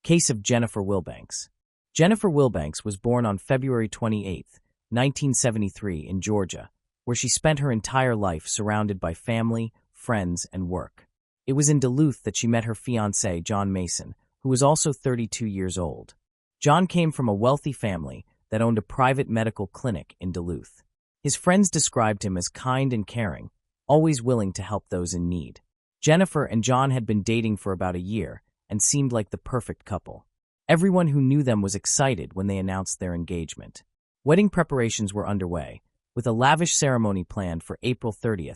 Case of Jennifer Wilbanks. Jennifer Wilbanks was born on February 28, 1973 in Georgia, where she spent her entire life surrounded by family, friends, and work. It was in Duluth that she met her fiancé, John Mason, who was also 32 years old. John came from a wealthy family that owned a private medical clinic in Duluth. His friends described him as kind and caring, always willing to help those in need. Jennifer and John had been dating for about a year and seemed like the perfect couple. Everyone who knew them was excited when they announced their engagement. Wedding preparations were underway, with a lavish ceremony planned for April 30,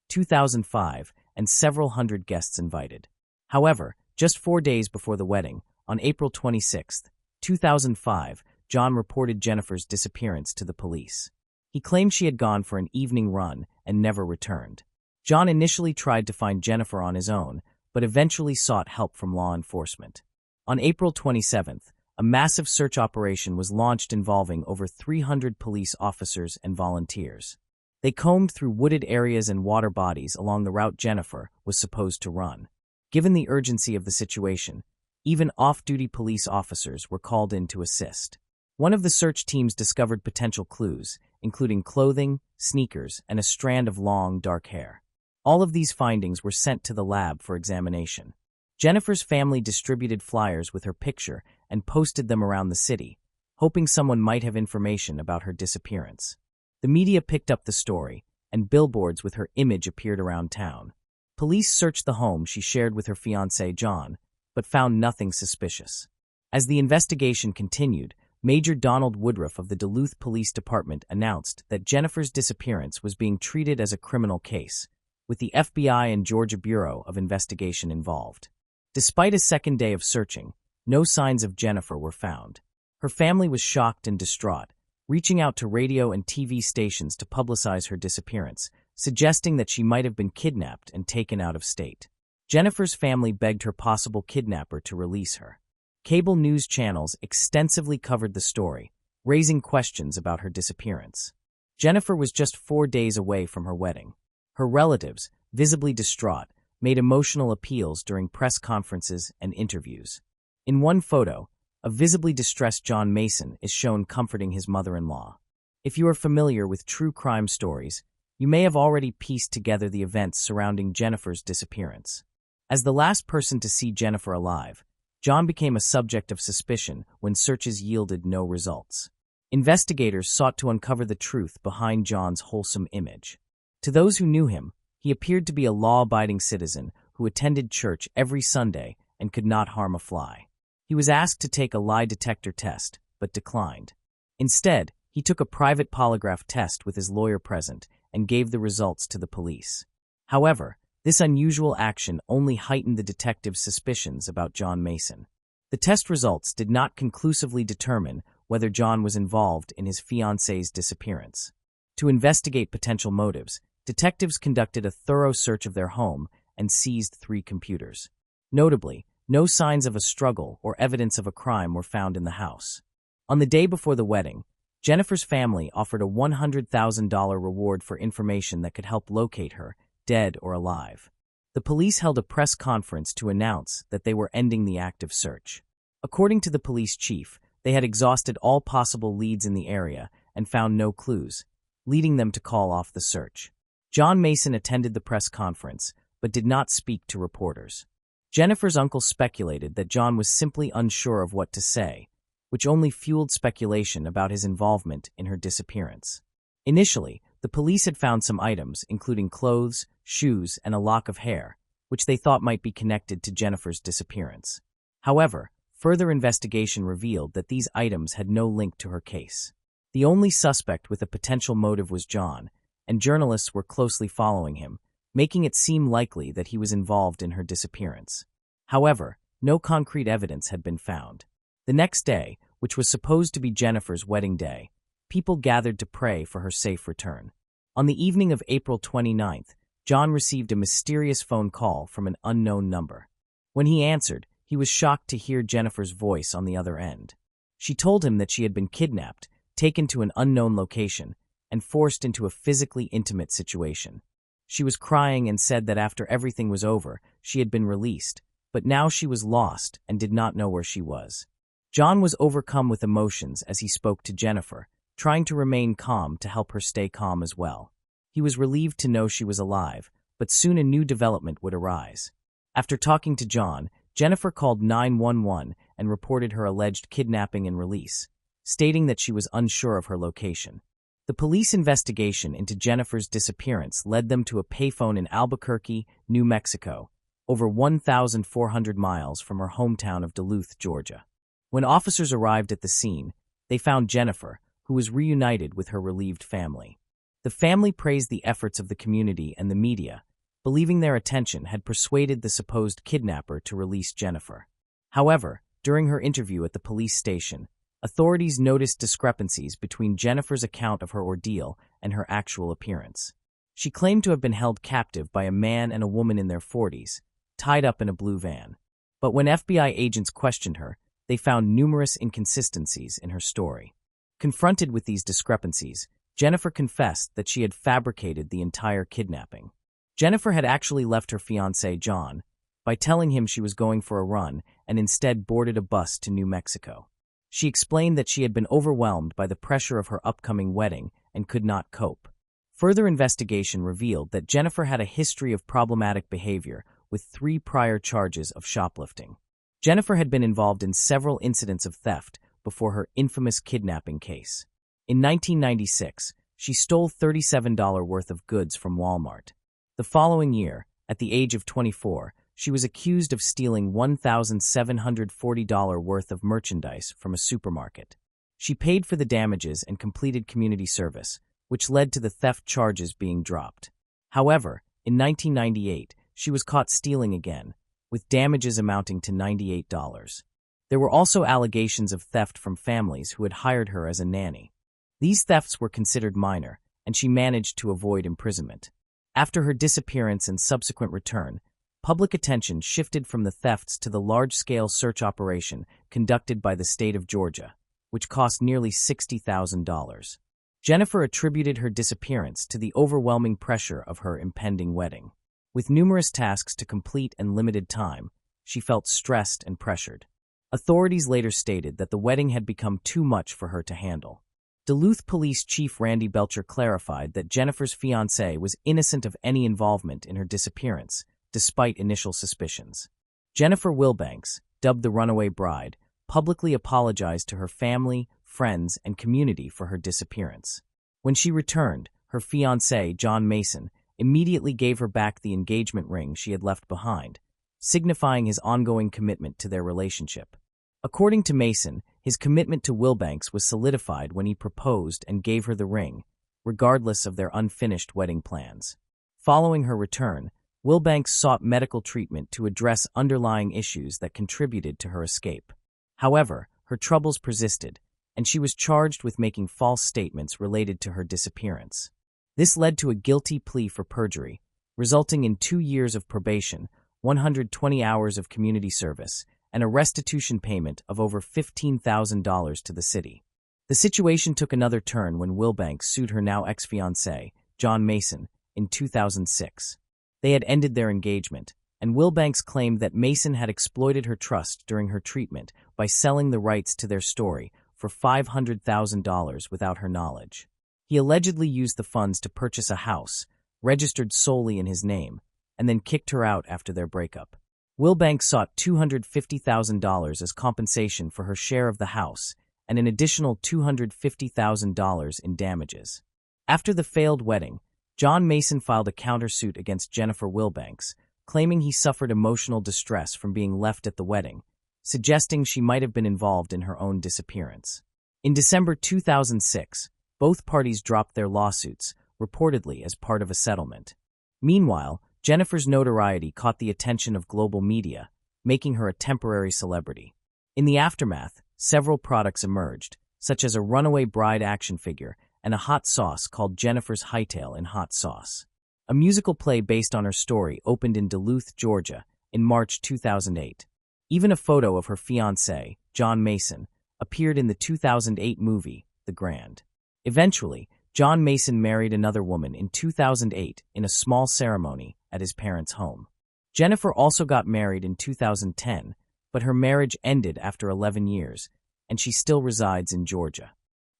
2005, and several hundred guests invited. However, just 4 days before the wedding, on April 26, 2005, John reported Jennifer's disappearance to the police. He claimed she had gone for an evening run and never returned. John initially tried to find Jennifer on his own, but eventually sought help from law enforcement. On April 27, a massive search operation was launched involving over 300 police officers and volunteers. They combed through wooded areas and water bodies along the route Jennifer was supposed to run. Given the urgency of the situation, even off-duty police officers were called in to assist. One of the search teams discovered potential clues, including clothing, sneakers, and a strand of long, dark hair. All of these findings were sent to the lab for examination. Jennifer's family distributed flyers with her picture and posted them around the city, hoping someone might have information about her disappearance. The media picked up the story, and billboards with her image appeared around town. Police searched the home she shared with her fiancé, John, but found nothing suspicious. As the investigation continued, Major Donald Woodruff of the Duluth Police Department announced that Jennifer's disappearance was being treated as a criminal case, with the FBI and Georgia Bureau of Investigation involved. Despite a second day of searching, no signs of Jennifer were found. Her family was shocked and distraught, reaching out to radio and TV stations to publicize her disappearance, suggesting that she might have been kidnapped and taken out of state. Jennifer's family begged her possible kidnapper to release her. Cable news channels extensively covered the story, raising questions about her disappearance. Jennifer was just 4 days away from her wedding. Her relatives, visibly distraught, made emotional appeals during press conferences and interviews. In one photo, a visibly distressed John Mason is shown comforting his mother-in-law. If you are familiar with true crime stories, you may have already pieced together the events surrounding Jennifer's disappearance. As the last person to see Jennifer alive, John became a subject of suspicion when searches yielded no results. Investigators sought to uncover the truth behind John's wholesome image. To those who knew him, he appeared to be a law-abiding citizen who attended church every Sunday and could not harm a fly. He was asked to take a lie detector test, but declined. Instead, he took a private polygraph test with his lawyer present and gave the results to the police. However, this unusual action only heightened the detective's suspicions about John Mason. The test results did not conclusively determine whether John was involved in his fiancée's disappearance. To investigate potential motives, detectives conducted a thorough search of their home and seized 3 computers. Notably, no signs of a struggle or evidence of a crime were found in the house. On the day before the wedding, Jennifer's family offered a $100,000 reward for information that could help locate her, dead or alive. The police held a press conference to announce that they were ending the active search. According to the police chief, they had exhausted all possible leads in the area and found no clues, leading them to call off the search. John Mason attended the press conference, but did not speak to reporters. Jennifer's uncle speculated that John was simply unsure of what to say, which only fueled speculation about his involvement in her disappearance. Initially, the police had found some items, including clothes, shoes, and a lock of hair, which they thought might be connected to Jennifer's disappearance. However, further investigation revealed that these items had no link to her case. The only suspect with a potential motive was John, and journalists were closely following him, making it seem likely that he was involved in her disappearance. However, no concrete evidence had been found. The next day, which was supposed to be Jennifer's wedding day, people gathered to pray for her safe return. On the evening of April 29th, John received a mysterious phone call from an unknown number. When he answered, he was shocked to hear Jennifer's voice on the other end. She told him that she had been kidnapped, taken to an unknown location, and forced into a physically intimate situation. She was crying and said that after everything was over, she had been released, but now she was lost and did not know where she was. John was overcome with emotions as he spoke to Jennifer, trying to remain calm to help her stay calm as well. He was relieved to know she was alive, but soon a new development would arise. After talking to John, Jennifer called 911 and reported her alleged kidnapping and release, stating that she was unsure of her location. The police investigation into Jennifer's disappearance led them to a payphone in Albuquerque, New Mexico, over 1,400 miles from her hometown of Duluth, Georgia. When officers arrived at the scene, they found Jennifer, who was reunited with her relieved family. The family praised the efforts of the community and the media, believing their attention had persuaded the supposed kidnapper to release Jennifer. However, during her interview at the police station, authorities noticed discrepancies between Jennifer's account of her ordeal and her actual appearance. She claimed to have been held captive by a man and a woman in their 40s, tied up in a blue van. But when FBI agents questioned her, they found numerous inconsistencies in her story. Confronted with these discrepancies, Jennifer confessed that she had fabricated the entire kidnapping. Jennifer had actually left her fiancé, John, by telling him she was going for a run and instead boarded a bus to New Mexico. She explained that she had been overwhelmed by the pressure of her upcoming wedding and could not cope. Further investigation revealed that Jennifer had a history of problematic behavior with 3 prior charges of shoplifting. Jennifer had been involved in several incidents of theft before her infamous kidnapping case. In 1996, she stole $37 worth of goods from Walmart. The following year, at the age of 24, she was accused of stealing $1,740 worth of merchandise from a supermarket. She paid for the damages and completed community service, which led to the theft charges being dropped. However, in 1998, she was caught stealing again, with damages amounting to $98. There were also allegations of theft from families who had hired her as a nanny. These thefts were considered minor, and she managed to avoid imprisonment. After her disappearance and subsequent return, public attention shifted from the thefts to the large-scale search operation conducted by the state of Georgia, which cost nearly $60,000. Jennifer attributed her disappearance to the overwhelming pressure of her impending wedding. With numerous tasks to complete and limited time, she felt stressed and pressured. Authorities later stated that the wedding had become too much for her to handle. Duluth Police Chief Randy Belcher clarified that Jennifer's fiancé was innocent of any involvement in her disappearance, despite initial suspicions. Jennifer Wilbanks, dubbed the runaway bride, publicly apologized to her family, friends, and community for her disappearance. When she returned, her fiancé, John Mason, immediately gave her back the engagement ring she had left behind, signifying his ongoing commitment to their relationship. According to Mason, his commitment to Wilbanks was solidified when he proposed and gave her the ring, regardless of their unfinished wedding plans. Following her return, Wilbanks sought medical treatment to address underlying issues that contributed to her escape. However, her troubles persisted, and she was charged with making false statements related to her disappearance. This led to a guilty plea for perjury, resulting in 2 years of probation, 120 hours of community service, and a restitution payment of over $15,000 to the city. The situation took another turn when Wilbanks sued her now ex-fiancé, John Mason, in 2006. They had ended their engagement, and Wilbanks claimed that Mason had exploited her trust during her treatment by selling the rights to their story for $500,000 without her knowledge. He allegedly used the funds to purchase a house, registered solely in his name, and then kicked her out after their breakup. Wilbanks sought $250,000 as compensation for her share of the house and an additional $250,000 in damages. After the failed wedding, John Mason filed a countersuit against Jennifer Wilbanks, claiming he suffered emotional distress from being left at the wedding, suggesting she might have been involved in her own disappearance. In December 2006, both parties dropped their lawsuits, reportedly as part of a settlement. Meanwhile, Jennifer's notoriety caught the attention of global media, making her a temporary celebrity. In the aftermath, several products emerged, such as a runaway bride action figure and a hot sauce called Jennifer's Hightail in Hot Sauce. A musical play based on her story opened in Duluth, Georgia, in March 2008. Even a photo of her fiancé, John Mason, appeared in the 2008 movie, The Grand. Eventually, John Mason married another woman in 2008 in a small ceremony at his parents' home. Jennifer also got married in 2010, but her marriage ended after 11 years, and she still resides in Georgia.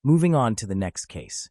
Moving on to the next case.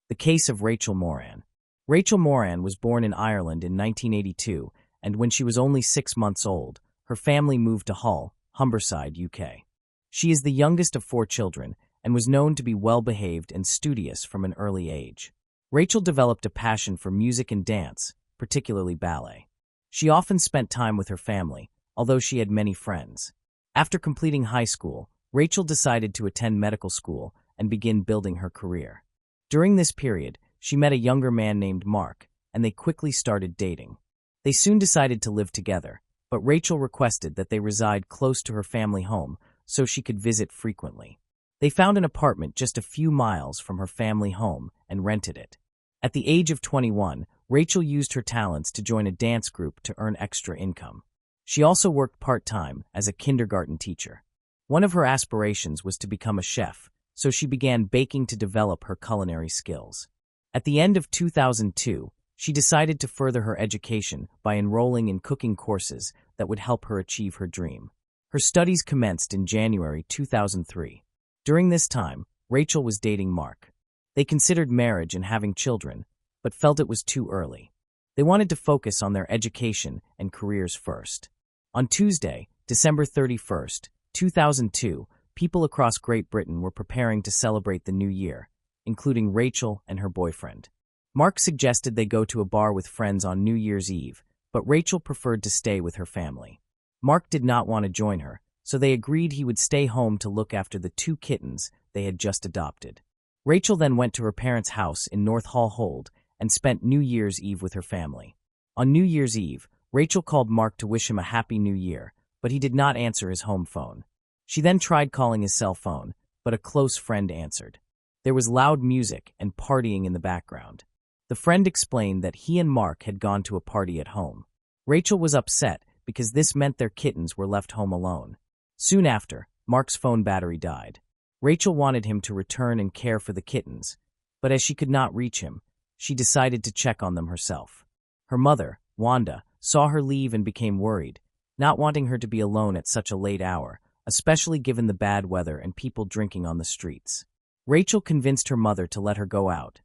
The case of Rachel Moran. Rachel Moran was born in Ireland in 1982, and when she was only 6 months old, her family moved to Hull, Humberside, UK. She is the youngest of 4 children and was known to be well-behaved and studious from an early age. Rachel developed a passion for music and dance, particularly ballet. She often spent time with her family, although she had many friends. After completing high school, Rachel decided to attend medical school and begin building her career. During this period, she met a younger man named Mark, and they quickly started dating. They soon decided to live together, but Rachel requested that they reside close to her family home so she could visit frequently. They found an apartment just a few miles from her family home and rented it. At the age of 21, Rachel used her talents to join a dance group to earn extra income. She also worked part-time as a kindergarten teacher. One of her aspirations was to become a chef, so she began baking to develop her culinary skills. At the end of 2002, she decided to further her education by enrolling in cooking courses that would help her achieve her dream. Her studies commenced in January 2003. During this time, Rachel was dating Mark. They considered marriage and having children, but felt it was too early. They wanted to focus on their education and careers first. On Tuesday, December 31st, 2002, people across Great Britain were preparing to celebrate the new year, including Rachel and her boyfriend. Mark suggested they go to a bar with friends on New Year's Eve, but Rachel preferred to stay with her family. Mark did not want to join her, so they agreed he would stay home to look after the 2 kittens they had just adopted. Rachel then went to her parents' house in North Hall Hold and spent New Year's Eve with her family. On New Year's Eve, Rachel called Mark to wish him a happy new year, but he did not answer his home phone. She then tried calling his cell phone, but a close friend answered. There was loud music and partying in the background. The friend explained that he and Mark had gone to a party at home. Rachel was upset because this meant their kittens were left home alone. Soon after, Mark's phone battery died. Rachel wanted him to return and care for the kittens, but as she could not reach him, she decided to check on them herself. Her mother, Wanda, saw her leave and became worried, not wanting her to be alone at such a late hour, especially given the bad weather and people drinking on the streets. Rachel convinced her mother to let her go out,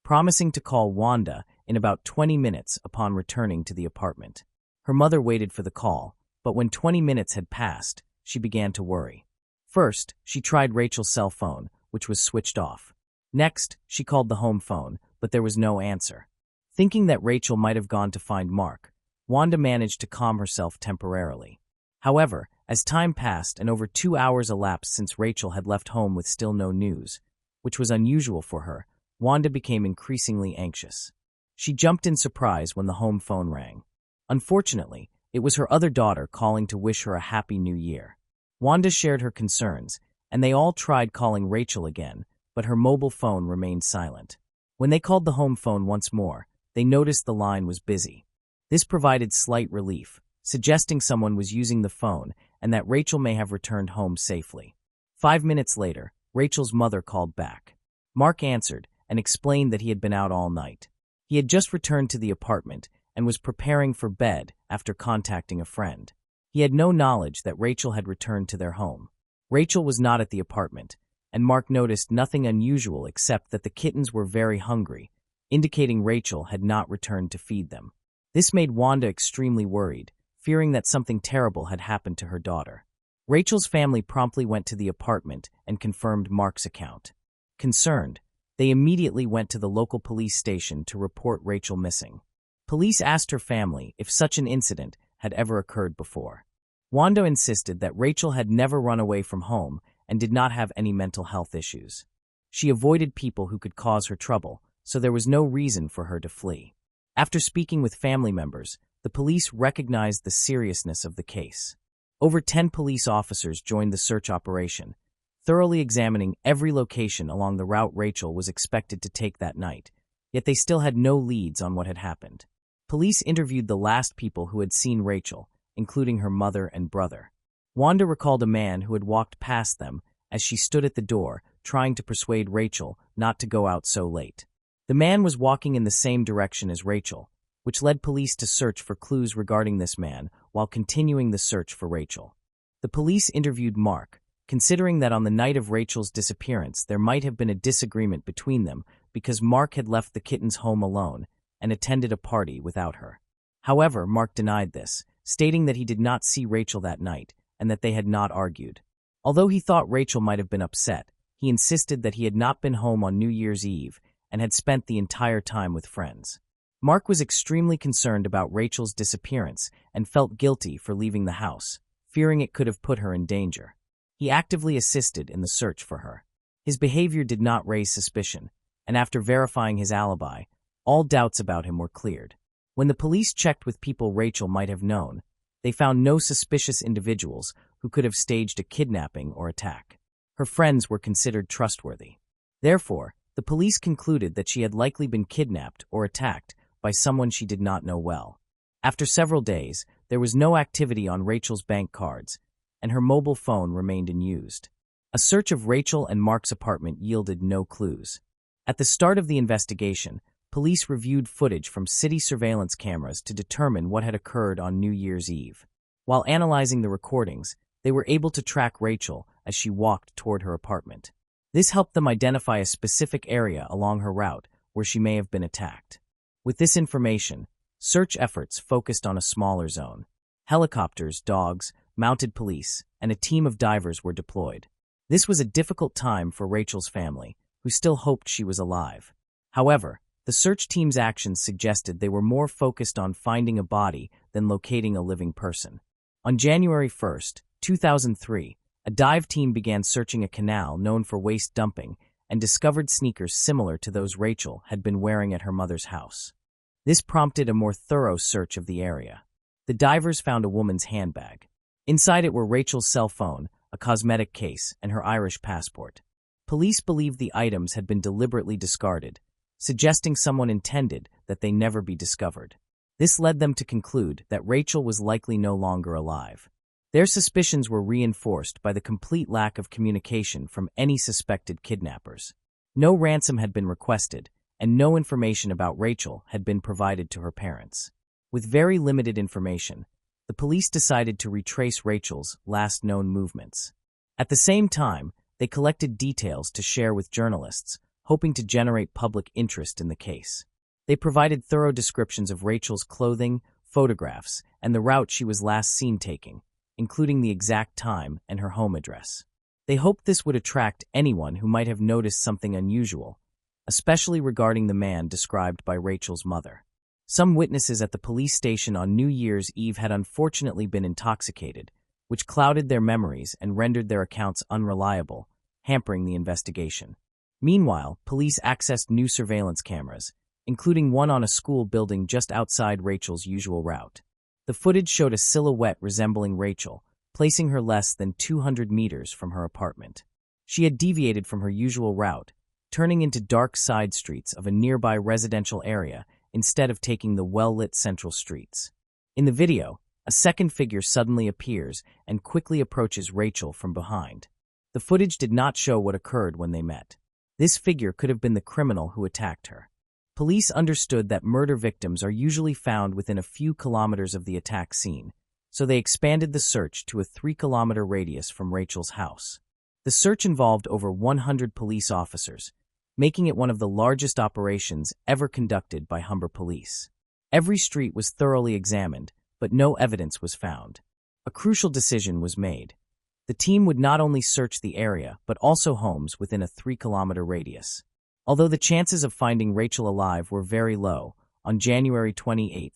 promising to call Wanda in about 20 minutes upon returning to the apartment. Her mother waited for the call, but when 20 minutes had passed, she began to worry. First, she tried Rachel's cell phone, which was switched off. Next, she called the home phone, but there was no answer. Thinking that Rachel might have gone to find Mark, Wanda managed to calm herself temporarily. However, as time passed and over 2 hours elapsed since Rachel had left home with still no news, which was unusual for her, Wanda became increasingly anxious. She jumped in surprise when the home phone rang. Unfortunately, it was her other daughter calling to wish her a happy new year. Wanda shared her concerns, and they all tried calling Rachel again, but her mobile phone remained silent. When they called the home phone once more, they noticed the line was busy. This provided slight relief, suggesting someone was using the phone and that Rachel may have returned home safely. 5 minutes later, Rachel's mother called back. Mark answered and explained that he had been out all night. He had just returned to the apartment and was preparing for bed after contacting a friend. He had no knowledge that Rachel had returned to their home. Rachel was not at the apartment, and Mark noticed nothing unusual except that the kittens were very hungry, indicating Rachel had not returned to feed them. This made Wanda extremely worried, fearing that something terrible had happened to her daughter. Rachel's family promptly went to the apartment and confirmed Mark's account. Concerned, they immediately went to the local police station to report Rachel missing. Police asked her family if such an incident had ever occurred before. Wanda insisted that Rachel had never run away from home and did not have any mental health issues. She avoided people who could cause her trouble, so there was no reason for her to flee. After speaking with family members, the police recognized the seriousness of the case. Over 10 police officers joined the search operation, thoroughly examining every location along the route Rachel was expected to take that night, yet they still had no leads on what had happened. Police interviewed the last people who had seen Rachel, including her mother and brother. Wanda recalled a man who had walked past them as she stood at the door, trying to persuade Rachel not to go out so late. The man was walking in the same direction as Rachel, which led police to search for clues regarding this man while continuing the search for Rachel. The police interviewed Mark, considering that on the night of Rachel's disappearance there might have been a disagreement between them because Mark had left the kitten's home alone and attended a party without her. However, Mark denied this, stating that he did not see Rachel that night and that they had not argued. Although he thought Rachel might have been upset, he insisted that he had not been home on New Year's Eve and had spent the entire time with friends. Mark was extremely concerned about Rachel's disappearance and felt guilty for leaving the house, fearing it could have put her in danger. He actively assisted in the search for her. His behavior did not raise suspicion, and after verifying his alibi, all doubts about him were cleared. When the police checked with people Rachel might have known, they found no suspicious individuals who could have staged a kidnapping or attack. Her friends were considered trustworthy. Therefore, the police concluded that she had likely been kidnapped or attacked by someone she did not know well. After several days, there was no activity on Rachel's bank cards, and her mobile phone remained unused. A search of Rachel and Mark's apartment yielded no clues. At the start of the investigation, police reviewed footage from city surveillance cameras to determine what had occurred on New Year's Eve. While analyzing the recordings, they were able to track Rachel as she walked toward her apartment. This helped them identify a specific area along her route where she may have been attacked. With this information, search efforts focused on a smaller zone. Helicopters, dogs, mounted police, and a team of divers were deployed. This was a difficult time for Rachel's family, who still hoped she was alive. However, the search team's actions suggested they were more focused on finding a body than locating a living person. On January 1, 2003, a dive team began searching a canal known for waste dumping and discovered sneakers similar to those Rachel had been wearing at her mother's house. This prompted a more thorough search of the area. The divers found a woman's handbag. Inside it were Rachel's cell phone, a cosmetic case, and her Irish passport. Police believed the items had been deliberately discarded, suggesting someone intended that they never be discovered. This led them to conclude that Rachel was likely no longer alive. Their suspicions were reinforced by the complete lack of communication from any suspected kidnappers. No ransom had been requested, and no information about Rachel had been provided to her parents. With very limited information, the police decided to retrace Rachel's last known movements. At the same time, they collected details to share with journalists, hoping to generate public interest in the case. They provided thorough descriptions of Rachel's clothing, photographs, and the route she was last seen taking, including the exact time and her home address. They hoped this would attract anyone who might have noticed something unusual, especially regarding the man described by Rachel's mother. Some witnesses at the police station on New Year's Eve had unfortunately been intoxicated, which clouded their memories and rendered their accounts unreliable, hampering the investigation. Meanwhile, police accessed new surveillance cameras, including one on a school building just outside Rachel's usual route. The footage showed a silhouette resembling Rachel, placing her less than 200 meters from her apartment. She had deviated from her usual route, turning into dark side streets of a nearby residential area instead of taking the well-lit central streets. In the video, a second figure suddenly appears and quickly approaches Rachel from behind. The footage did not show what occurred when they met. This figure could have been the criminal who attacked her. Police understood that murder victims are usually found within a few kilometers of the attack scene, so they expanded the search to a 3-kilometer radius from Rachel's house. The search involved over 100 police officers, making it one of the largest operations ever conducted by Humber Police. Every street was thoroughly examined, but no evidence was found. A crucial decision was made. The team would not only search the area, but also homes within a 3-kilometer radius. Although the chances of finding Rachel alive were very low, on January 28,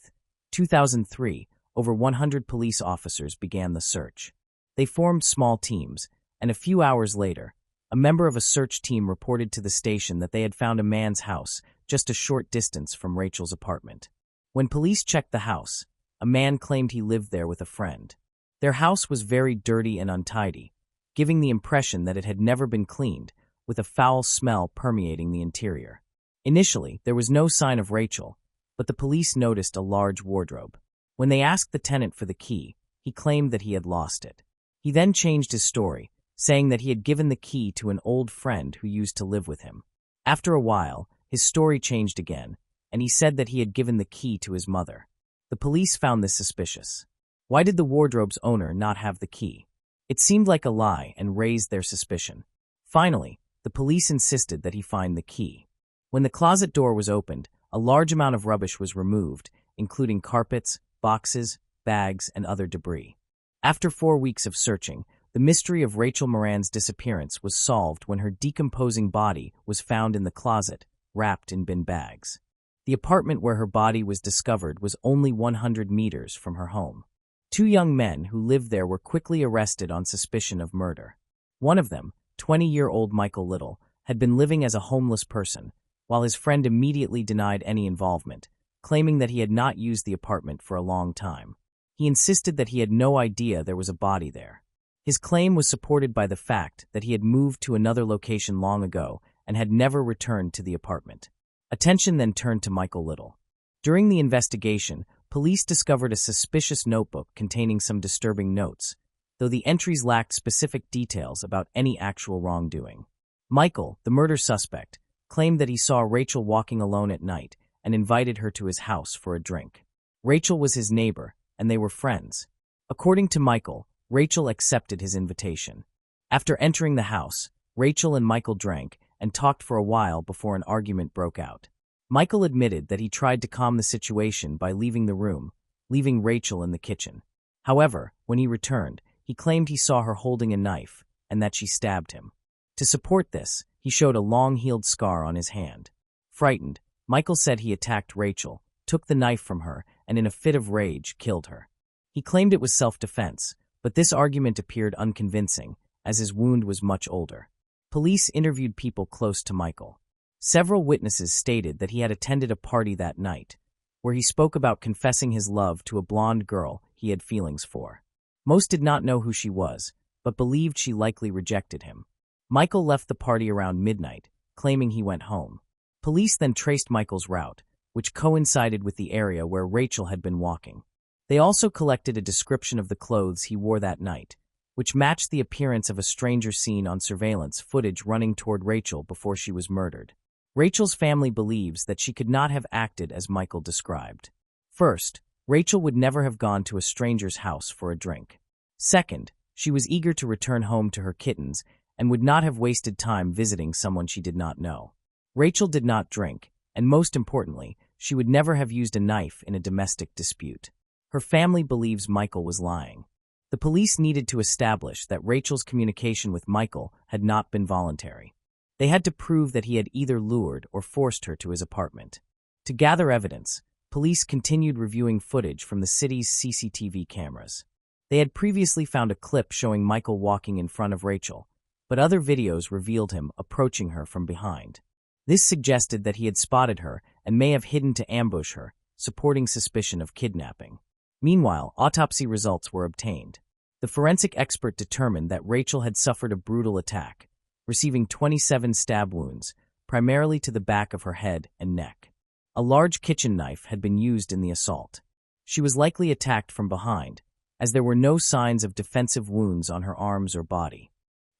2003, over 100 police officers began the search. They formed small teams, and a few hours later, a member of a search team reported to the station that they had found a man's house just a short distance from Rachel's apartment. When police checked the house, a man claimed he lived there with a friend. Their house was very dirty and untidy, giving the impression that it had never been cleaned, with a foul smell permeating the interior. Initially, there was no sign of Rachel, but the police noticed a large wardrobe. When they asked the tenant for the key, he claimed that he had lost it. He then changed his story, saying that he had given the key to an old friend who used to live with him. After a while, his story changed again, and he said that he had given the key to his mother. The police found this suspicious. Why did the wardrobe's owner not have the key? It seemed like a lie and raised their suspicion. Finally, the police insisted that he find the key. When the closet door was opened, a large amount of rubbish was removed, including carpets, boxes, bags, and other debris. After 4 weeks of searching, the mystery of Rachel Moran's disappearance was solved when her decomposing body was found in the closet, wrapped in bin bags. The apartment where her body was discovered was only 100 meters from her home. 2 young men who lived there were quickly arrested on suspicion of murder. One of them, 20-year-old Michael Little, had been living as a homeless person, while his friend immediately denied any involvement, claiming that he had not used the apartment for a long time. He insisted that he had no idea there was a body there. His claim was supported by the fact that he had moved to another location long ago and had never returned to the apartment. Attention then turned to Michael Little. During the investigation, police discovered a suspicious notebook containing some disturbing notes, though the entries lacked specific details about any actual wrongdoing. Michael, the murder suspect, claimed that he saw Rachel walking alone at night and invited her to his house for a drink. Rachel was his neighbor, and they were friends. According to Michael, Rachel accepted his invitation. After entering the house, Rachel and Michael drank and talked for a while before an argument broke out. Michael admitted that he tried to calm the situation by leaving the room, leaving Rachel in the kitchen. However, when he returned, he claimed he saw her holding a knife and that she stabbed him. To support this, he showed a long-healed scar on his hand. Frightened, Michael said he attacked Rachel, took the knife from her, and in a fit of rage, killed her. He claimed it was self-defense, but this argument appeared unconvincing, as his wound was much older. Police interviewed people close to Michael. Several witnesses stated that he had attended a party that night, where he spoke about confessing his love to a blonde girl he had feelings for. Most did not know who she was, but believed she likely rejected him. Michael left the party around midnight, claiming he went home. Police then traced Michael's route, which coincided with the area where Rachel had been walking. They also collected a description of the clothes he wore that night, which matched the appearance of a stranger seen on surveillance footage running toward Rachel before she was murdered. Rachel's family believes that she could not have acted as Michael described. First, Rachel would never have gone to a stranger's house for a drink. Second, she was eager to return home to her kittens and would not have wasted time visiting someone she did not know. Rachel did not drink, and most importantly, she would never have used a knife in a domestic dispute. Her family believes Michael was lying. The police needed to establish that Rachel's communication with Michael had not been voluntary. They had to prove that he had either lured or forced her to his apartment. To gather evidence, police continued reviewing footage from the city's CCTV cameras. They had previously found a clip showing Michael walking in front of Rachel, but other videos revealed him approaching her from behind. This suggested that he had spotted her and may have hidden to ambush her, supporting suspicion of kidnapping. Meanwhile, autopsy results were obtained. The forensic expert determined that Rachel had suffered a brutal attack, receiving 27 stab wounds, primarily to the back of her head and neck. A large kitchen knife had been used in the assault. She was likely attacked from behind, as there were no signs of defensive wounds on her arms or body.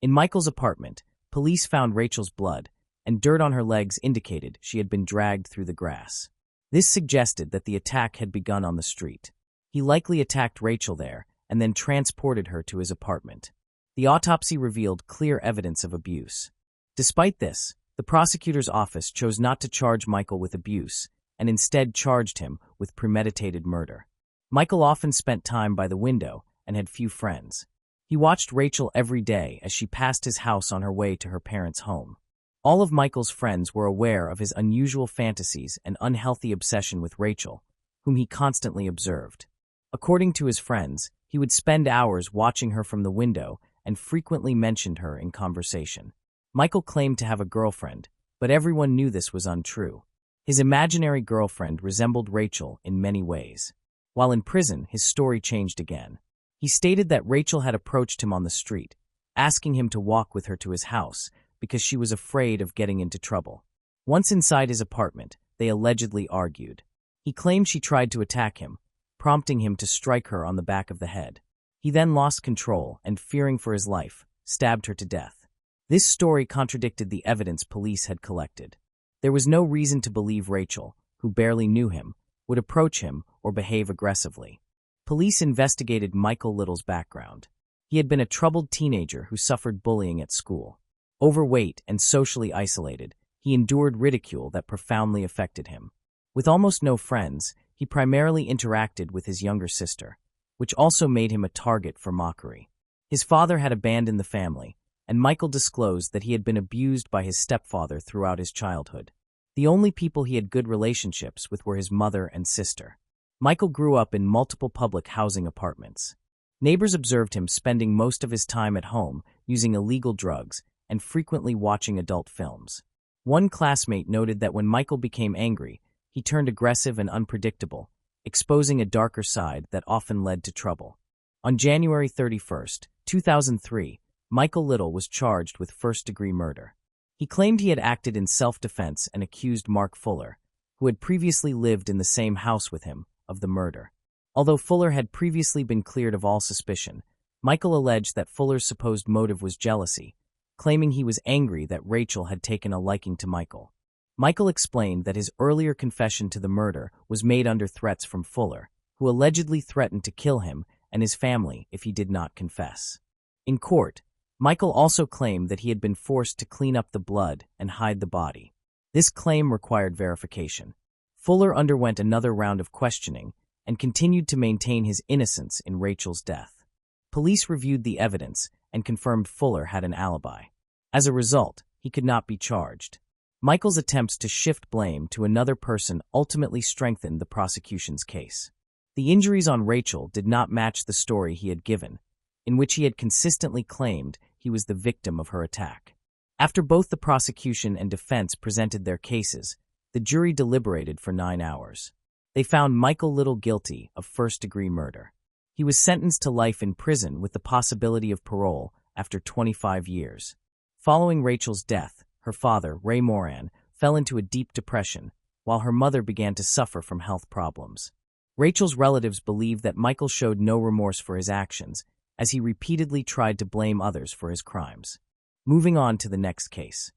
In Michael's apartment, police found Rachel's blood, and dirt on her legs indicated she had been dragged through the grass. This suggested that the attack had begun on the street. He likely attacked Rachel there and then transported her to his apartment. The autopsy revealed clear evidence of abuse. Despite this, the prosecutor's office chose not to charge Michael with abuse and instead charged him with premeditated murder. Michael often spent time by the window and had few friends. He watched Rachel every day as she passed his house on her way to her parents' home. All of Michael's friends were aware of his unusual fantasies and unhealthy obsession with Rachel, whom he constantly observed. According to his friends, he would spend hours watching her from the window and frequently mentioned her in conversation. Michael claimed to have a girlfriend, but everyone knew this was untrue. His imaginary girlfriend resembled Rachel in many ways. While in prison, his story changed again. He stated that Rachel had approached him on the street, asking him to walk with her to his house because she was afraid of getting into trouble. Once inside his apartment, they allegedly argued. He claimed she tried to attack him, prompting him to strike her on the back of the head. He then lost control and, fearing for his life, stabbed her to death. This story contradicted the evidence police had collected. There was no reason to believe Rachel, who barely knew him, would approach him or behave aggressively. Police investigated Michael Little's background. He had been a troubled teenager who suffered bullying at school. Overweight and socially isolated, he endured ridicule that profoundly affected him. With almost no friends, he primarily interacted with his younger sister, which also made him a target for mockery. His father had abandoned the family, and Michael disclosed that he had been abused by his stepfather throughout his childhood. The only people he had good relationships with were his mother and sister. Michael grew up in multiple public housing apartments. Neighbors observed him spending most of his time at home using illegal drugs and frequently watching adult films. One classmate noted that when Michael became angry, he turned aggressive and unpredictable, exposing a darker side that often led to trouble. On January 31, 2003, Michael Little was charged with first-degree murder. He claimed he had acted in self-defense and accused Mark Fuller, who had previously lived in the same house with him, of the murder. Although Fuller had previously been cleared of all suspicion, Michael alleged that Fuller's supposed motive was jealousy, claiming he was angry that Rachel had taken a liking to Michael. Michael explained that his earlier confession to the murder was made under threats from Fuller, who allegedly threatened to kill him and his family if he did not confess. In court, Michael also claimed that he had been forced to clean up the blood and hide the body. This claim required verification. Fuller underwent another round of questioning and continued to maintain his innocence in Rachel's death. Police reviewed the evidence and confirmed Fuller had an alibi. As a result, he could not be charged. Michael's attempts to shift blame to another person ultimately strengthened the prosecution's case. The injuries on Rachel did not match the story he had given, in which he had consistently claimed he was the victim of her attack. After both the prosecution and defense presented their cases, the jury deliberated for 9 hours. They found Michael Little guilty of first-degree murder. He was sentenced to life in prison with the possibility of parole after 25 years. Following Rachel's death, her father, Ray Moran, fell into a deep depression, while her mother began to suffer from health problems. Rachel's relatives believed that Michael showed no remorse for his actions, as he repeatedly tried to blame others for his crimes. Moving on to the next case.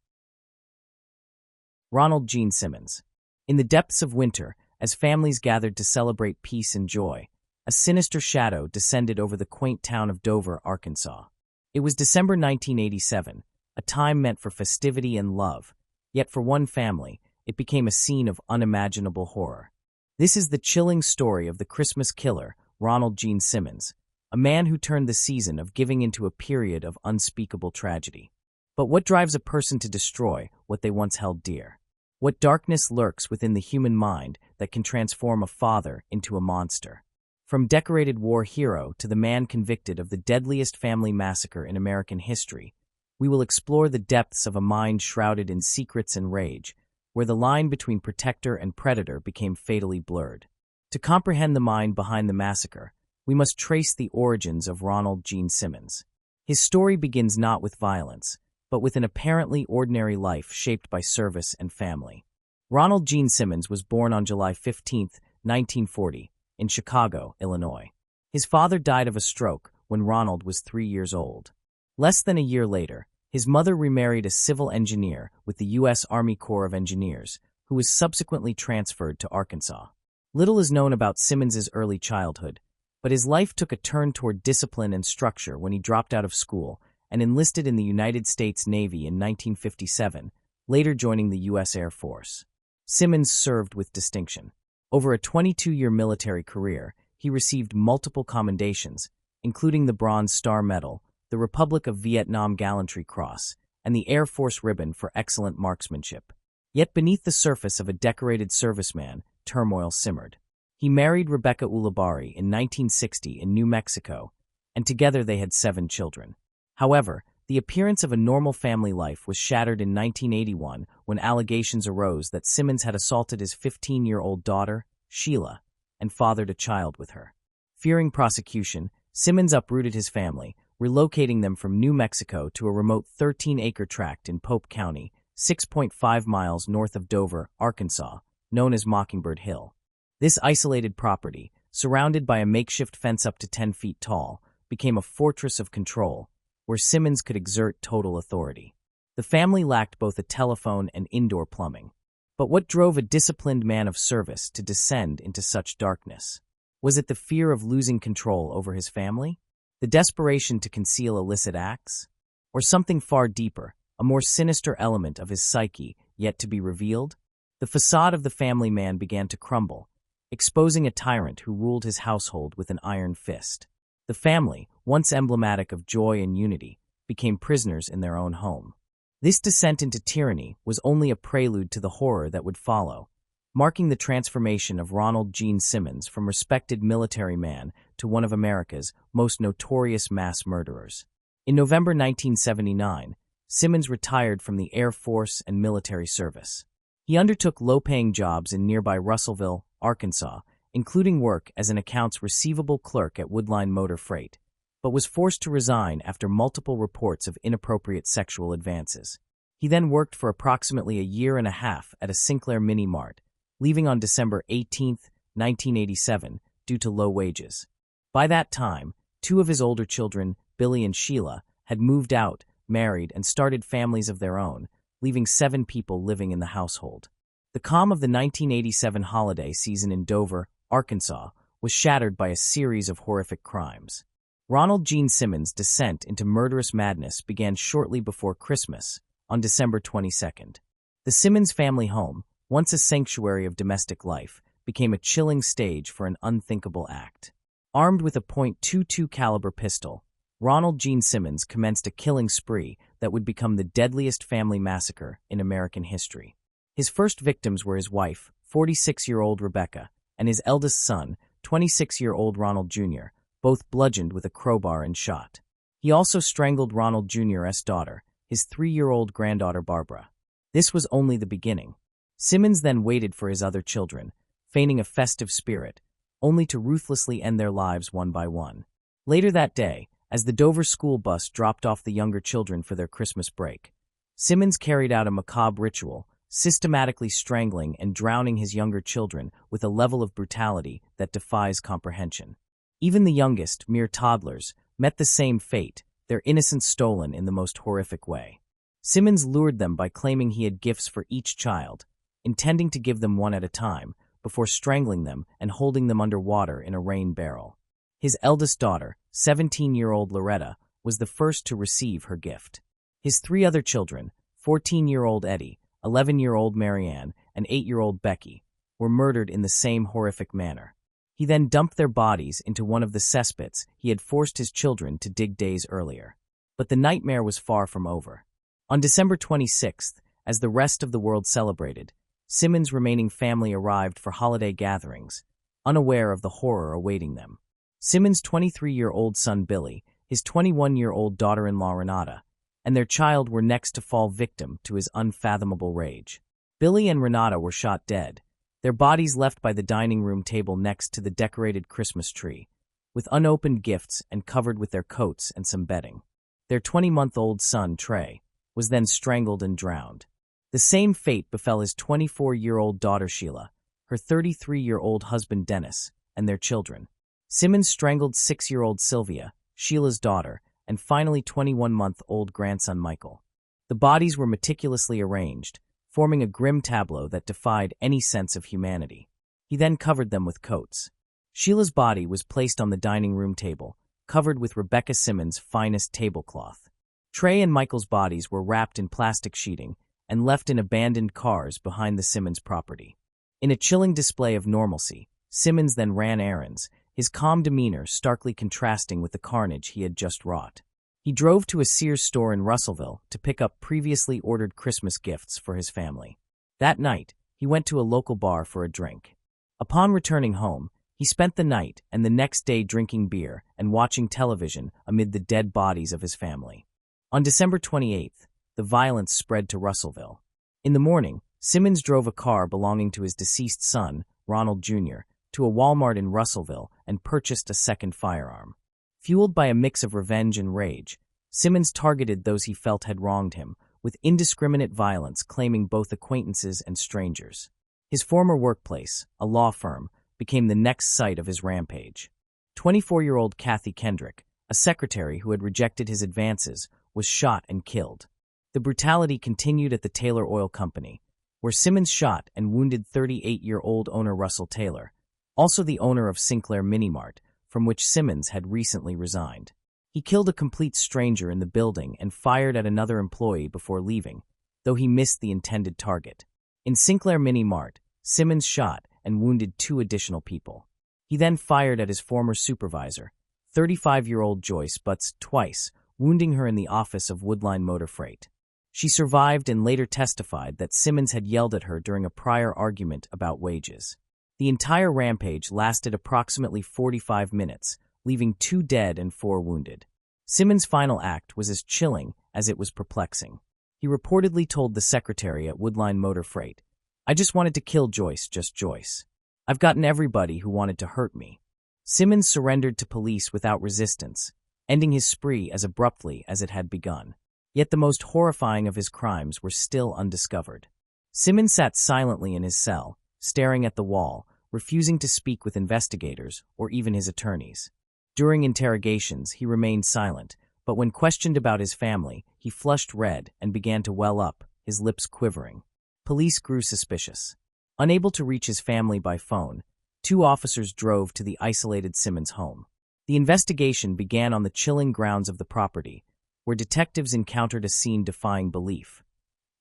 Ronald Gene Simmons. In the depths of winter, as families gathered to celebrate peace and joy, a sinister shadow descended over the quaint town of Dover, Arkansas. It was December 1987, a time meant for festivity and love, yet for one family, it became a scene of unimaginable horror. This is the chilling story of the Christmas killer, Ronald Gene Simmons, a man who turned the season of giving into a period of unspeakable tragedy. But what drives a person to destroy what they once held dear? What darkness lurks within the human mind that can transform a father into a monster? From decorated war hero to the man convicted of the deadliest family massacre in American history, we will explore the depths of a mind shrouded in secrets and rage, where the line between protector and predator became fatally blurred. To comprehend the mind behind the massacre, we must trace the origins of Ronald Gene Simmons. His story begins not with violence, but with an apparently ordinary life shaped by service and family. Ronald Gene Simmons was born on July 15, 1940, in Chicago, Illinois. His father died of a stroke when Ronald was 3 years old. Less than a year later, his mother remarried a civil engineer with the U.S. Army Corps of Engineers, who was subsequently transferred to Arkansas. Little is known about Simmons's early childhood, but his life took a turn toward discipline and structure when he dropped out of school and enlisted in the United States Navy in 1957, later joining the U.S. Air Force. Simmons served with distinction. Over a 22-year military career, he received multiple commendations, including the Bronze Star Medal, the Republic of Vietnam Gallantry Cross, and the Air Force Ribbon for excellent marksmanship. Yet beneath the surface of a decorated serviceman, turmoil simmered. He married Rebecca Ulibarri in 1960 in New Mexico, and together they had 7 children. However, the appearance of a normal family life was shattered in 1981 when allegations arose that Simmons had assaulted his 15-year-old daughter, Sheila, and fathered a child with her. Fearing prosecution, Simmons uprooted his family, relocating them from New Mexico to a remote 13-acre tract in Pope County, 6.5 miles north of Dover, Arkansas, known as Mockingbird Hill. This isolated property, surrounded by a makeshift fence up to 10 feet tall, became a fortress of control, where Simmons could exert total authority. The family lacked both a telephone and indoor plumbing. But what drove a disciplined man of service to descend into such darkness? Was it the fear of losing control over his family? The desperation to conceal illicit acts? Or something far deeper, a more sinister element of his psyche yet to be revealed? The facade of the family man began to crumble, exposing a tyrant who ruled his household with an iron fist. The family, once emblematic of joy and unity, became prisoners in their own home. This descent into tyranny was only a prelude to the horror that would follow, marking the transformation of Ronald Gene Simmons from respected military man to one of America's most notorious mass murderers. In November 1979, Simmons retired from the Air Force and military service. He undertook low-paying jobs in nearby Russellville, Arkansas, including work as an accounts receivable clerk at Woodline Motor Freight, but was forced to resign after multiple reports of inappropriate sexual advances. He then worked for approximately a year and a half at a Sinclair mini-mart, leaving on December 18, 1987, due to low wages. By that time, two of his older children, Billy and Sheila, had moved out, married, and started families of their own, leaving 7 people living in the household. The calm of the 1987 holiday season in Dover, Arkansas, was shattered by a series of horrific crimes. Ronald Gene Simmons' descent into murderous madness began shortly before Christmas, on December 22nd. The Simmons family home, once a sanctuary of domestic life, became a chilling stage for an unthinkable act. Armed with a .22 caliber pistol, Ronald Gene Simmons commenced a killing spree that would become the deadliest family massacre in American history. His first victims were his wife, 46-year-old Rebecca, and his eldest son, 26-year-old Ronald Jr., both bludgeoned with a crowbar and shot. He also strangled Ronald Jr.'s daughter, his 3-year-old granddaughter Barbara. This was only the beginning. Simmons then waited for his other children, feigning a festive spirit, only to ruthlessly end their lives one by one. Later that day, as the Dover school bus dropped off the younger children for their Christmas break, Simmons carried out a macabre ritual, systematically strangling and drowning his younger children with a level of brutality that defies comprehension. Even the youngest, mere toddlers, met the same fate, their innocence stolen in the most horrific way. Simmons lured them by claiming he had gifts for each child, intending to give them one at a time, before strangling them and holding them under water in a rain barrel. His eldest daughter, 17-year-old Loretta, was the first to receive her gift. His 3 other children, 14-year-old Eddie, 11-year-old Marianne, and 8-year-old Becky, were murdered in the same horrific manner. He then dumped their bodies into one of the cesspits he had forced his children to dig days earlier. But the nightmare was far from over. On December 26th, as the rest of the world celebrated, Simmons' remaining family arrived for holiday gatherings, unaware of the horror awaiting them. Simmons' 23-year-old son Billy, his 21-year-old daughter-in-law Renata, and their child were next to fall victim to his unfathomable rage. Billy and Renata were shot dead, their bodies left by the dining room table next to the decorated Christmas tree, with unopened gifts and covered with their coats and some bedding. Their 20-month-old son, Trey, was then strangled and drowned. The same fate befell his 24-year-old daughter, Sheila, her 33-year-old husband, Dennis, and their children. Simmons strangled 6-year-old Sylvia, Sheila's daughter, and finally 21-month-old grandson, Michael. The bodies were meticulously arranged, forming a grim tableau that defied any sense of humanity. He then covered them with coats. Sheila's body was placed on the dining room table, covered with Rebecca Simmons' finest tablecloth. Trey and Michael's bodies were wrapped in plastic sheeting and left in abandoned cars behind the Simmons property. In a chilling display of normalcy, Simmons then ran errands, his calm demeanor starkly contrasting with the carnage he had just wrought. He drove to a Sears store in Russellville to pick up previously ordered Christmas gifts for his family. That night, he went to a local bar for a drink. Upon returning home, he spent the night and the next day drinking beer and watching television amid the dead bodies of his family. On December 28th, the violence spread to Russellville. In the morning, Simmons drove a car belonging to his deceased son, Ronald Jr., to a Walmart in Russellville and purchased a second firearm. Fueled by a mix of revenge and rage, Simmons targeted those he felt had wronged him, with indiscriminate violence claiming both acquaintances and strangers. His former workplace, a law firm, became the next site of his rampage. 24-year-old Kathy Kendrick, a secretary who had rejected his advances, was shot and killed. The brutality continued at the Taylor Oil Company, where Simmons shot and wounded 38-year-old owner Russell Taylor, also the owner of Sinclair Minimart, from which Simmons had recently resigned. He killed a complete stranger in the building and fired at another employee before leaving, though he missed the intended target. In Sinclair Minimart, Simmons shot and wounded 2 additional people. He then fired at his former supervisor, 35-year-old Joyce Butts, twice, wounding her in the office of Woodline Motor Freight. She survived and later testified that Simmons had yelled at her during a prior argument about wages. The entire rampage lasted approximately 45 minutes, leaving 2 dead and 4 wounded. Simmons' final act was as chilling as it was perplexing. He reportedly told the secretary at Woodline Motor Freight, "I just wanted to kill Joyce, just Joyce. I've gotten everybody who wanted to hurt me." Simmons surrendered to police without resistance, ending his spree as abruptly as it had begun. Yet the most horrifying of his crimes were still undiscovered. Simmons sat silently in his cell, staring at the wall, refusing to speak with investigators or even his attorneys. During interrogations, he remained silent, but when questioned about his family, he flushed red and began to well up, his lips quivering. Police grew suspicious. Unable to reach his family by phone, 2 officers drove to the isolated Simmons home. The investigation began on the chilling grounds of the property, where detectives encountered a scene defying belief.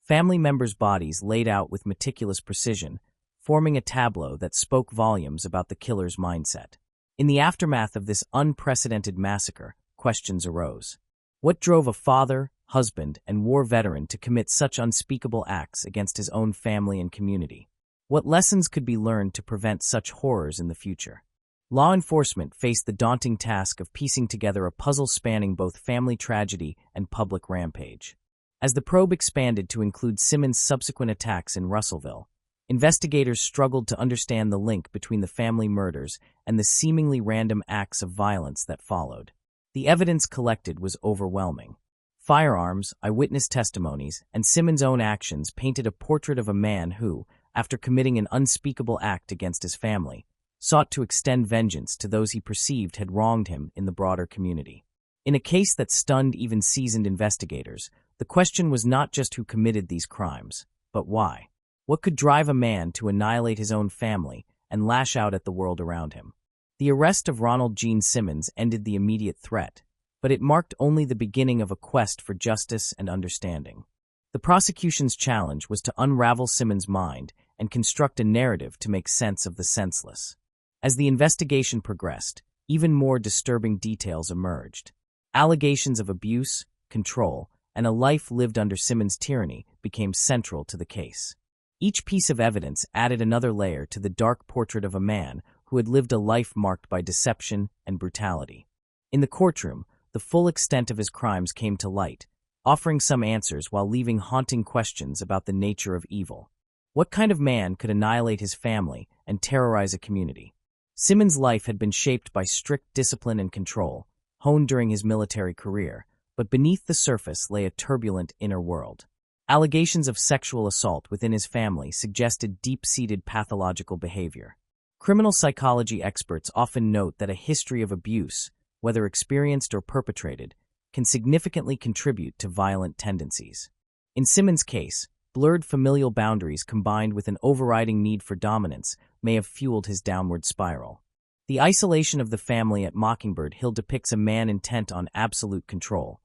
Family members' bodies laid out with meticulous precision, forming a tableau that spoke volumes about the killer's mindset. In the aftermath of this unprecedented massacre, questions arose. What drove a father, husband, and war veteran to commit such unspeakable acts against his own family and community? What lessons could be learned to prevent such horrors in the future? Law enforcement faced the daunting task of piecing together a puzzle spanning both family tragedy and public rampage. As the probe expanded to include Simmons' subsequent attacks in Russellville, investigators struggled to understand the link between the family murders and the seemingly random acts of violence that followed. The evidence collected was overwhelming. Firearms, eyewitness testimonies, and Simmons' own actions painted a portrait of a man who, after committing an unspeakable act against his family, sought to extend vengeance to those he perceived had wronged him in the broader community. In a case that stunned even seasoned investigators, the question was not just who committed these crimes, but why. What could drive a man to annihilate his own family and lash out at the world around him? The arrest of Ronald Gene Simmons ended the immediate threat, but it marked only the beginning of a quest for justice and understanding. The prosecution's challenge was to unravel Simmons' mind and construct a narrative to make sense of the senseless. As the investigation progressed, even more disturbing details emerged. Allegations of abuse, control, and a life lived under Simmons' tyranny became central to the case. Each piece of evidence added another layer to the dark portrait of a man who had lived a life marked by deception and brutality. In the courtroom, the full extent of his crimes came to light, offering some answers while leaving haunting questions about the nature of evil. What kind of man could annihilate his family and terrorize a community? Simmons' life had been shaped by strict discipline and control, honed during his military career, but beneath the surface lay a turbulent inner world. Allegations of sexual assault within his family suggested deep-seated pathological behavior. Criminal psychology experts often note that a history of abuse, whether experienced or perpetrated, can significantly contribute to violent tendencies. In Simmons' case, blurred familial boundaries combined with an overriding need for dominance may have fueled his downward spiral. The isolation of the family at Mockingbird Hill depicts a man intent on absolute control,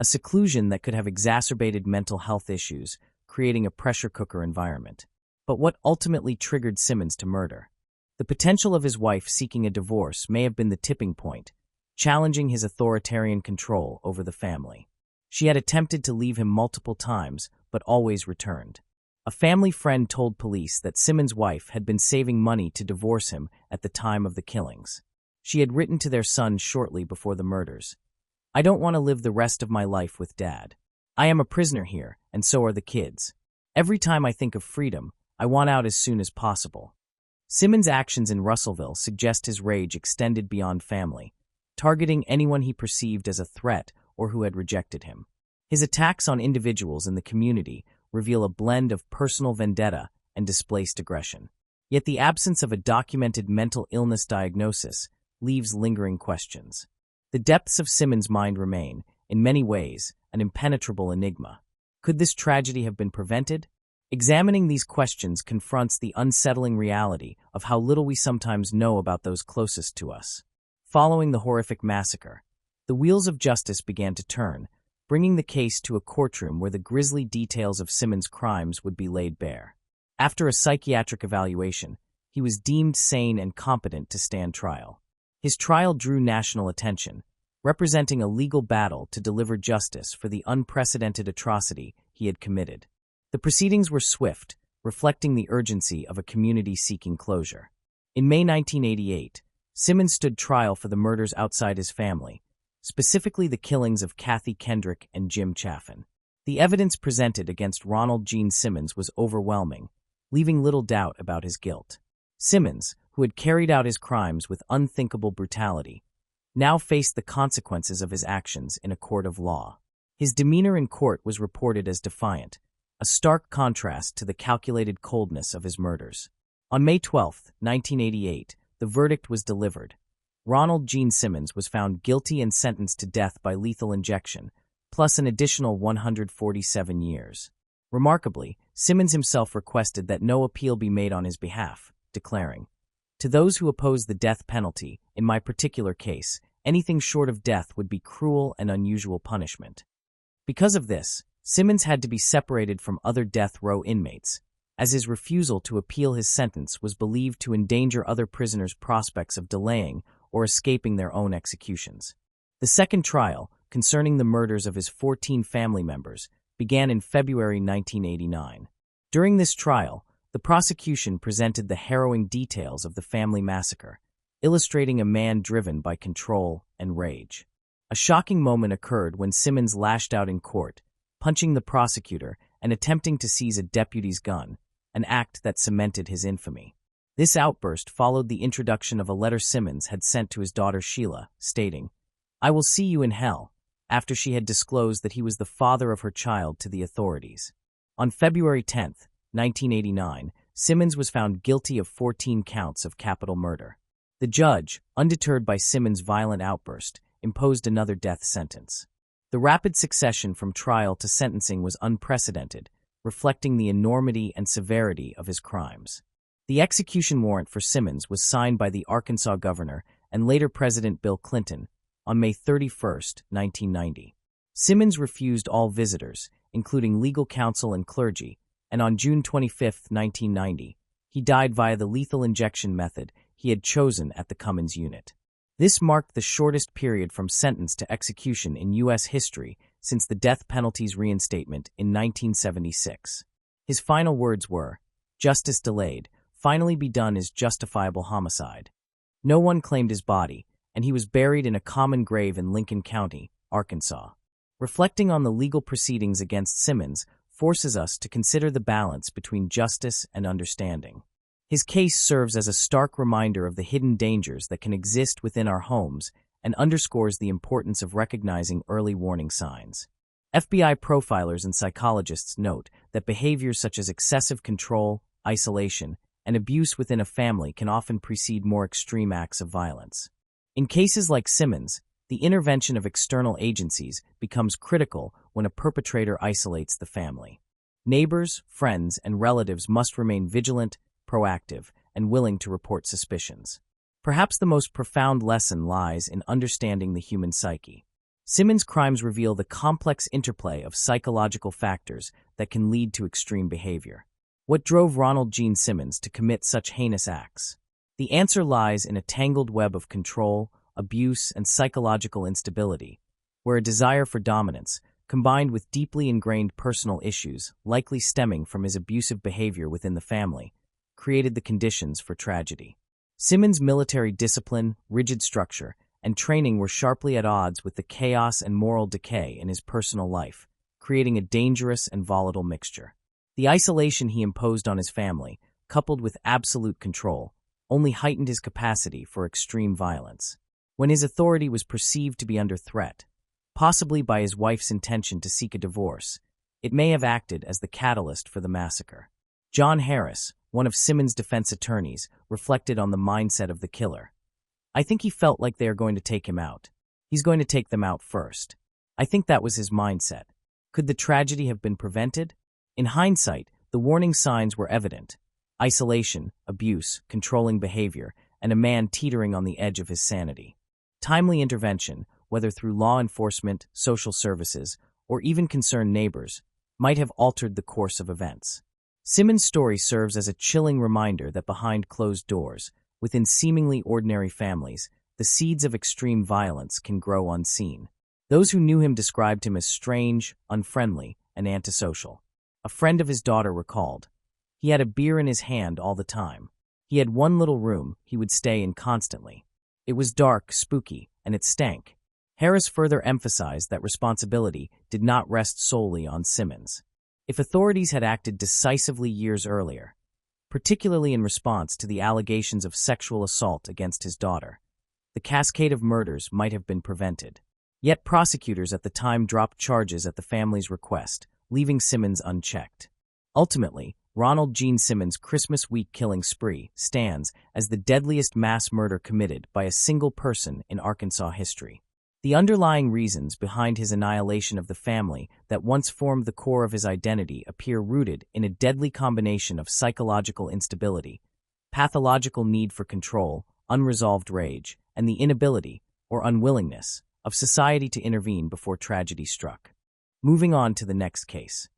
a seclusion that could have exacerbated mental health issues, creating a pressure cooker environment. But what ultimately triggered Simmons to murder? The potential of his wife seeking a divorce may have been the tipping point, challenging his authoritarian control over the family. She had attempted to leave him multiple times, but always returned. A family friend told police that Simmons' wife had been saving money to divorce him at the time of the killings. She had written to their son shortly before the murders, "I don't want to live the rest of my life with Dad. I am a prisoner here, and so are the kids. Every time I think of freedom, I want out as soon as possible." Simmons' actions in Russellville suggest his rage extended beyond family, targeting anyone he perceived as a threat or who had rejected him. His attacks on individuals in the community reveal a blend of personal vendetta and displaced aggression. Yet the absence of a documented mental illness diagnosis leaves lingering questions. The depths of Simmons' mind remain, in many ways, an impenetrable enigma. Could this tragedy have been prevented? Examining these questions confronts the unsettling reality of how little we sometimes know about those closest to us. Following the horrific massacre, the wheels of justice began to turn, bringing the case to a courtroom where the grisly details of Simmons' crimes would be laid bare. After a psychiatric evaluation, he was deemed sane and competent to stand trial. His trial drew national attention, representing a legal battle to deliver justice for the unprecedented atrocity he had committed. The proceedings were swift, reflecting the urgency of a community seeking closure. In May 1988, Simmons stood trial for the murders outside his family, specifically the killings of Kathy Kendrick and Jim Chaffin. The evidence presented against Ronald Gene Simmons was overwhelming, leaving little doubt about his guilt. Simmons, who had carried out his crimes with unthinkable brutality, now faced the consequences of his actions in a court of law. His demeanor in court was reported as defiant, a stark contrast to the calculated coldness of his murders. On May 12, 1988, the verdict was delivered. Ronald Gene Simmons was found guilty and sentenced to death by lethal injection, plus an additional 147 years. Remarkably, Simmons himself requested that no appeal be made on his behalf, declaring, "To those who oppose the death penalty, in my particular case, anything short of death would be cruel and unusual punishment." Because of this, Simmons had to be separated from other death row inmates, as his refusal to appeal his sentence was believed to endanger other prisoners' prospects of delaying or escaping their own executions. The second trial, concerning the murders of his 14 family members, began in February 1989. During this trial, the prosecution presented the harrowing details of the family massacre, illustrating a man driven by control and rage. A shocking moment occurred when Simmons lashed out in court, punching the prosecutor and attempting to seize a deputy's gun, an act that cemented his infamy. This outburst followed the introduction of a letter Simmons had sent to his daughter Sheila, stating, "I will see you in hell," after she had disclosed that he was the father of her child to the authorities. On February 10, 1989, Simmons was found guilty of 14 counts of capital murder. The judge, undeterred by Simmons' violent outburst, imposed another death sentence. The rapid succession from trial to sentencing was unprecedented, reflecting the enormity and severity of his crimes. The execution warrant for Simmons was signed by the Arkansas governor and later President Bill Clinton on May 31, 1990. Simmons refused all visitors, including legal counsel and clergy, and on June 25, 1990, he died via the lethal injection method he had chosen at the Cummins unit. This marked the shortest period from sentence to execution in U.S. history since the death penalty's reinstatement in 1976. His final words were, "Justice delayed, finally be done is justifiable homicide." No one claimed his body, and he was buried in a common grave in Lincoln County, Arkansas. Reflecting on the legal proceedings against Simmons forces us to consider the balance between justice and understanding. His case serves as a stark reminder of the hidden dangers that can exist within our homes and underscores the importance of recognizing early warning signs. FBI profilers and psychologists note that behaviors such as excessive control, isolation, and abuse within a family can often precede more extreme acts of violence. In cases like Simmons, the intervention of external agencies becomes critical when a perpetrator isolates the family. Neighbors, friends, and relatives must remain vigilant, proactive, and willing to report suspicions. Perhaps the most profound lesson lies in understanding the human psyche. Simmons' crimes reveal the complex interplay of psychological factors that can lead to extreme behavior. What drove Ronald Gene Simmons to commit such heinous acts? The answer lies in a tangled web of control, abuse, and psychological instability, where a desire for dominance, combined with deeply ingrained personal issues, likely stemming from his abusive behavior within the family, created the conditions for tragedy. Simmons' military discipline, rigid structure, and training were sharply at odds with the chaos and moral decay in his personal life, creating a dangerous and volatile mixture. The isolation he imposed on his family, coupled with absolute control, only heightened his capacity for extreme violence. When his authority was perceived to be under threat, possibly by his wife's intention to seek a divorce, it may have acted as the catalyst for the massacre. John Harris, one of Simmons' defense attorneys, reflected on the mindset of the killer. "I think he felt like they are going to take him out. He's going to take them out first. I think that was his mindset. Could the tragedy have been prevented? In hindsight, the warning signs were evident: isolation, abuse, controlling behavior, and a man teetering on the edge of his sanity. Timely intervention, whether through law enforcement, social services, or even concerned neighbors, might have altered the course of events. Simmons' story serves as a chilling reminder that behind closed doors, within seemingly ordinary families, the seeds of extreme violence can grow unseen. Those who knew him described him as strange, unfriendly, and antisocial. A friend of his daughter recalled, "He had a beer in his hand all the time. He had one little room he would stay in constantly. It was dark, spooky, and it stank." Harris further emphasized that responsibility did not rest solely on Simmons. If authorities had acted decisively years earlier, particularly in response to the allegations of sexual assault against his daughter, the cascade of murders might have been prevented. Yet prosecutors at the time dropped charges at the family's request, leaving Simmons unchecked. Ultimately, Ronald Gene Simmons' Christmas week killing spree stands as the deadliest mass murder committed by a single person in Arkansas history. The underlying reasons behind his annihilation of the family that once formed the core of his identity appear rooted in a deadly combination of psychological instability, pathological need for control, unresolved rage, and the inability, or unwillingness, of society to intervene before tragedy struck. Moving on to the next case.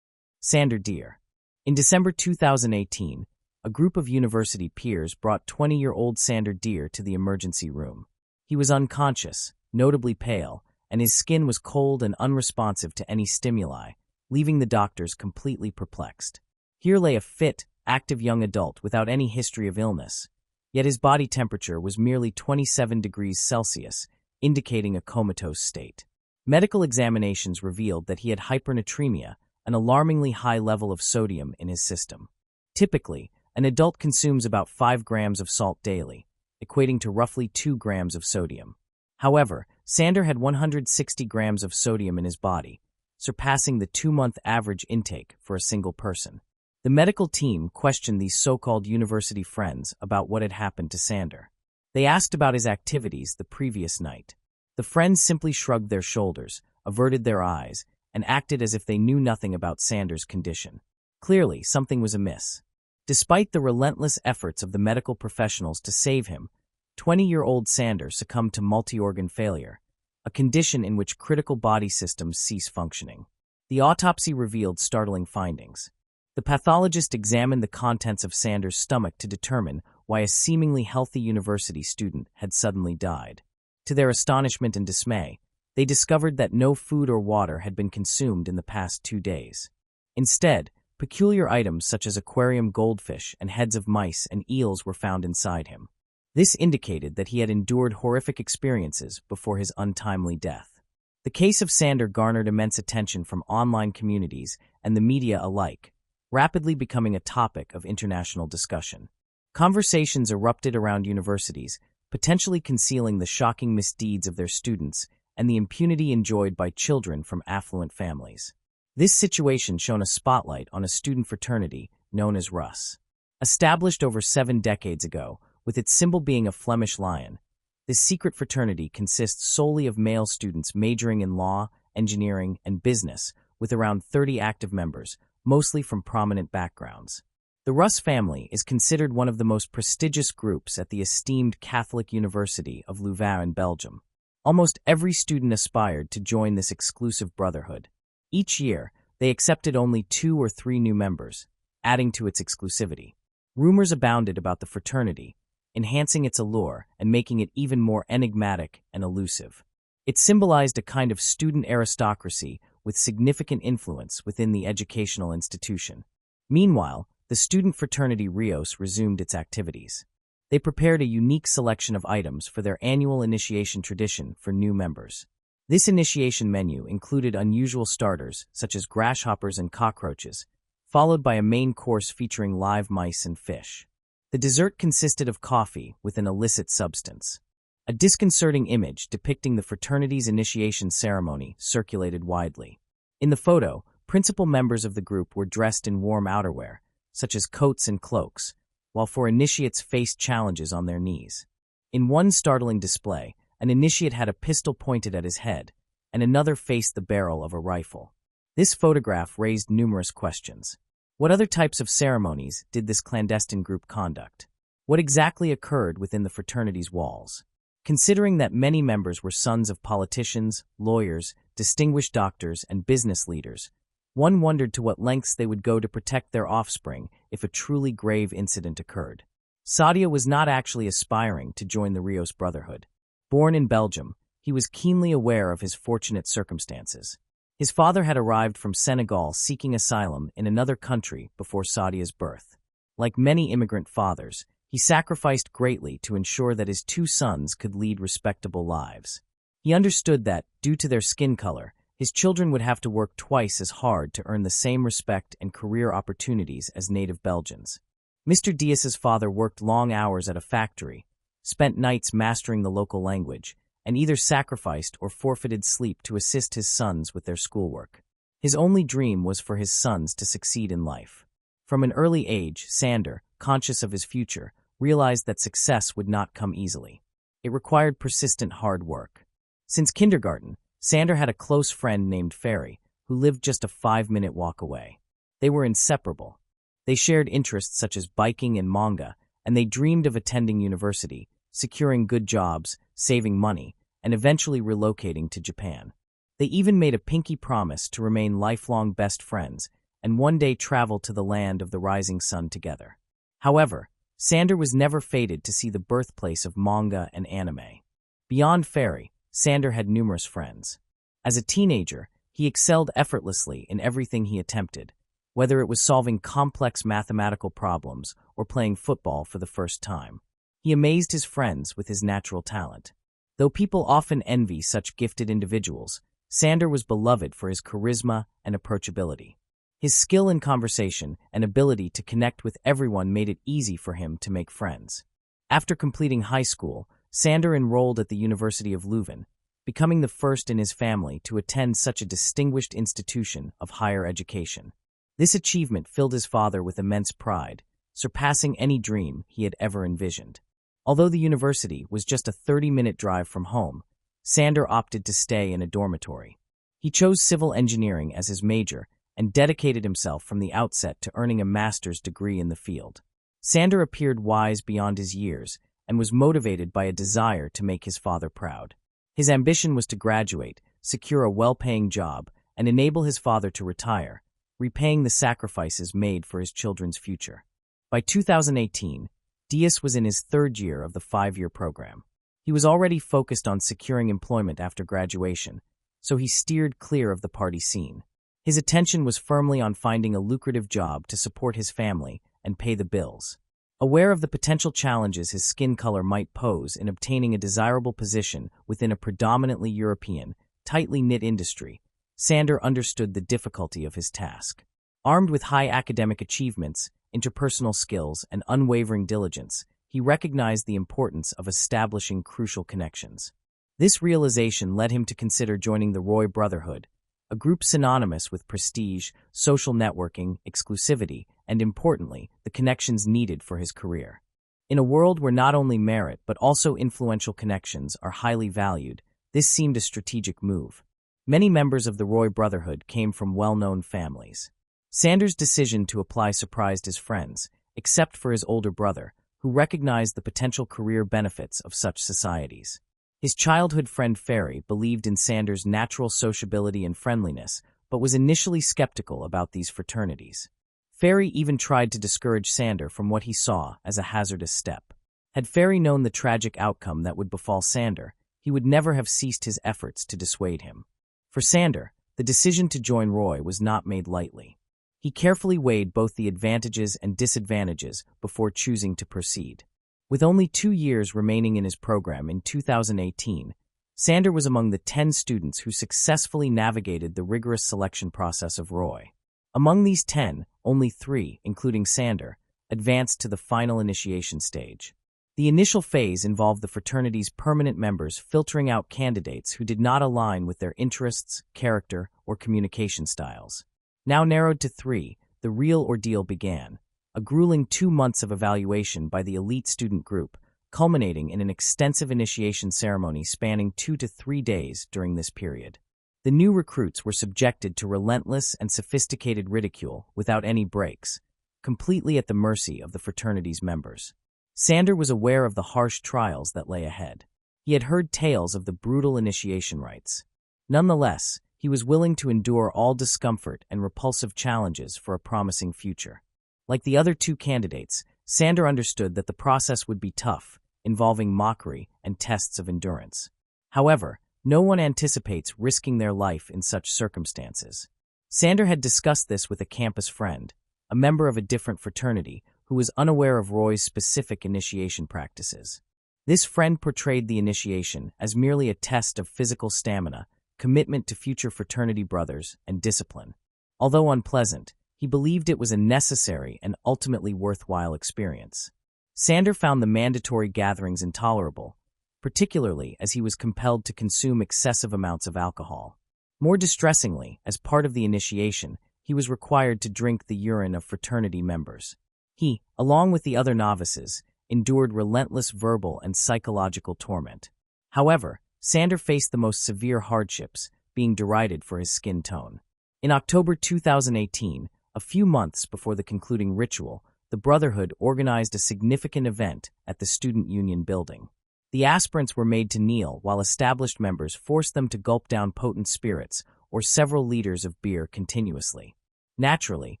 Sander Deer. In December 2018, a group of university peers brought 20-year-old Sander Deer to the emergency room. He was unconscious, notably pale, and his skin was cold and unresponsive to any stimuli, leaving the doctors completely perplexed. Here lay a fit, active young adult without any history of illness, yet his body temperature was merely 27 degrees Celsius, indicating a comatose state. Medical examinations revealed that he had hypernatremia, an alarmingly high level of sodium in his system. Typically, an adult consumes about 5 grams of salt daily, equating to roughly 2 grams of sodium. However, Sander had 160 grams of sodium in his body, surpassing the 2-month average intake for a single person. The medical team questioned these so-called university friends about what had happened to Sander. They asked about his activities the previous night. The friends simply shrugged their shoulders, averted their eyes, and acted as if they knew nothing about Sander's condition. Clearly, something was amiss. Despite the relentless efforts of the medical professionals to save him, 20-year-old Sander succumbed to multi-organ failure, a condition in which critical body systems cease functioning. The autopsy revealed startling findings. The pathologist examined the contents of Sander's stomach to determine why a seemingly healthy university student had suddenly died. To their astonishment and dismay, they discovered that no food or water had been consumed in the past 2 days. Instead, peculiar items such as aquarium goldfish and heads of mice and eels were found inside him. This indicated that he had endured horrific experiences before his untimely death. The case of Sander garnered immense attention from online communities and the media alike, rapidly becoming a topic of international discussion. Conversations erupted around universities, potentially concealing the shocking misdeeds of their students and the impunity enjoyed by children from affluent families. This situation shone a spotlight on a student fraternity known as Rus. Established over 7 decades ago, with its symbol being a Flemish lion, this secret fraternity consists solely of male students majoring in law, engineering, and business, with around 30 active members, mostly from prominent backgrounds. The Rus family is considered one of the most prestigious groups at the esteemed Catholic University of Louvain in Belgium. Almost every student aspired to join this exclusive brotherhood. Each year, they accepted only 2 or 3 new members, adding to its exclusivity. Rumors abounded about the fraternity, enhancing its allure and making it even more enigmatic and elusive. It symbolized a kind of student aristocracy with significant influence within the educational institution. Meanwhile, the student fraternity Rios resumed its activities. They prepared a unique selection of items for their annual initiation tradition for new members. This initiation menu included unusual starters such as grasshoppers and cockroaches, followed by a main course featuring live mice and fish. The dessert consisted of coffee with an illicit substance. A disconcerting image depicting the fraternity's initiation ceremony circulated widely. In the photo, principal members of the group were dressed in warm outerwear, such as coats and cloaks, while 4 initiates faced challenges on their knees. In one startling display, an initiate had a pistol pointed at his head, and another faced the barrel of a rifle. This photograph raised numerous questions. What other types of ceremonies did this clandestine group conduct? What exactly occurred within the fraternity's walls? Considering that many members were sons of politicians, lawyers, distinguished doctors, and business leaders, one wondered to what lengths they would go to protect their offspring if a truly grave incident occurred. Sadia was not actually aspiring to join the Rios Brotherhood. Born in Belgium, he was keenly aware of his fortunate circumstances. His father had arrived from Senegal seeking asylum in another country before Sadia's birth. Like many immigrant fathers, he sacrificed greatly to ensure that his two sons could lead respectable lives. He understood that, due to their skin color, his children would have to work twice as hard to earn the same respect and career opportunities as native Belgians. Mr. Diaz's father worked long hours at a factory, spent nights mastering the local language, and either sacrificed or forfeited sleep to assist his sons with their schoolwork. His only dream was for his sons to succeed in life. From an early age, Sander, conscious of his future, realized that success would not come easily. It required persistent hard work. Since kindergarten, Sander had a close friend named Ferry, who lived just a 5-minute walk away. They were inseparable. They shared interests such as biking and manga, and they dreamed of attending university, securing good jobs, saving money, and eventually relocating to Japan. They even made a pinky promise to remain lifelong best friends and one day travel to the land of the rising sun together. However, Sander was never fated to see the birthplace of manga and anime. Beyond Ferry, Sander had numerous friends. As a teenager, he excelled effortlessly in everything he attempted, whether it was solving complex mathematical problems or playing football for the first time. He amazed his friends with his natural talent. Though people often envy such gifted individuals, Sander was beloved for his charisma and approachability. His skill in conversation and ability to connect with everyone made it easy for him to make friends. After completing high school, Sander enrolled at the University of Leuven, becoming the first in his family to attend such a distinguished institution of higher education. This achievement filled his father with immense pride, surpassing any dream he had ever envisioned. Although the university was just a 30-minute drive from home, Sander opted to stay in a dormitory. He chose civil engineering as his major and dedicated himself from the outset to earning a master's degree in the field. Sander appeared wise beyond his years and was motivated by a desire to make his father proud. His ambition was to graduate, secure a well-paying job, and enable his father to retire, repaying the sacrifices made for his children's future. By 2018, Diaz was in his third year of the 5-year program. He was already focused on securing employment after graduation, so he steered clear of the party scene. His attention was firmly on finding a lucrative job to support his family and pay the bills. Aware of the potential challenges his skin color might pose in obtaining a desirable position within a predominantly European, tightly knit industry, Sander understood the difficulty of his task. Armed with high academic achievements, interpersonal skills, and unwavering diligence, he recognized the importance of establishing crucial connections. This realization led him to consider joining the Roy Brotherhood, a group synonymous with prestige, social networking, exclusivity, and importantly, the connections needed for his career. In a world where not only merit but also influential connections are highly valued, this seemed a strategic move. Many members of the Roy Brotherhood came from well-known families. Sander's decision to apply surprised his friends, except for his older brother, who recognized the potential career benefits of such societies. His childhood friend Ferry believed in Sander's natural sociability and friendliness, but was initially skeptical about these fraternities. Ferry even tried to discourage Sander from what he saw as a hazardous step. Had Ferry known the tragic outcome that would befall Sander, he would never have ceased his efforts to dissuade him. For Sander, the decision to join Roy was not made lightly. He carefully weighed both the advantages and disadvantages before choosing to proceed. With only 2 years remaining in his program in 2018, Sander was among the 10 students who successfully navigated the rigorous selection process of Roy. Among these 10, only 3, including Sander, advanced to the final initiation stage. The initial phase involved the fraternity's permanent members filtering out candidates who did not align with their interests, character, or communication styles. Now narrowed to 3, the real ordeal began, a grueling 2 months of evaluation by the elite student group, culminating in an extensive initiation ceremony spanning 2 to 3 days during this period. The The new recruits were subjected to relentless and sophisticated ridicule without any breaks, completely at the mercy of the fraternity's members. Sander was aware of the harsh trials that lay ahead. He had heard tales of the brutal initiation rites. Nonetheless, he was willing to endure all discomfort and repulsive challenges for a promising future. Like the other two candidates, Sander understood that the process would be tough, involving mockery and tests of endurance. However, no one anticipates risking their life in such circumstances. Sander had discussed this with a campus friend, a member of a different fraternity, who was unaware of Roy's specific initiation practices. This friend portrayed the initiation as merely a test of physical stamina, commitment to future fraternity brothers, and discipline. Although unpleasant, he believed it was a necessary and ultimately worthwhile experience. Sander found the mandatory gatherings intolerable, particularly as he was compelled to consume excessive amounts of alcohol. More distressingly, as part of the initiation, he was required to drink the urine of fraternity members. He, along with the other novices, endured relentless verbal and psychological torment. However, Sander faced the most severe hardships, being derided for his skin tone. In October 2018, a few months before the concluding ritual, the Brotherhood organized a significant event at the Student Union building. The aspirants were made to kneel while established members forced them to gulp down potent spirits or several liters of beer continuously. Naturally,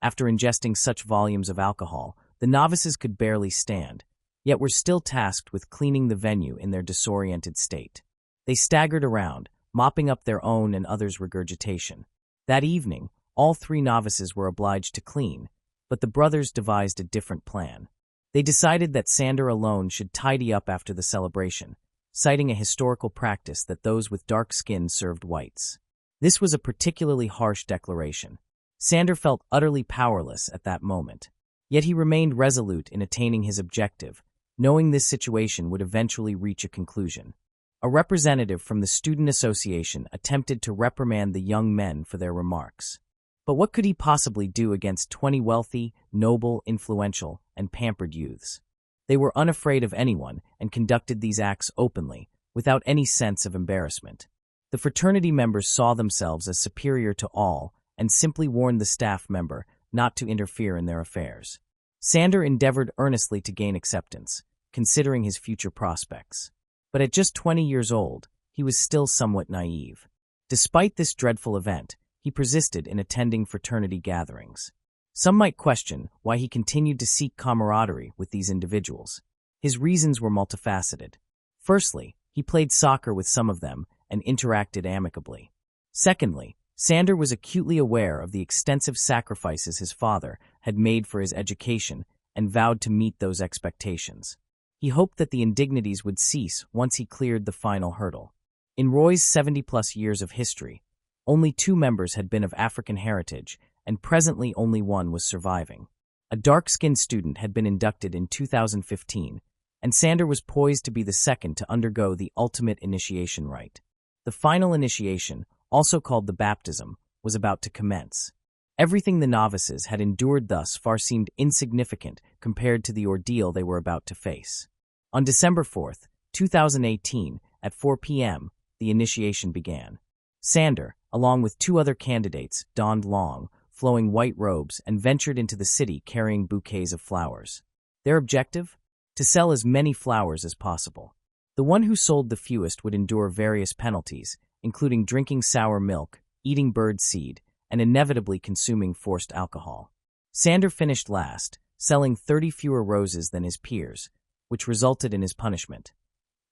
after ingesting such volumes of alcohol, the novices could barely stand, yet were still tasked with cleaning the venue in their disoriented state. They staggered around, mopping up their own and others' regurgitation. That evening, all three novices were obliged to clean, but the brothers devised a different plan. They decided that Sander alone should tidy up after the celebration, citing a historical practice that those with dark skin served whites. This was a particularly harsh declaration. Sander felt utterly powerless at that moment. Yet he remained resolute in attaining his objective, knowing this situation would eventually reach a conclusion. A representative from the Student Association attempted to reprimand the young men for their remarks. But what could he possibly do against 20 wealthy, noble, influential, and pampered youths? They were unafraid of anyone and conducted these acts openly, without any sense of embarrassment. The fraternity members saw themselves as superior to all and simply warned the staff member not to interfere in their affairs. Sander endeavored earnestly to gain acceptance, considering his future prospects. But at just 20 years old, he was still somewhat naive. Despite this dreadful event, he persisted in attending fraternity gatherings. Some might question why he continued to seek camaraderie with these individuals. His reasons were multifaceted. Firstly, he played soccer with some of them and interacted amicably. Secondly, Sander was acutely aware of the extensive sacrifices his father had made for his education and vowed to meet those expectations. He hoped that the indignities would cease once he cleared the final hurdle. In Roy's 70-plus years of history, only 2 members had been of African heritage, and presently only one was surviving. A dark-skinned student had been inducted in 2015, and Sander was poised to be the second to undergo the ultimate initiation rite. The final initiation, also called the baptism, was about to commence. Everything the novices had endured thus far seemed insignificant compared to the ordeal they were about to face. On December 4, 2018, at 4 p.m., the initiation began. Sander, along with 2 other candidates, donned long, flowing white robes and ventured into the city carrying bouquets of flowers. Their objective? To sell as many flowers as possible. The one who sold the fewest would endure various penalties, including drinking sour milk, eating bird seed, and inevitably consuming forced alcohol. Sander finished last, selling 30 fewer roses than his peers, which resulted in his punishment.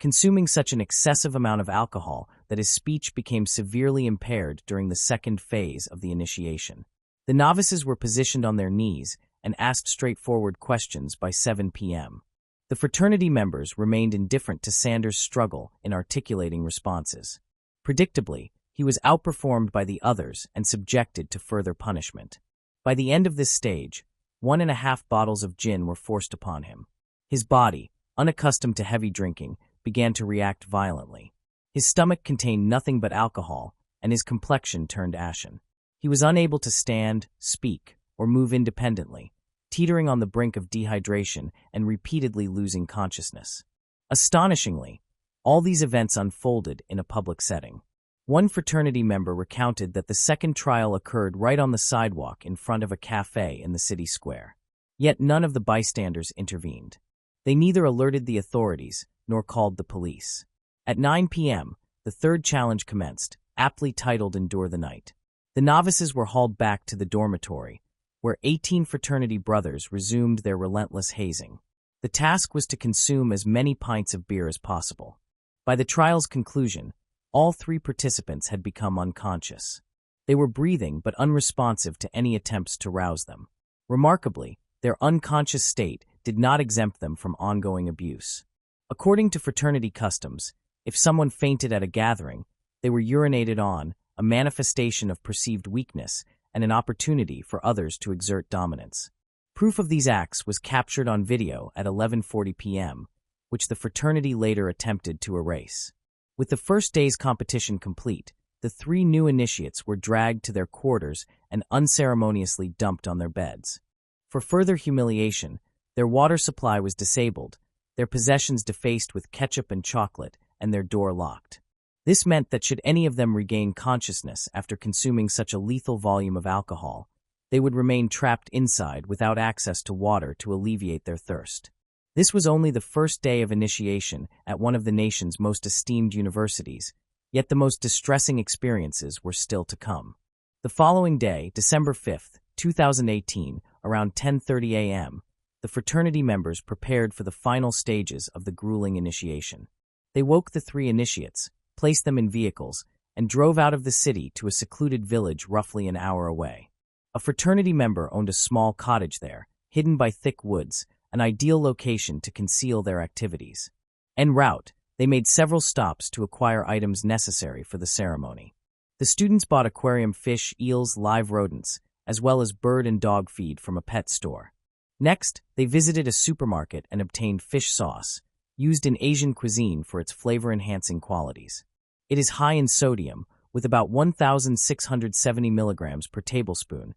Consuming such an excessive amount of alcohol that his speech became severely impaired during the second phase of the initiation. The novices were positioned on their knees and asked straightforward questions by 7 p.m. The fraternity members remained indifferent to Sander's struggle in articulating responses. Predictably, he was outperformed by the others and subjected to further punishment. By the end of this stage, 1.5 bottles of gin were forced upon him. His body, unaccustomed to heavy drinking, began to react violently. His stomach contained nothing but alcohol, and his complexion turned ashen. He was unable to stand, speak, or move independently, teetering on the brink of dehydration and repeatedly losing consciousness. Astonishingly, all these events unfolded in a public setting. One fraternity member recounted that the second trial occurred right on the sidewalk in front of a cafe in the city square. Yet none of the bystanders intervened. They neither alerted the authorities nor called the police. At 9 p.m., the third challenge commenced, aptly titled Endure the Night. The novices were hauled back to the dormitory, where 18 fraternity brothers resumed their relentless hazing. The task was to consume as many pints of beer as possible. By the trial's conclusion, all 3 participants had become unconscious. They were breathing but unresponsive to any attempts to rouse them. Remarkably, their unconscious state did not exempt them from ongoing abuse. According to fraternity customs, if someone fainted at a gathering, they were urinated on, a manifestation of perceived weakness and an opportunity for others to exert dominance. Proof of these acts was captured on video at 11:40 p.m., which the fraternity later attempted to erase. With the first day's competition complete, the 3 new initiates were dragged to their quarters and unceremoniously dumped on their beds. For further humiliation, their water supply was disabled, their possessions defaced with ketchup and chocolate, and their door locked. This meant that should any of them regain consciousness after consuming such a lethal volume of alcohol, they would remain trapped inside without access to water to alleviate their thirst. This was only the first day of initiation at one of the nation's most esteemed universities, yet the most distressing experiences were still to come. The following day, December 5, 2018, around 10:30 a.m., the fraternity members prepared for the final stages of the grueling initiation. They woke the 3 initiates, placed them in vehicles, and drove out of the city to a secluded village roughly an hour away. A fraternity member owned a small cottage there, hidden by thick woods, an ideal location to conceal their activities. En route, they made several stops to acquire items necessary for the ceremony. The students bought aquarium fish, eels, live rodents, as well as bird and dog feed from a pet store. Next, they visited a supermarket and obtained fish sauce, used in Asian cuisine for its flavor-enhancing qualities. It is high in sodium, with about 1,670 milligrams per tablespoon,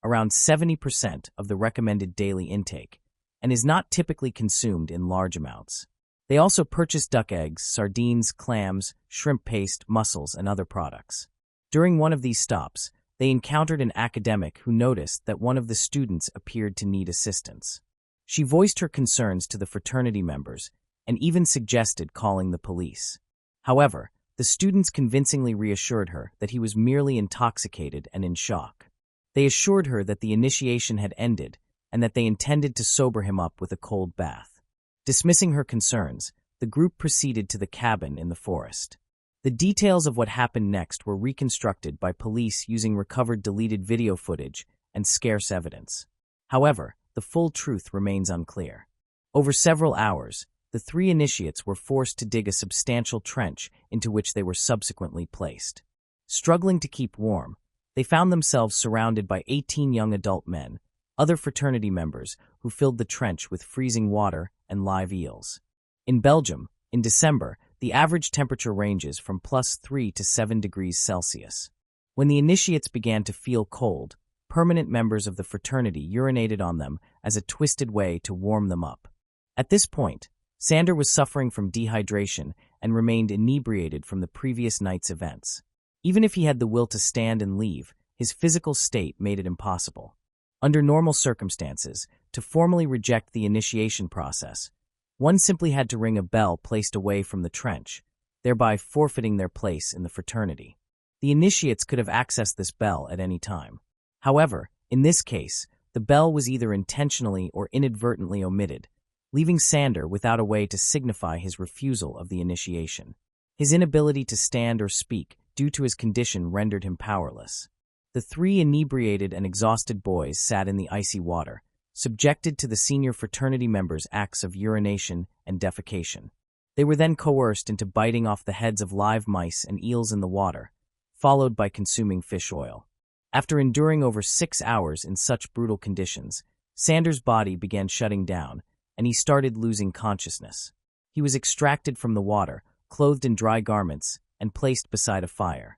around 70% of the recommended daily intake, and is not typically consumed in large amounts. They also purchased duck eggs, sardines, clams, shrimp paste, mussels, and other products. During one of these stops, they encountered an academic who noticed that one of the students appeared to need assistance. She voiced her concerns to the fraternity members and even suggested calling the police. However, the students convincingly reassured her that he was merely intoxicated and in shock. They assured her that the initiation had ended and that they intended to sober him up with a cold bath. Dismissing her concerns, the group proceeded to the cabin in the forest. The details of what happened next were reconstructed by police using recovered deleted video footage and scarce evidence. However, the full truth remains unclear. Over several hours, the 3 initiates were forced to dig a substantial trench into which they were subsequently placed. Struggling to keep warm, they found themselves surrounded by 18 young adult men, other fraternity members who filled the trench with freezing water and live eels. In Belgium, in December, the average temperature ranges from +3 to 7 degrees Celsius. When the initiates began to feel cold, permanent members of the fraternity urinated on them as a twisted way to warm them up. At this point, Sander was suffering from dehydration and remained inebriated from the previous night's events. Even if he had the will to stand and leave, his physical state made it impossible. Under normal circumstances, to formally reject the initiation process, one simply had to ring a bell placed away from the trench, thereby forfeiting their place in the fraternity. The initiates could have accessed this bell at any time. However, in this case, the bell was either intentionally or inadvertently omitted, leaving Sander without a way to signify his refusal of the initiation. His inability to stand or speak due to his condition rendered him powerless. The 3 inebriated and exhausted boys sat in the icy water, subjected to the senior fraternity members' acts of urination and defecation. They were then coerced into biting off the heads of live mice and eels in the water, followed by consuming fish oil. After enduring over 6 hours in such brutal conditions, Sander's body began shutting down, and he started losing consciousness. He was extracted from the water, clothed in dry garments, and placed beside a fire.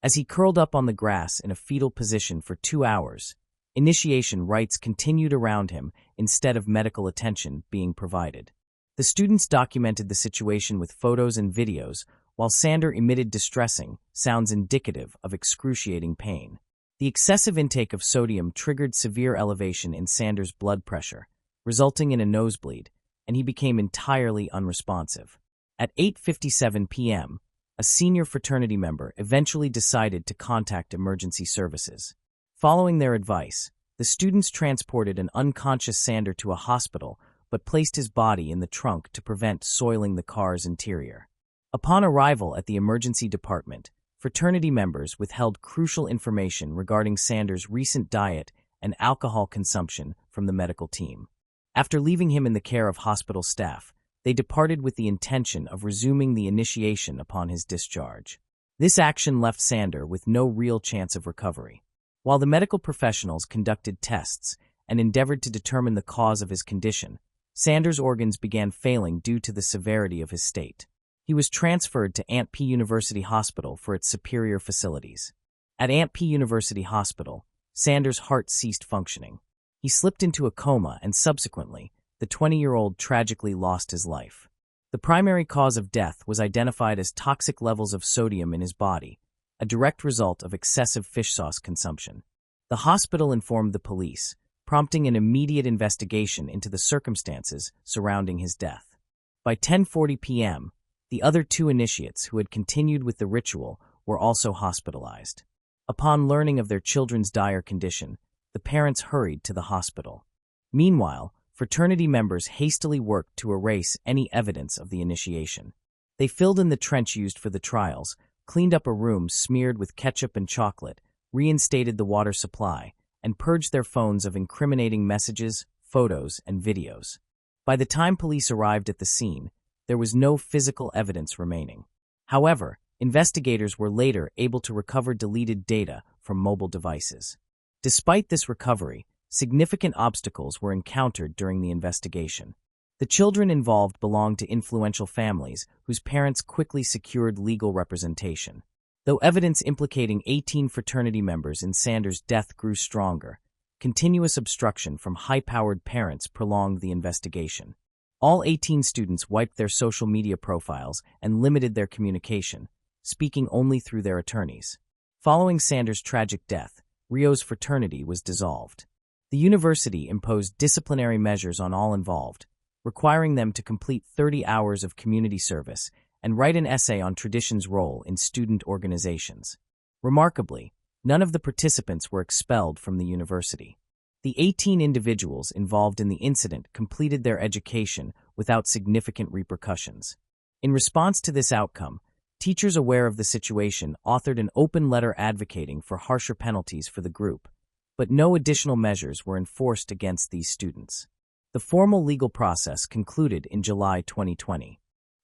As he curled up on the grass in a fetal position for 2 hours, initiation rites continued around him instead of medical attention being provided. The students documented the situation with photos and videos, while Sander emitted distressing sounds indicative of excruciating pain. The excessive intake of sodium triggered severe elevation in Sander's blood pressure, resulting in a nosebleed, and he became entirely unresponsive. At 8:57 p.m., a senior fraternity member eventually decided to contact emergency services. Following their advice, the students transported an unconscious Sander to a hospital but placed his body in the trunk to prevent soiling the car's interior. Upon arrival at the emergency department, fraternity members withheld crucial information regarding Sander's recent diet and alcohol consumption from the medical team. After leaving him in the care of hospital staff, they departed with the intention of resuming the initiation upon his discharge. This action left Sander with no real chance of recovery. While the medical professionals conducted tests and endeavored to determine the cause of his condition, Sander's organs began failing due to the severity of his state. He was transferred to Aunt P University Hospital for its superior facilities. At Aunt P University Hospital, Sander's heart ceased functioning. He slipped into a coma and subsequently, the 20-year-old tragically lost his life. The primary cause of death was identified as toxic levels of sodium in his body, a direct result of excessive fish sauce consumption. The hospital informed the police, prompting an immediate investigation into the circumstances surrounding his death. By 10:40 p.m., the other two initiates who had continued with the ritual were also hospitalized. Upon learning of their children's dire condition, the parents hurried to the hospital. Meanwhile, fraternity members hastily worked to erase any evidence of the initiation. They filled in the trench used for the trials, cleaned up a room smeared with ketchup and chocolate, reinstated the water supply, and purged their phones of incriminating messages, photos, and videos. By the time police arrived at the scene, there was no physical evidence remaining. However, investigators were later able to recover deleted data from mobile devices. Despite this recovery, significant obstacles were encountered during the investigation. The children involved belonged to influential families whose parents quickly secured legal representation. Though evidence implicating 18 fraternity members in Sander's death grew stronger, continuous obstruction from high-powered parents prolonged the investigation. All 18 students wiped their social media profiles and limited their communication, speaking only through their attorneys. Following Sander's tragic death, Rio's fraternity was dissolved. The university imposed disciplinary measures on all involved, requiring them to complete 30 hours of community service and write an essay on tradition's role in student organizations. Remarkably, none of the participants were expelled from the university. The 18 individuals involved in the incident completed their education without significant repercussions. In response to this outcome, teachers aware of the situation authored an open letter advocating for harsher penalties for the group, but no additional measures were enforced against these students. The formal legal process concluded in July 2020.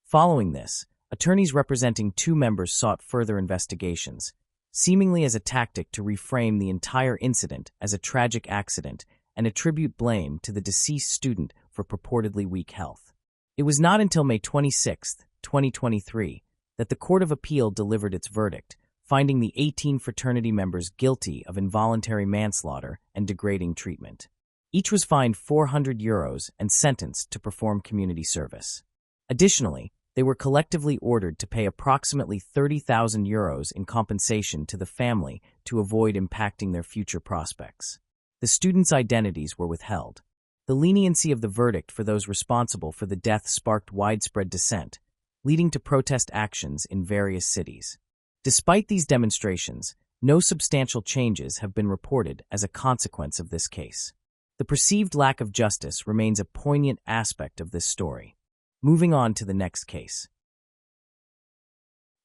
Following this, attorneys representing two members sought further investigations, seemingly as a tactic to reframe the entire incident as a tragic accident and attribute blame to the deceased student for purportedly weak health. It was not until May 26, 2023, that the Court of Appeal delivered its verdict, finding the 18 fraternity members guilty of involuntary manslaughter and degrading treatment. Each was fined €400 and sentenced to perform community service. Additionally, they were collectively ordered to pay approximately €30,000 in compensation to the family to avoid impacting their future prospects. The students' identities were withheld. The leniency of the verdict for those responsible for the death sparked widespread dissent, leading to protest actions in various cities. Despite these demonstrations, no substantial changes have been reported as a consequence of this case. The perceived lack of justice remains a poignant aspect of this story. Moving on to the next case.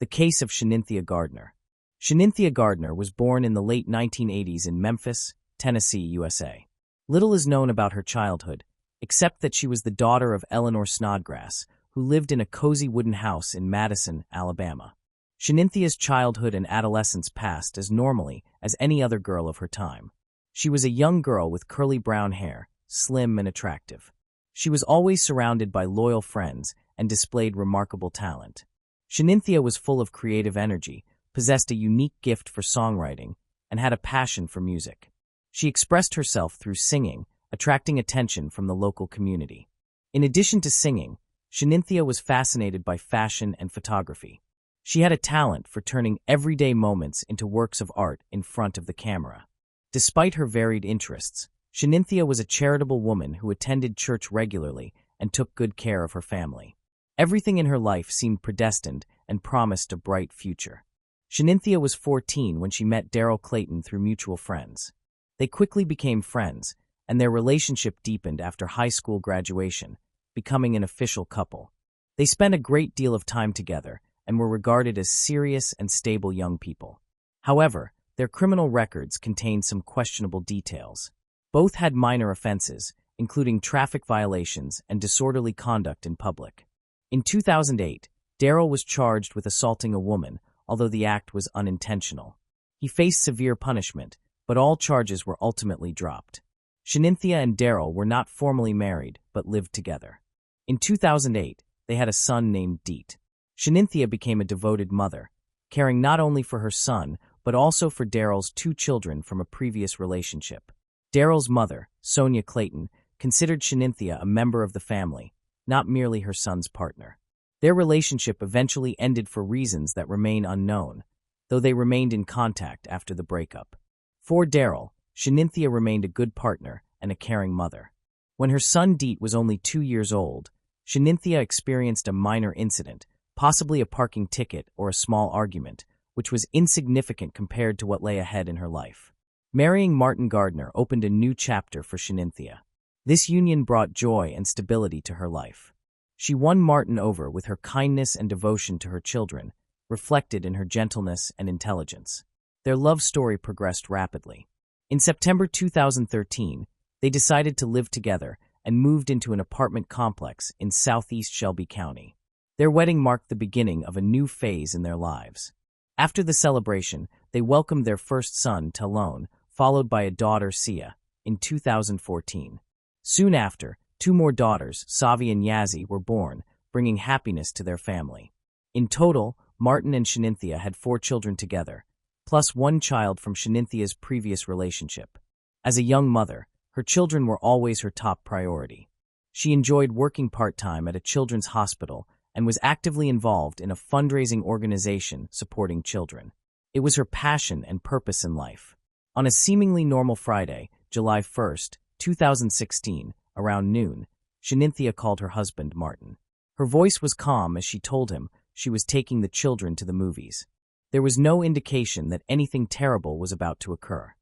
The case of Shanynthia Gardner. Shanynthia Gardner was born in the late 1980s in Memphis, Tennessee, USA. Little is known about her childhood, except that she was the daughter of Eleanor Snodgrass, who lived in a cozy wooden house in Madison, Alabama. Shanintia's childhood and adolescence passed as normally as any other girl of her time. She was a young girl with curly brown hair, slim and attractive. She was always surrounded by loyal friends and displayed remarkable talent. Shanynthia was full of creative energy, possessed a unique gift for songwriting, and had a passion for music. She expressed herself through singing, attracting attention from the local community. In addition to singing, Shanynthia was fascinated by fashion and photography. She had a talent for turning everyday moments into works of art in front of the camera. Despite her varied interests, Shanynthia was a charitable woman who attended church regularly and took good care of her family. Everything in her life seemed predestined and promised a bright future. Shanynthia was 14 when she met Daryl Clayton through mutual friends. They quickly became friends, and their relationship deepened after high school graduation, becoming an official couple. They spent a great deal of time together and were regarded as serious and stable young people. However, their criminal records contained some questionable details. Both had minor offenses, including traffic violations and disorderly conduct in public. In 2008, Daryl was charged with assaulting a woman, although the act was unintentional. He faced severe punishment, but all charges were ultimately dropped. Shanynthia and Daryl were not formally married, but lived together. In 2008, they had a son named Deet. Shanynthia became a devoted mother, caring not only for her son, but also for Daryl's 2 children from a previous relationship. Daryl's mother, Sonia Clayton, considered Shanynthia a member of the family, not merely her son's partner. Their relationship eventually ended for reasons that remain unknown, though they remained in contact after the breakup. For Daryl, Shanynthia remained a good partner and a caring mother. When her son Deet was only 2 years old, Shanynthia experienced a minor incident, possibly a parking ticket or a small argument, which was insignificant compared to what lay ahead in her life. Marrying Martin Gardner opened a new chapter for Shanynthia. This union brought joy and stability to her life. She won Martin over with her kindness and devotion to her children, reflected in her gentleness and intelligence. Their love story progressed rapidly. In September 2013, they decided to live together and moved into an apartment complex in southeast Shelby County. Their wedding marked the beginning of a new phase in their lives. After the celebration, they welcomed their first son, Talon, followed by a daughter, Sia, in 2014. Soon after, 2 more daughters, Savi and Yazzie, were born, bringing happiness to their family. In total, Martin and Shanynthia had 4 children together, plus 1 child from Shaninthia's previous relationship. As a young mother, her children were always her top priority. She enjoyed working part-time at a children's hospital and was actively involved in a fundraising organization supporting children. It was her passion and purpose in life. On a seemingly normal Friday, July 1, 2016, around noon, Shanynthia called her husband, Martin. Her voice was calm as she told him she was taking the children to the movies. There was no indication that anything terrible was about to occur.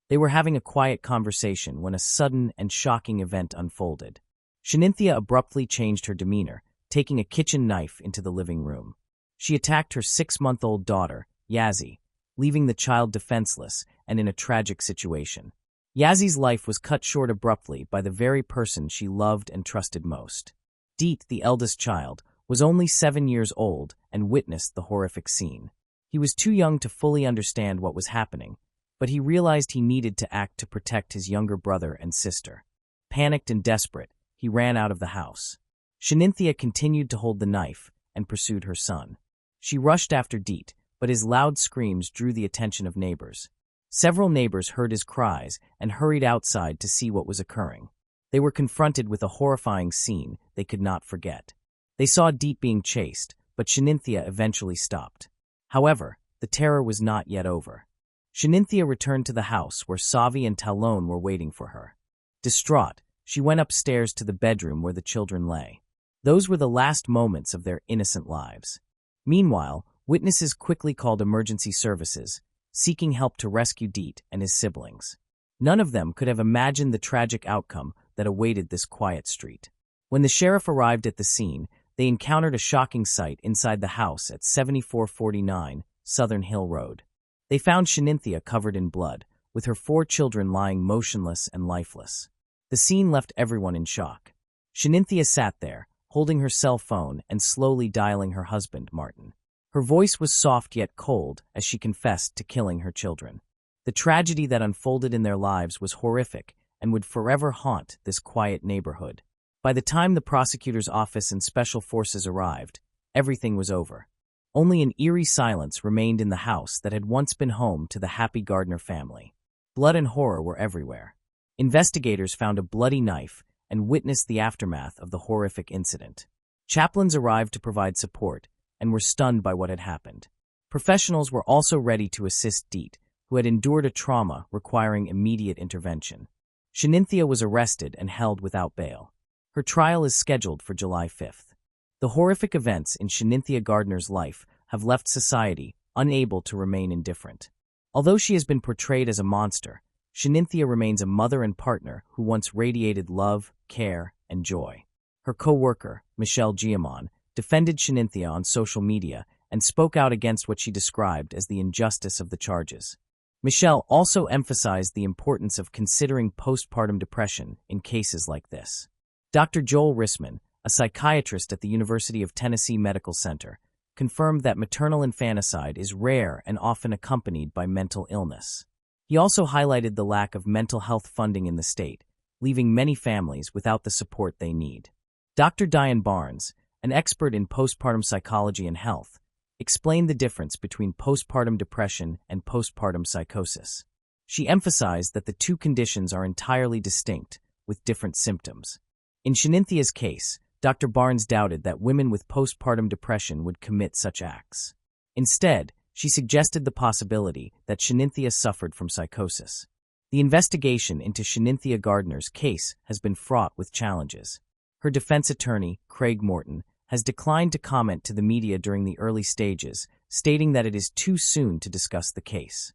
They were having a quiet conversation when a sudden and shocking event unfolded. Shanynthia abruptly changed her demeanor, taking a kitchen knife into the living room. She attacked her 6-month-old daughter, Yazzie, leaving the child defenseless and in a tragic situation. Yazzie's life was cut short abruptly by the very person she loved and trusted most. Deet, the eldest child, was only 7 years old and witnessed the horrific scene. He was too young to fully understand what was happening, but he realized he needed to act to protect his younger brother and sister. Panicked and desperate, he ran out of the house. Shanynthia continued to hold the knife and pursued her son. She rushed after Deet, but his loud screams drew the attention of neighbors. Several neighbors heard his cries and hurried outside to see what was occurring. They were confronted with a horrifying scene they could not forget. They saw Deet being chased, but Shanynthia eventually stopped. However, the terror was not yet over. Shanynthia returned to the house where Savi and Talon were waiting for her. Distraught, she went upstairs to the bedroom where the children lay. Those were the last moments of their innocent lives. Meanwhile, witnesses quickly called emergency services, seeking help to rescue Deet and his siblings. None of them could have imagined the tragic outcome that awaited this quiet street. When the sheriff arrived at the scene, they encountered a shocking sight inside the house at 7449 Southern Hill Road. They found Shanynthia covered in blood, with her 4 children lying motionless and lifeless. The scene left everyone in shock. Shanynthia sat there, holding her cell phone and slowly dialing her husband, Martin. Her voice was soft yet cold as she confessed to killing her children. The tragedy that unfolded in their lives was horrific and would forever haunt this quiet neighborhood. By the time the prosecutor's office and special forces arrived, everything was over. Only an eerie silence remained in the house that had once been home to the happy Gardner family. Blood and horror were everywhere. Investigators found a bloody knife and witnessed the aftermath of the horrific incident. Chaplains arrived to provide support, and were stunned by what had happened. Professionals were also ready to assist Deet, who had endured a trauma requiring immediate intervention. Shanynthia was arrested and held without bail. Her trial is scheduled for July 5th. The horrific events in Shanynthia Gardner's life have left society unable to remain indifferent. Although she has been portrayed as a monster, Shanynthia remains a mother and partner who once radiated love, care, and joy. Her co-worker, Michelle Giamon, defended Shanynthia on social media and spoke out against what she described as the injustice of the charges. Michelle also emphasized the importance of considering postpartum depression in cases like this. Dr. Joel Rissman, a psychiatrist at the University of Tennessee Medical Center, confirmed that maternal infanticide is rare and often accompanied by mental illness. He also highlighted the lack of mental health funding in the state, leaving many families without the support they need. Dr. Diane Barnes, an expert in postpartum psychology and health, explained the difference between postpartum depression and postpartum psychosis. She emphasized that the two conditions are entirely distinct, with different symptoms. In Shaninthea's case, Dr. Barnes doubted that women with postpartum depression would commit such acts. Instead, she suggested the possibility that Shanynthia suffered from psychosis. The investigation into Shanynthia Gardner's case has been fraught with challenges. Her defense attorney, Craig Morton, has declined to comment to the media during the early stages, stating that it is too soon to discuss the case.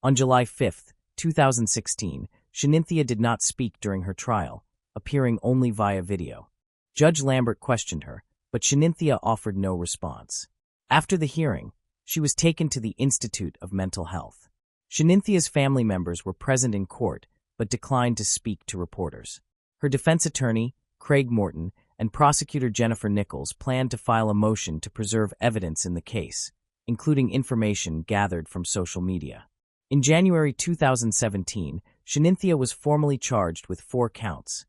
On July 5, 2016, Shanynthia did not speak during her trial, appearing only via video. Judge Lambert questioned her, but Shanynthia offered no response. After the hearing, she was taken to the Institute of Mental Health. Shaninthea's family members were present in court, but declined to speak to reporters. Her defense attorney, Craig Morton, and prosecutor Jennifer Nichols planned to file a motion to preserve evidence in the case, including information gathered from social media. In January 2017, Shanynthia was formally charged with 4 counts: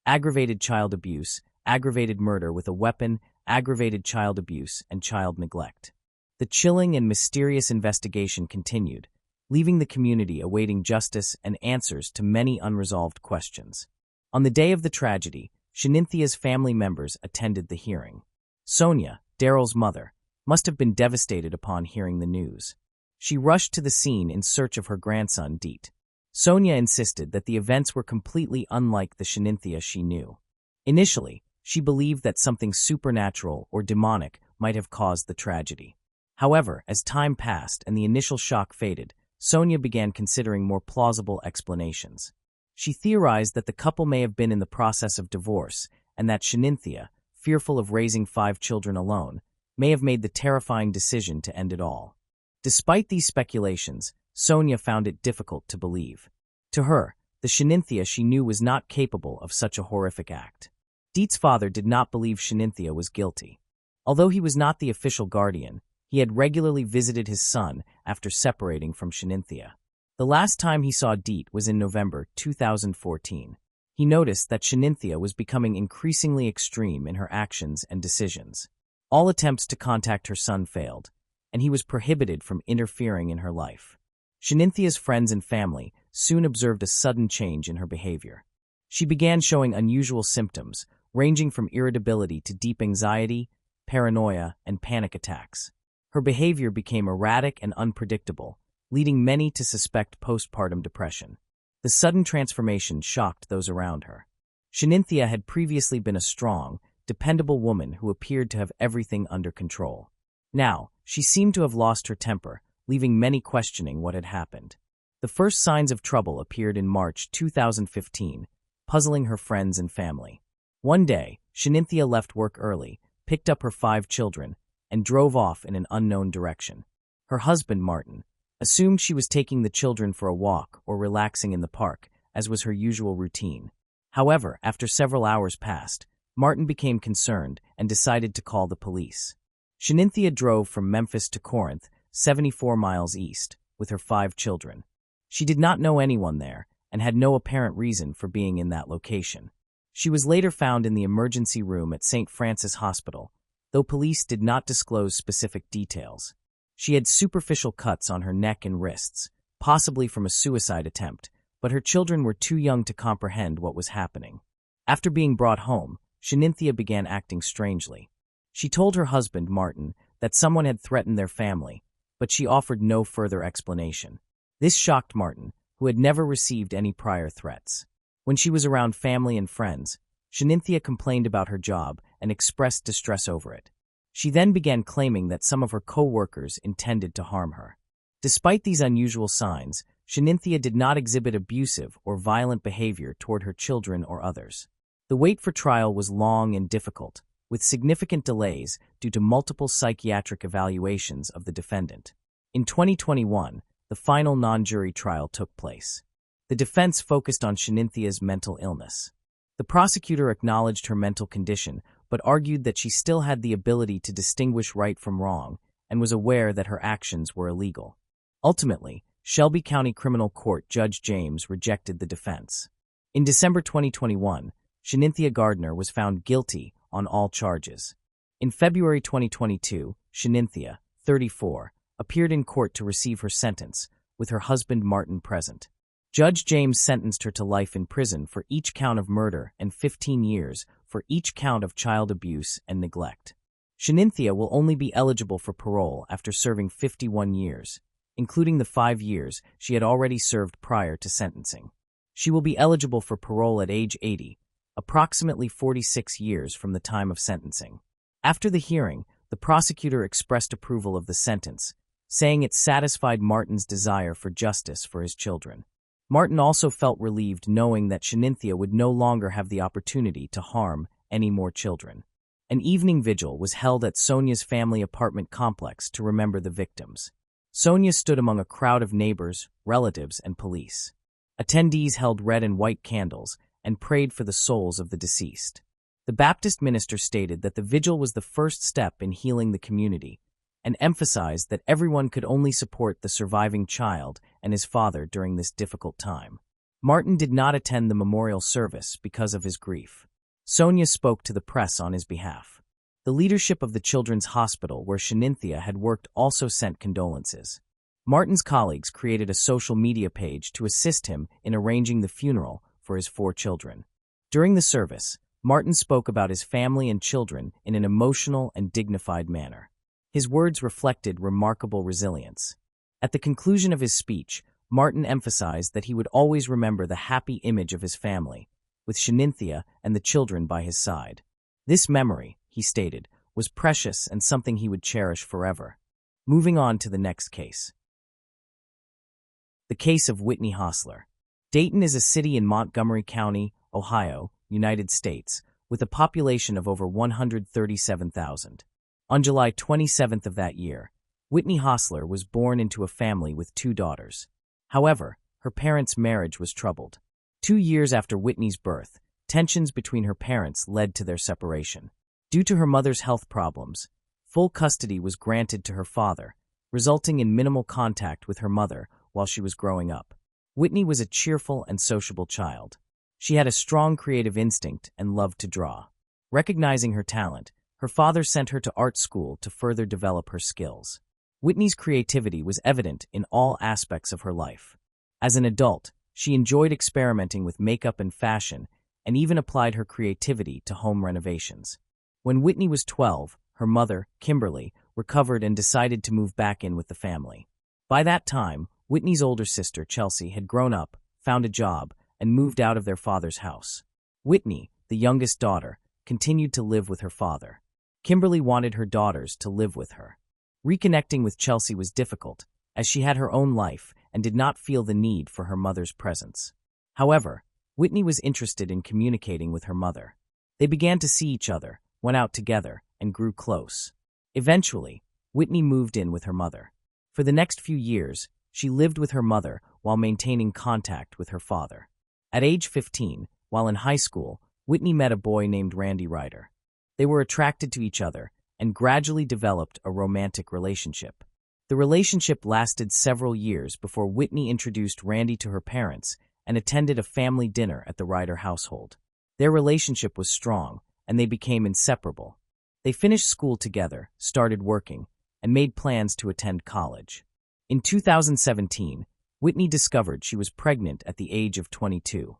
aggravated child abuse, aggravated murder with a weapon, aggravated child abuse, and child neglect. The chilling and mysterious investigation continued, leaving the community awaiting justice and answers to many unresolved questions. On the day of the tragedy, Shaninthia's family members attended the hearing. Sonia, Daryl's mother, must have been devastated upon hearing the news. She rushed to the scene in search of her grandson, Deet. Sonia insisted that the events were completely unlike the Shanynthia she knew. Initially, she believed that something supernatural or demonic might have caused the tragedy. However, as time passed and the initial shock faded, Sonia began considering more plausible explanations. She theorized that the couple may have been in the process of divorce and that Shanynthia, fearful of raising 5 children alone, may have made the terrifying decision to end it all. Despite these speculations, Sonia found it difficult to believe. To her, the Shanynthia she knew was not capable of such a horrific act. Deet's father did not believe Shanynthia was guilty. Although he was not the official guardian, he had regularly visited his son after separating from Shanynthia. The last time he saw Deet was in November 2014. He noticed that Shanynthia was becoming increasingly extreme in her actions and decisions. All attempts to contact her son failed, and he was prohibited from interfering in her life. Shaninthia's friends and family soon observed a sudden change in her behavior. She began showing unusual symptoms, ranging from irritability to deep anxiety, paranoia, and panic attacks. Her behavior became erratic and unpredictable, leading many to suspect postpartum depression. The sudden transformation shocked those around her. Shanynthia had previously been a strong, dependable woman who appeared to have everything under control. Now, she seemed to have lost her temper, leaving many questioning what had happened. The first signs of trouble appeared in March 2015, puzzling her friends and family. One day, Shanynthia left work early, picked up her 5 children, and drove off in an unknown direction. Her husband, Martin, assumed she was taking the children for a walk or relaxing in the park, as was her usual routine. However, after several hours passed, Martin became concerned and decided to call the police. Shanynthia drove from Memphis to Corinth, 74 miles east, with her 5 children. She did not know anyone there and had no apparent reason for being in that location. She was later found in the emergency room at St. Francis Hospital, though police did not disclose specific details. She had superficial cuts on her neck and wrists, possibly from a suicide attempt, but her children were too young to comprehend what was happening. After being brought home, Shanynthia began acting strangely. She told her husband, Martin, that someone had threatened their family, but she offered no further explanation. This shocked Martin, who had never received any prior threats. When she was around family and friends, Shanynthia complained about her job and expressed distress over it. She then began claiming that some of her co-workers intended to harm her. Despite these unusual signs, Shanynthia did not exhibit abusive or violent behavior toward her children or others. The wait for trial was long and difficult, with significant delays due to multiple psychiatric evaluations of the defendant. In 2021, the final non-jury trial took place. The defense focused on Shaninthea's mental illness. The prosecutor acknowledged her mental condition, but argued that she still had the ability to distinguish right from wrong and was aware that her actions were illegal. Ultimately, Shelby County Criminal Court Judge James rejected the defense. In December 2021, Shanynthia Gardner was found guilty on all charges. In February 2022, Shanynthia, 34, appeared in court to receive her sentence, with her husband Martin present. Judge James sentenced her to life in prison for each count of murder and 15 years for each count of child abuse and neglect. Shanynthia will only be eligible for parole after serving 51 years, including the 5 years she had already served prior to sentencing. She will be eligible for parole at age 80, approximately 46 years from the time of sentencing. After the hearing, the prosecutor expressed approval of the sentence, saying it satisfied Martin's desire for justice for his children. Martin also felt relieved knowing that Shanynthia would no longer have the opportunity to harm any more children. An evening vigil was held at Sonia's family apartment complex to remember the victims. Sonia stood among a crowd of neighbors, relatives, and police. Attendees held red and white candles and prayed for the souls of the deceased. The Baptist minister stated that the vigil was the first step in healing the community and emphasized that everyone could only support the surviving child and his father during this difficult time. Martin did not attend the memorial service because of his grief. Sonia spoke to the press on his behalf. The leadership of the Children's Hospital where Shanynthia had worked also sent condolences. Martin's colleagues created a social media page to assist him in arranging the funeral for his 4 children. During the service, Martin spoke about his family and children in an emotional and dignified manner. His words reflected remarkable resilience. At the conclusion of his speech, Martin emphasized that he would always remember the happy image of his family, with Shanynthia and the children by his side. This memory, he stated, was precious and something he would cherish forever. Moving on to the next case. The case of Whitney Hostler. Dayton is a city in Montgomery County, Ohio, United States, with a population of over 137,000. On July 27th of that year, Whitney Hostler was born into a family with 2 daughters. However, her parents' marriage was troubled. 2 years after Whitney's birth, tensions between her parents led to their separation. Due to her mother's health problems, full custody was granted to her father, resulting in minimal contact with her mother while she was growing up. Whitney was a cheerful and sociable child. She had a strong creative instinct and loved to draw. Recognizing her talent, her father sent her to art school to further develop her skills. Whitney's creativity was evident in all aspects of her life. As an adult, she enjoyed experimenting with makeup and fashion, and even applied her creativity to home renovations. When Whitney was 12, her mother, Kimberly, recovered and decided to move back in with the family. By that time, Whitney's older sister, Chelsea, had grown up, found a job, and moved out of their father's house. Whitney, the youngest daughter, continued to live with her father. Kimberly wanted her daughters to live with her. Reconnecting with Chelsea was difficult, as she had her own life and did not feel the need for her mother's presence. However, Whitney was interested in communicating with her mother. They began to see each other, went out together, and grew close. Eventually, Whitney moved in with her mother. For the next few years, she lived with her mother while maintaining contact with her father. At age 15, while in high school, Whitney met a boy named Randy Ryder. They were attracted to each other and gradually developed a romantic relationship. The relationship lasted several years before Whitney introduced Randy to her parents and attended a family dinner at the Ryder household. Their relationship was strong, and they became inseparable. They finished school together, started working, and made plans to attend college. In 2017, Whitney discovered she was pregnant at the age of 22.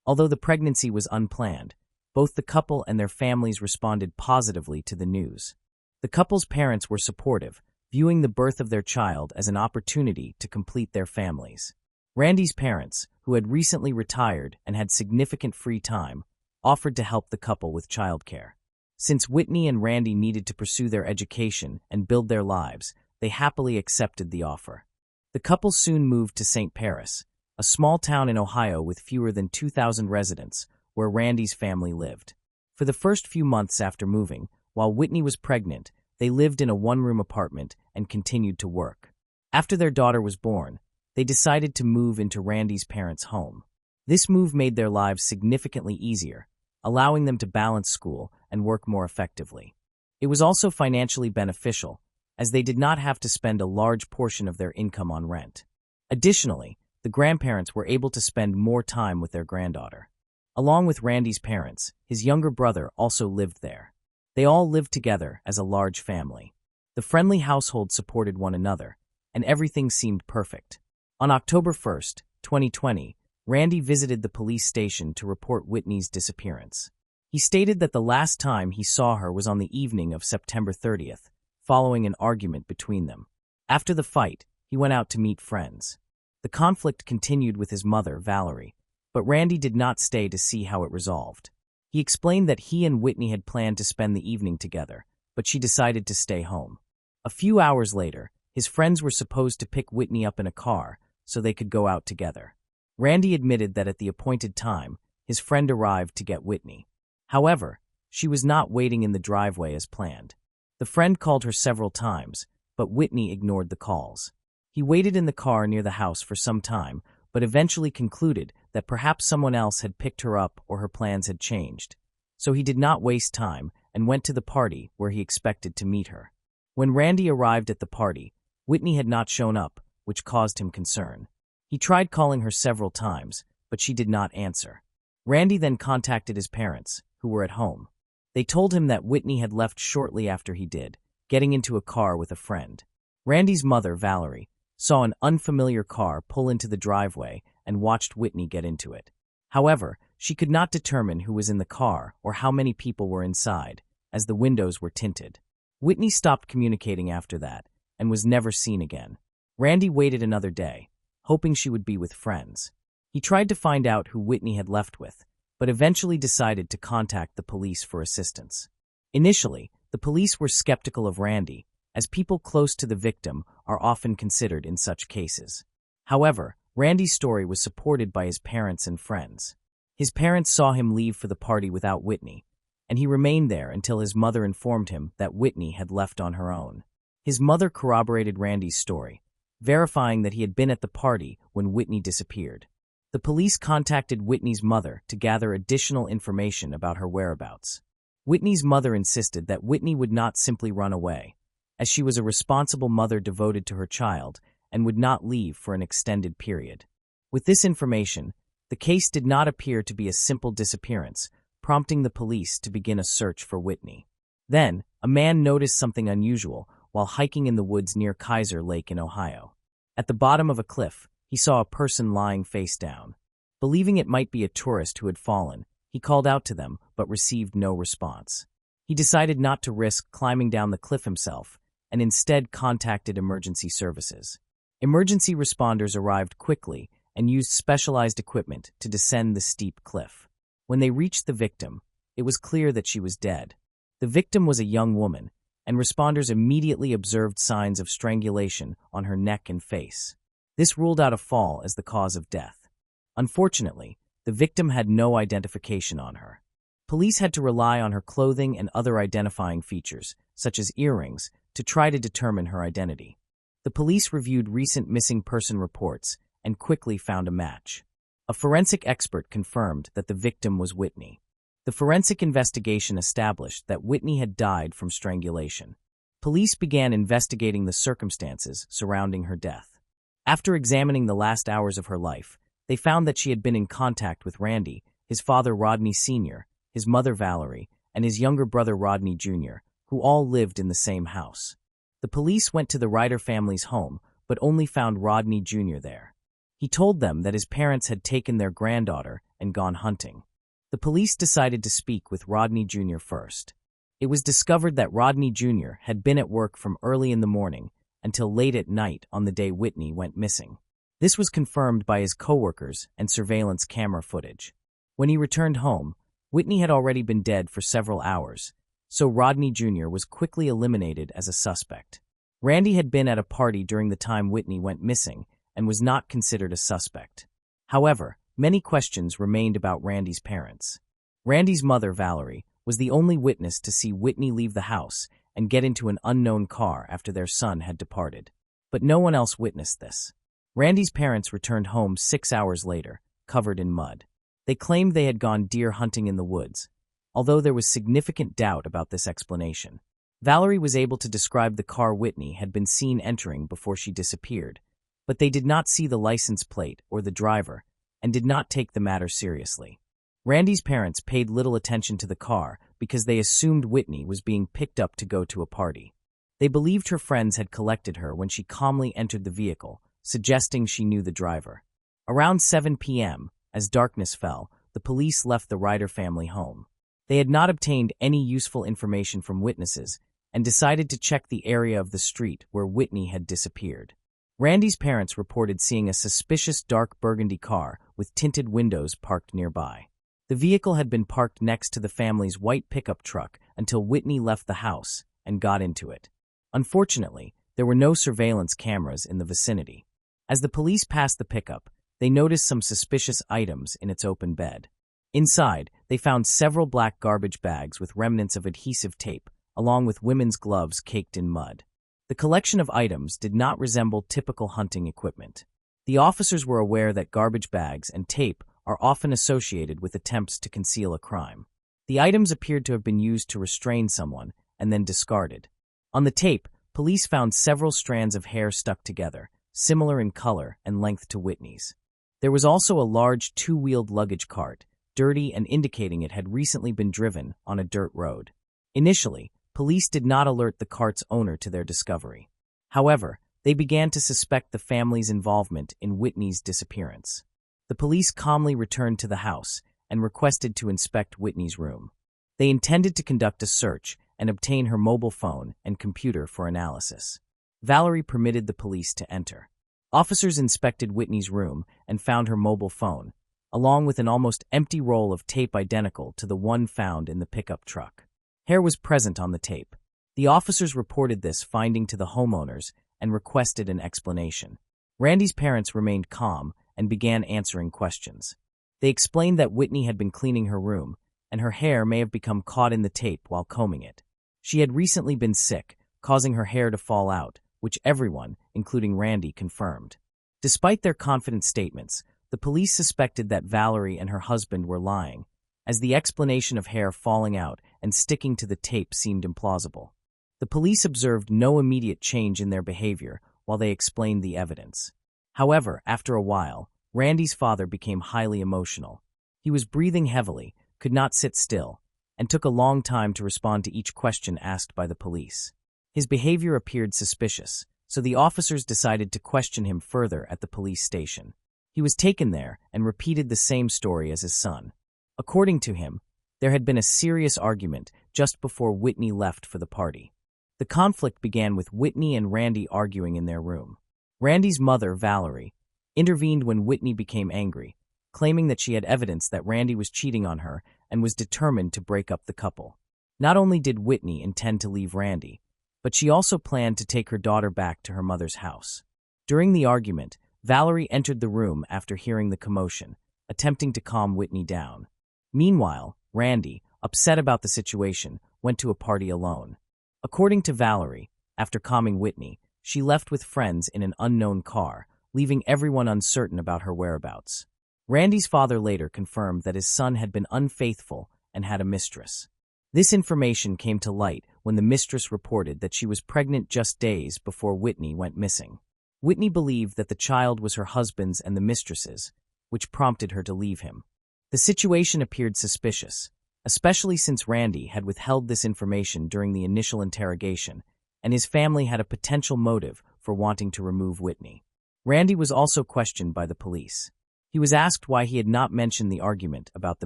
Although the pregnancy was unplanned, both the couple and their families responded positively to the news. The couple's parents were supportive, viewing the birth of their child as an opportunity to complete their families. Randy's parents, who had recently retired and had significant free time, offered to help the couple with childcare. Since Whitney and Randy needed to pursue their education and build their lives, they happily accepted the offer. The couple soon moved to St. Paris, a small town in Ohio with fewer than 2,000 residents, where Randy's family lived. For the first few months after moving, while Whitney was pregnant, they lived in a one-room apartment and continued to work. After their daughter was born, they decided to move into Randy's parents' home. This move made their lives significantly easier, allowing them to balance school and work more effectively. It was also financially beneficial, as they did not have to spend a large portion of their income on rent. Additionally, the grandparents were able to spend more time with their granddaughter. Along with Randy's parents, his younger brother also lived there. They all lived together as a large family. The friendly household supported one another, and everything seemed perfect. On October 1st, 2020, Randy visited the police station to report Whitney's disappearance. He stated that the last time he saw her was on the evening of September 30th, following an argument between them. After the fight, he went out to meet friends. The conflict continued with his mother, Valerie, but Randy did not stay to see how it resolved. He explained that he and Whitney had planned to spend the evening together, but she decided to stay home. A few hours later, his friends were supposed to pick Whitney up in a car so they could go out together. Randy admitted that at the appointed time, his friend arrived to get Whitney. However, she was not waiting in the driveway as planned. The friend called her several times, but Whitney ignored the calls. He waited in the car near the house for some time, but eventually concluded that perhaps someone else had picked her up or her plans had changed. So he did not waste time and went to the party where he expected to meet her. When Randy arrived at the party, Whitney had not shown up, which caused him concern. He tried calling her several times, but she did not answer. Randy then contacted his parents, who were at home. They told him that Whitney had left shortly after he did, getting into a car with a friend. Randy's mother, Valerie, saw an unfamiliar car pull into the driveway and watched Whitney get into it. However, she could not determine who was in the car or how many people were inside, as the windows were tinted. Whitney stopped communicating after that and was never seen again. Randy waited another day, hoping she would be with friends. He tried to find out who Whitney had left with, but eventually decided to contact the police for assistance. Initially, the police were skeptical of Randy, as people close to the victim are often considered in such cases. However, Randy's story was supported by his parents and friends. His parents saw him leave for the party without Whitney, and he remained there until his mother informed him that Whitney had left on her own. His mother corroborated Randy's story, verifying that he had been at the party when Whitney disappeared. The police contacted Whitney's mother to gather additional information about her whereabouts. Whitney's mother insisted that Whitney would not simply run away, as she was a responsible mother devoted to her child and would not leave for an extended period. With this information, the case did not appear to be a simple disappearance, prompting the police to begin a search for Whitney. Then, a man noticed something unusual while hiking in the woods near Kaiser Lake in Ohio. At the bottom of a cliff, he saw a person lying face down. Believing it might be a tourist who had fallen, he called out to them but received no response. He decided not to risk climbing down the cliff himself and instead contacted emergency services. Emergency responders arrived quickly and used specialized equipment to descend the steep cliff. When they reached the victim, it was clear that she was dead. The victim was a young woman, and responders immediately observed signs of strangulation on her neck and face. This ruled out a fall as the cause of death. Unfortunately, the victim had no identification on her. Police had to rely on her clothing and other identifying features, such as earrings, to try to determine her identity. The police reviewed recent missing person reports and quickly found a match. A forensic expert confirmed that the victim was Whitney. The forensic investigation established that Whitney had died from strangulation. Police began investigating the circumstances surrounding her death. After examining the last hours of her life, they found that she had been in contact with Randy, his father Rodney Sr., his mother Valerie, and his younger brother Rodney Jr., who all lived in the same house. The police went to the Ryder family's home, but only found Rodney Jr. there. He told them that his parents had taken their granddaughter and gone hunting. The police decided to speak with Rodney Jr. first. It was discovered that Rodney Jr. had been at work from early in the morning until late at night on the day Whitney went missing. This was confirmed by his coworkers and surveillance camera footage. When he returned home, Whitney had already been dead for several hours, so Rodney Jr. was quickly eliminated as a suspect. Randy had been at a party during the time Whitney went missing and was not considered a suspect. However, many questions remained about Randy's parents. Randy's mother, Valerie, was the only witness to see Whitney leave the house and get into an unknown car after their son had departed. But no one else witnessed this. Randy's parents returned home 6 hours later, covered in mud. They claimed they had gone deer hunting in the woods, although there was significant doubt about this explanation. Valerie was able to describe the car Whitney had been seen entering before she disappeared, but they did not see the license plate or the driver and did not take the matter seriously. Randy's parents paid little attention to the car because they assumed Whitney was being picked up to go to a party. They believed her friends had collected her when she calmly entered the vehicle, suggesting she knew the driver. Around 7 p.m., as darkness fell, the police left the Ryder family home. They had not obtained any useful information from witnesses and decided to check the area of the street where Whitney had disappeared. Randy's parents reported seeing a suspicious dark burgundy car with tinted windows parked nearby. The vehicle had been parked next to the family's white pickup truck until Whitney left the house and got into it. Unfortunately, there were no surveillance cameras in the vicinity. As the police passed the pickup, they noticed some suspicious items in its open bed. Inside, they found several black garbage bags with remnants of adhesive tape, along with women's gloves caked in mud. The collection of items did not resemble typical hunting equipment. The officers were aware that garbage bags and tape are often associated with attempts to conceal a crime. The items appeared to have been used to restrain someone and then discarded. On the tape, police found several strands of hair stuck together, similar in color and length to Whitney's. There was also a large two-wheeled luggage cart, dirty and indicating it had recently been driven on a dirt road. Initially, police did not alert the cart's owner to their discovery. However, they began to suspect the family's involvement in Whitney's disappearance. The police calmly returned to the house and requested to inspect Whitney's room. They intended to conduct a search and obtain her mobile phone and computer for analysis. Valerie permitted the police to enter. Officers inspected Whitney's room and found her mobile phone, along with an almost empty roll of tape identical to the one found in the pickup truck. Hair was present on the tape. The officers reported this finding to the homeowners and requested an explanation. Randy's parents remained calm and began answering questions. They explained that Whitney had been cleaning her room, and her hair may have become caught in the tape while combing it. She had recently been sick, causing her hair to fall out, which everyone, including Randy, confirmed. Despite their confident statements, the police suspected that Valerie and her husband were lying, as the explanation of hair falling out and sticking to the tape seemed implausible. The police observed no immediate change in their behavior while they explained the evidence. However, after a while, Randy's father became highly emotional. He was breathing heavily, could not sit still, and took a long time to respond to each question asked by the police. His behavior appeared suspicious, so the officers decided to question him further at the police station. He was taken there and repeated the same story as his son. According to him, there had been a serious argument just before Whitney left for the party. The conflict began with Whitney and Randy arguing in their room. Randy's mother, Valerie, intervened when Whitney became angry, claiming that she had evidence that Randy was cheating on her and was determined to break up the couple. Not only did Whitney intend to leave Randy, but she also planned to take her daughter back to her mother's house. During the argument, Valerie entered the room after hearing the commotion, attempting to calm Whitney down. Meanwhile, Randy, upset about the situation, went to a party alone. According to Valerie, after calming Whitney, she left with friends in an unknown car, leaving everyone uncertain about her whereabouts. Randy's father later confirmed that his son had been unfaithful and had a mistress. This information came to light when the mistress reported that she was pregnant just days before Whitney went missing. Whitney believed that the child was her husband's and the mistress's, which prompted her to leave him. The situation appeared suspicious, especially since Randy had withheld this information during the initial interrogation, and his family had a potential motive for wanting to remove Whitney. Randy was also questioned by the police. He was asked why he had not mentioned the argument about the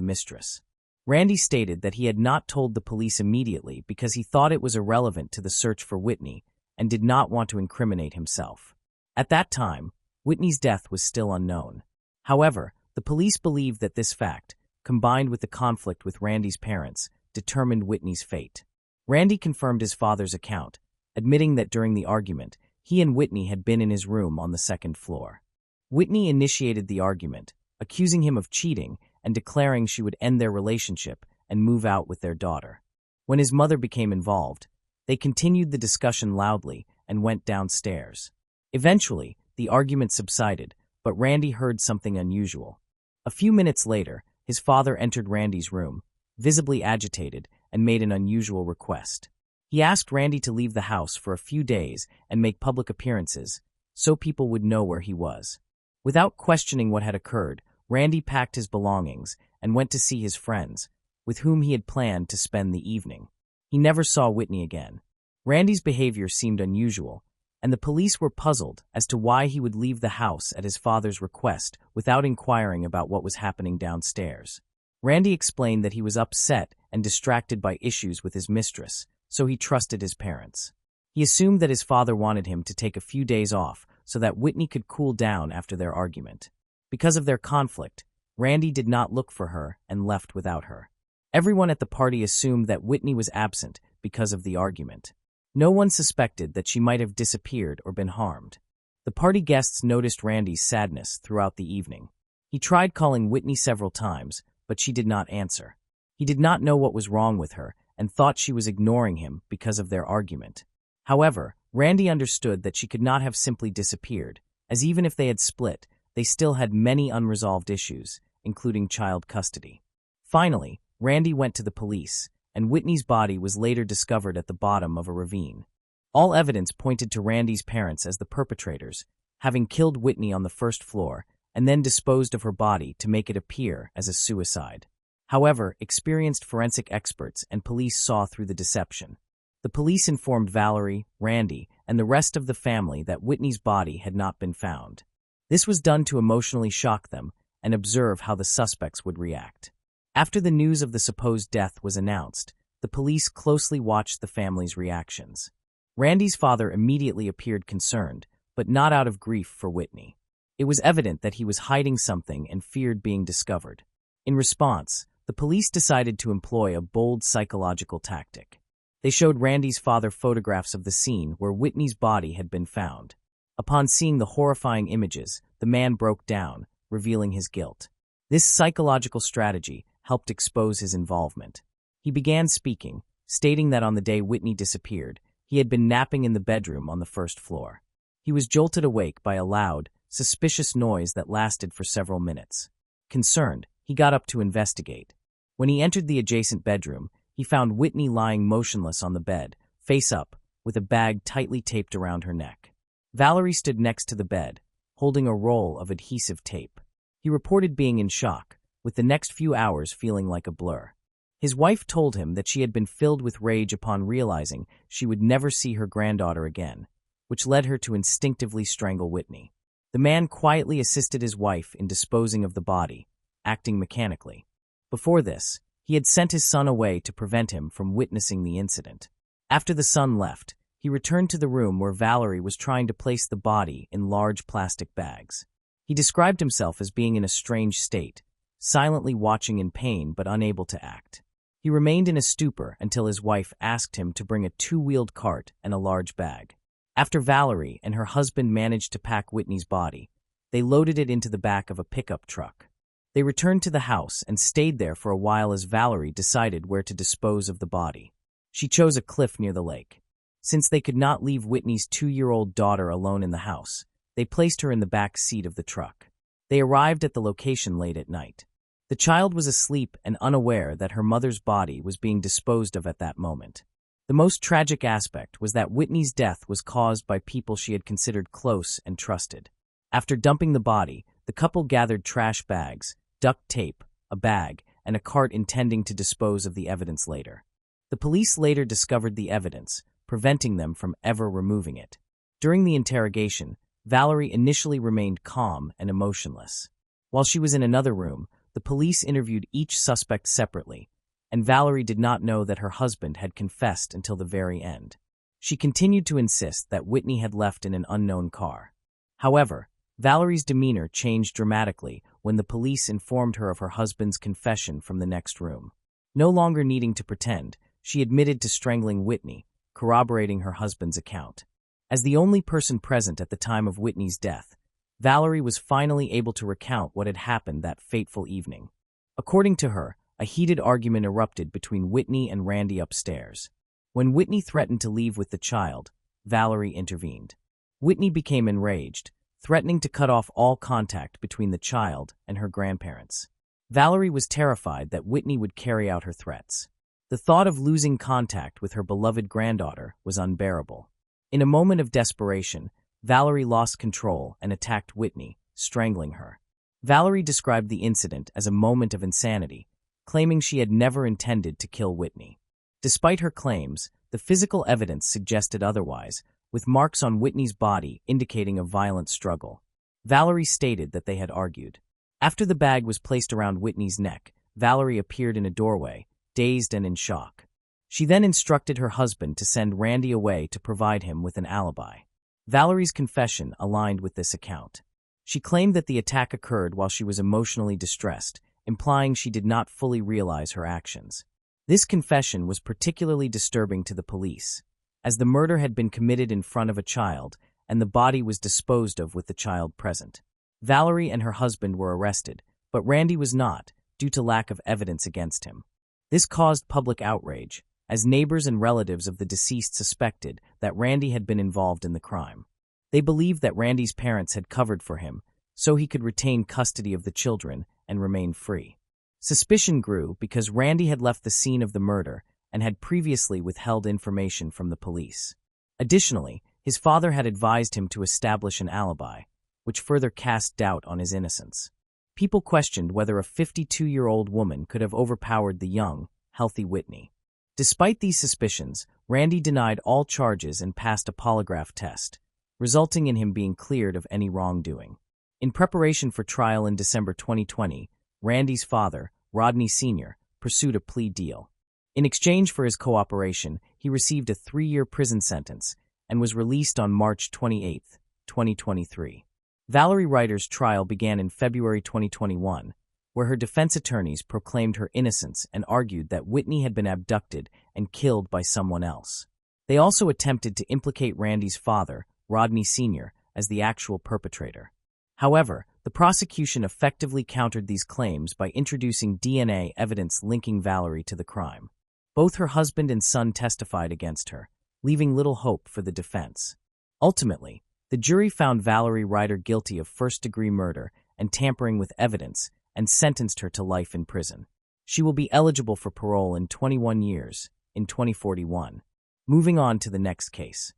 mistress. Randy stated that he had not told the police immediately because he thought it was irrelevant to the search for Whitney and did not want to incriminate himself. At that time, Whitney's death was still unknown. However, the police believed that this fact, combined with the conflict with Randy's parents, determined Whitney's fate. Randy confirmed his father's account, admitting that during the argument, he and Whitney had been in his room on the second floor. Whitney initiated the argument, accusing him of cheating and declaring she would end their relationship and move out with their daughter. When his mother became involved, they continued the discussion loudly and went downstairs. Eventually, the argument subsided, but Randy heard something unusual. A few minutes later, his father entered Randy's room, visibly agitated, and made an unusual request. He asked Randy to leave the house for a few days and make public appearances, so people would know where he was. Without questioning what had occurred, Randy packed his belongings and went to see his friends, with whom he had planned to spend the evening. He never saw Whitney again. Randy's behavior seemed unusual, and the police were puzzled as to why he would leave the house at his father's request without inquiring about what was happening downstairs. Randy explained that he was upset and distracted by issues with his mistress, so he trusted his parents. He assumed that his father wanted him to take a few days off so that Whitney could cool down after their argument. Because of their conflict, Randy did not look for her and left without her. Everyone at the party assumed that Whitney was absent because of the argument. No one suspected that she might have disappeared or been harmed. The party guests noticed Randy's sadness throughout the evening. He tried calling Whitney several times, but she did not answer. He did not know what was wrong with her and thought she was ignoring him because of their argument. However, Randy understood that she could not have simply disappeared, as even if they had split, they still had many unresolved issues, including child custody. Finally, Randy went to the police, and Whitney's body was later discovered at the bottom of a ravine. All evidence pointed to Randy's parents as the perpetrators, having killed Whitney on the first floor and then disposed of her body to make it appear as a suicide. However, experienced forensic experts and police saw through the deception. The police informed Valerie, Randy, and the rest of the family that Whitney's body had not been found. This was done to emotionally shock them and observe how the suspects would react. After the news of the supposed death was announced, the police closely watched the family's reactions. Randy's father immediately appeared concerned, but not out of grief for Whitney. It was evident that he was hiding something and feared being discovered. In response, the police decided to employ a bold psychological tactic. They showed Randy's father photographs of the scene where Whitney's body had been found. Upon seeing the horrifying images, the man broke down, revealing his guilt. This psychological strategy helped expose his involvement. He began speaking, stating that on the day Whitney disappeared, he had been napping in the bedroom on the first floor. He was jolted awake by a loud, suspicious noise that lasted for several minutes. Concerned, he got up to investigate. When he entered the adjacent bedroom, he found Whitney lying motionless on the bed, face up, with a bag tightly taped around her neck. Valerie stood next to the bed, holding a roll of adhesive tape. He reported being in shock, with the next few hours feeling like a blur. His wife told him that she had been filled with rage upon realizing she would never see her granddaughter again, which led her to instinctively strangle Whitney. The man quietly assisted his wife in disposing of the body, acting mechanically. Before this, he had sent his son away to prevent him from witnessing the incident. After the son left, he returned to the room where Valerie was trying to place the body in large plastic bags. He described himself as being in a strange state, silently watching in pain but unable to act. He remained in a stupor until his wife asked him to bring a two-wheeled cart and a large bag. After Valerie and her husband managed to pack Whitney's body, they loaded it into the back of a pickup truck. They returned to the house and stayed there for a while as Valerie decided where to dispose of the body. She chose a cliff near the lake. Since they could not leave Whitney's 2-year-old daughter alone in the house, they placed her in the back seat of the truck. They arrived at the location late at night. The child was asleep and unaware that her mother's body was being disposed of at that moment. The most tragic aspect was that Whitney's death was caused by people she had considered close and trusted. After dumping the body, the couple gathered trash bags, duct tape, a bag, and a cart intending to dispose of the evidence later. The police later discovered the evidence, preventing them from ever removing it. During the interrogation, Valerie initially remained calm and emotionless. While she was in another room, the police interviewed each suspect separately, and Valerie did not know that her husband had confessed until the very end. She continued to insist that Whitney had left in an unknown car. However, Valerie's demeanor changed dramatically when the police informed her of her husband's confession from the next room. No longer needing to pretend, she admitted to strangling Whitney, corroborating her husband's account. As the only person present at the time of Whitney's death, Valerie was finally able to recount what had happened that fateful evening. According to her, a heated argument erupted between Whitney and Randy upstairs. When Whitney threatened to leave with the child, Valerie intervened. Whitney became enraged, threatening to cut off all contact between the child and her grandparents. Valerie was terrified that Whitney would carry out her threats. The thought of losing contact with her beloved granddaughter was unbearable. In a moment of desperation, Valerie lost control and attacked Whitney, strangling her. Valerie described the incident as a moment of insanity, claiming she had never intended to kill Whitney. Despite her claims, the physical evidence suggested otherwise, with marks on Whitney's body indicating a violent struggle. Valerie stated that they had argued. After the bag was placed around Whitney's neck, Valerie appeared in a doorway, dazed and in shock. She then instructed her husband to send Randy away to provide him with an alibi. Valerie's confession aligned with this account. She claimed that the attack occurred while she was emotionally distressed, implying she did not fully realize her actions. This confession was particularly disturbing to the police, as the murder had been committed in front of a child and the body was disposed of with the child present. Valerie and her husband were arrested, but Randy was not, due to lack of evidence against him. This caused public outrage, as neighbors and relatives of the deceased suspected that Randy had been involved in the crime. They believed that Randy's parents had covered for him, so he could retain custody of the children and remain free. Suspicion grew because Randy had left the scene of the murder and had previously withheld information from the police. Additionally, his father had advised him to establish an alibi, which further cast doubt on his innocence. People questioned whether a 52-year-old woman could have overpowered the young, healthy Whitney. Despite these suspicions, Randy denied all charges and passed a polygraph test, resulting in him being cleared of any wrongdoing. In preparation for trial in December 2020, Randy's father, Rodney Sr., pursued a plea deal. In exchange for his cooperation, he received a 3-year prison sentence and was released on March 28, 2023. Valerie Ryder's trial began in February 2021, where her defense attorneys proclaimed her innocence and argued that Whitney had been abducted and killed by someone else. They also attempted to implicate Randy's father, Rodney Sr., as the actual perpetrator. However, the prosecution effectively countered these claims by introducing DNA evidence linking Valerie to the crime. Both her husband and son testified against her, leaving little hope for the defense. Ultimately, the jury found Valerie Ryder guilty of first-degree murder and tampering with evidence and sentenced her to life in prison. She will be eligible for parole in 21 years, in 2041. Moving on to the next case.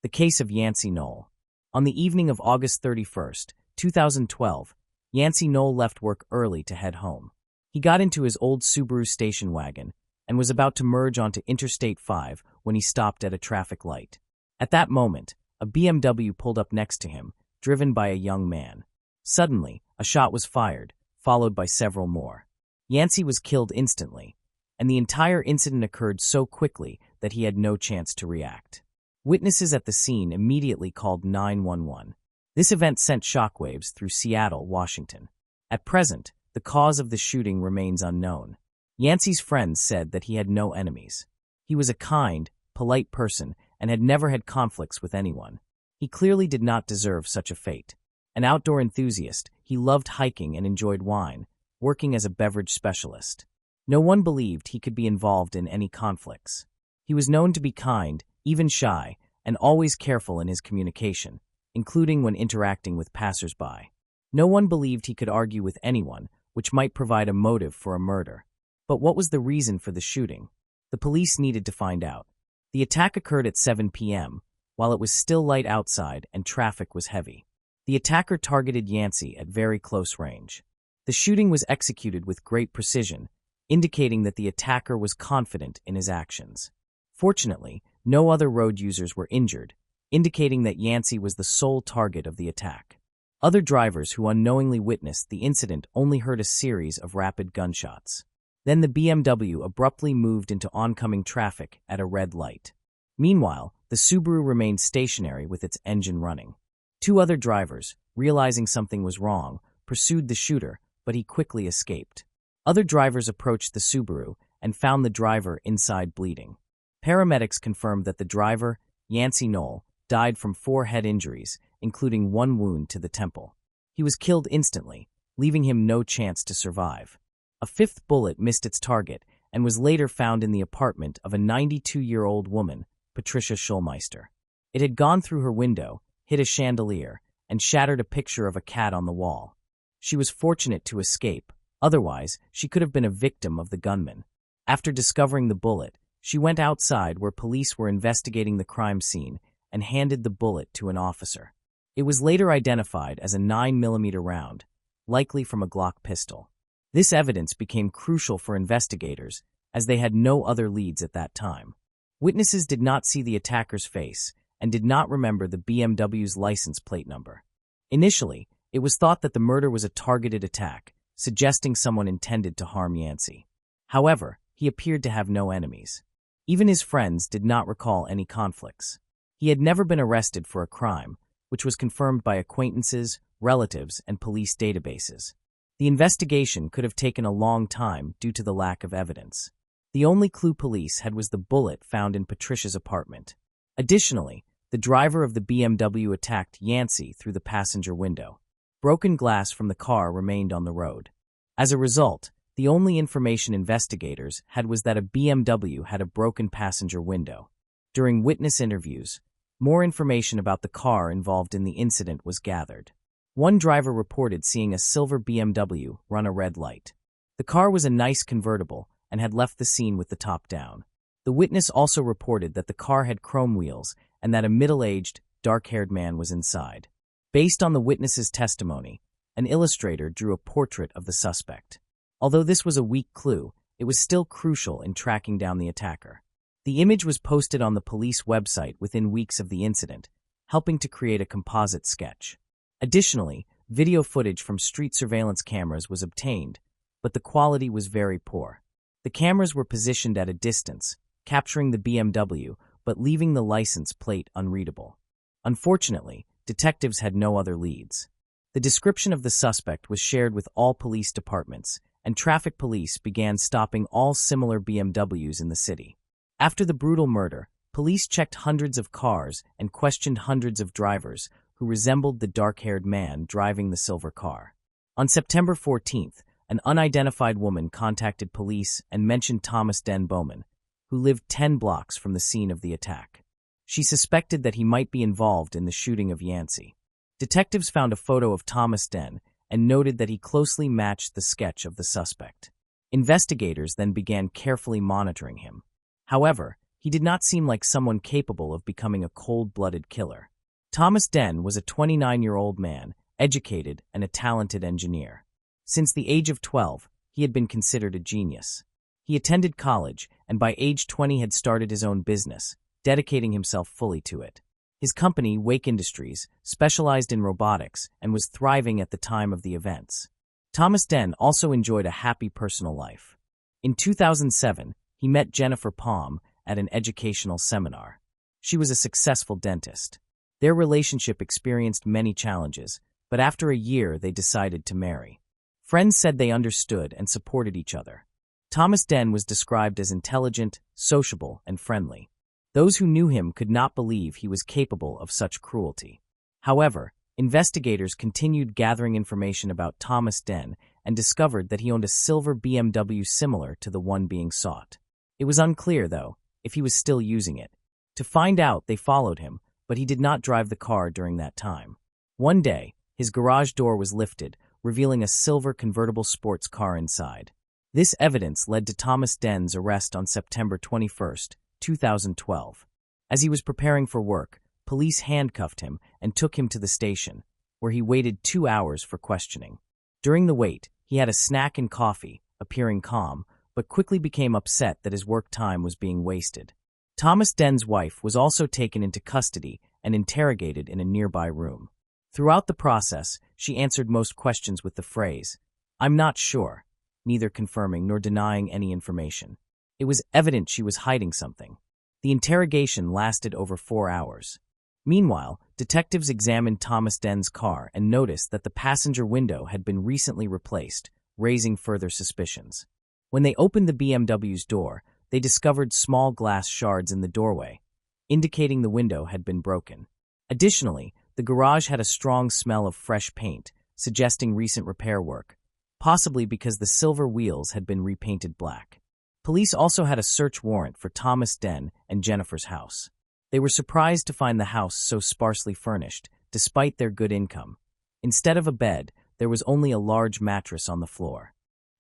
The case of Yancey Knoll. On the evening of August 31, 2012, Yancey Knoll left work early to head home. He got into his old Subaru station wagon and was about to merge onto Interstate 5 when he stopped at a traffic light. At that moment, a BMW pulled up next to him, driven by a young man. Suddenly, a shot was fired, followed by several more. Yancey was killed instantly, and the entire incident occurred so quickly that he had no chance to react. Witnesses at the scene immediately called 911. This event sent shockwaves through Seattle, Washington. At present, the cause of the shooting remains unknown. Yancey's friends said that he had no enemies. He was a kind, polite person and had never had conflicts with anyone. He clearly did not deserve such a fate. An outdoor enthusiast, he loved hiking and enjoyed wine, working as a beverage specialist. No one believed he could be involved in any conflicts. He was known to be kind, even shy, and always careful in his communication, including when interacting with passers-by. No one believed he could argue with anyone, which might provide a motive for a murder. But what was the reason for the shooting? The police needed to find out. The attack occurred at 7 p.m., while it was still light outside and traffic was heavy. The attacker targeted Yancey at very close range. The shooting was executed with great precision, indicating that the attacker was confident in his actions. Fortunately, no other road users were injured, indicating that Yancey was the sole target of the attack. Other drivers who unknowingly witnessed the incident only heard a series of rapid gunshots. Then the BMW abruptly moved into oncoming traffic at a red light. Meanwhile, the Subaru remained stationary with its engine running. Two other drivers, realizing something was wrong, pursued the shooter, but he quickly escaped. Other drivers approached the Subaru and found the driver inside bleeding. Paramedics confirmed that the driver, Yancey Knoll, died from 4 head injuries, including 1 wound to the temple. He was killed instantly, leaving him no chance to survive. A 5th bullet missed its target and was later found in the apartment of a 92-year-old woman, Patricia Schulmeister. It had gone through her window, hit a chandelier, and shattered a picture of a cat on the wall. She was fortunate to escape, otherwise she could have been a victim of the gunman. After discovering the bullet, she went outside where police were investigating the crime scene and handed the bullet to an officer. It was later identified as a 9mm round, likely from a Glock pistol. This evidence became crucial for investigators, as they had no other leads at that time. Witnesses did not see the attacker's face and did not remember the BMW's license plate number. Initially, it was thought that the murder was a targeted attack, suggesting someone intended to harm Yancey. However, he appeared to have no enemies. Even his friends did not recall any conflicts. He had never been arrested for a crime, which was confirmed by acquaintances, relatives, and police databases. The investigation could have taken a long time due to the lack of evidence. The only clue police had was the bullet found in Patricia's apartment. Additionally, the driver of the BMW attacked Yancey through the passenger window. Broken glass from the car remained on the road. As a result, the only information investigators had was that a BMW had a broken passenger window. During witness interviews, more information about the car involved in the incident was gathered. One driver reported seeing a silver BMW run a red light. The car was a nice convertible and had left the scene with the top down. The witness also reported that the car had chrome wheels and that a middle-aged, dark-haired man was inside. Based on the witness's testimony, an illustrator drew a portrait of the suspect. Although this was a weak clue, it was still crucial in tracking down the attacker. The image was posted on the police website within weeks of the incident, helping to create a composite sketch. Additionally, video footage from street surveillance cameras was obtained, but the quality was very poor. The cameras were positioned at a distance, capturing the BMW, but leaving the license plate unreadable. Unfortunately, detectives had no other leads. The description of the suspect was shared with all police departments, and traffic police began stopping all similar BMWs in the city. After the brutal murder, police checked hundreds of cars and questioned hundreds of drivers who resembled the dark-haired man driving the silver car. On September 14th, an unidentified woman contacted police and mentioned Thomas Den Bowman, who lived 10 blocks from the scene of the attack. She suspected that he might be involved in the shooting of Yancey. Detectives found a photo of Thomas Den and noted that he closely matched the sketch of the suspect. Investigators then began carefully monitoring him. However, he did not seem like someone capable of becoming a cold-blooded killer. Thomas Den was a 29-year-old man, educated and a talented engineer. Since the age of 12, he had been considered a genius. He attended college and by age 20 had started his own business, dedicating himself fully to it. His company, Wake Industries, specialized in robotics and was thriving at the time of the events. Thomas Den also enjoyed a happy personal life. In 2007, he met Jennifer Palm at an educational seminar. She was a successful dentist. Their relationship experienced many challenges, but after a year they decided to marry. Friends said they understood and supported each other. Thomas Den was described as intelligent, sociable, and friendly. Those who knew him could not believe he was capable of such cruelty. However, investigators continued gathering information about Thomas Den and discovered that he owned a silver BMW similar to the one being sought. It was unclear, though, if he was still using it. To find out, they followed him, but he did not drive the car during that time. One day, his garage door was lifted, revealing a silver convertible sports car inside. This evidence led to Thomas Den's arrest on September 21, 2012. As he was preparing for work, police handcuffed him and took him to the station, where he waited 2 hours for questioning. During the wait, he had a snack and coffee, appearing calm, but quickly became upset that his work time was being wasted. Thomas Den's wife was also taken into custody and interrogated in a nearby room. Throughout the process, she answered most questions with the phrase, "I'm not sure." neither confirming nor denying any information. It was evident she was hiding something. The interrogation lasted over 4 hours. Meanwhile, detectives examined Thomas Den's car and noticed that the passenger window had been recently replaced, raising further suspicions. When they opened the BMW's door, they discovered small glass shards in the doorway, indicating the window had been broken. Additionally, the garage had a strong smell of fresh paint, suggesting recent repair work, possibly because the silver wheels had been repainted black. Police also had a search warrant for Thomas Den and Jennifer's house. They were surprised to find the house so sparsely furnished, despite their good income. Instead of a bed, there was only a large mattress on the floor.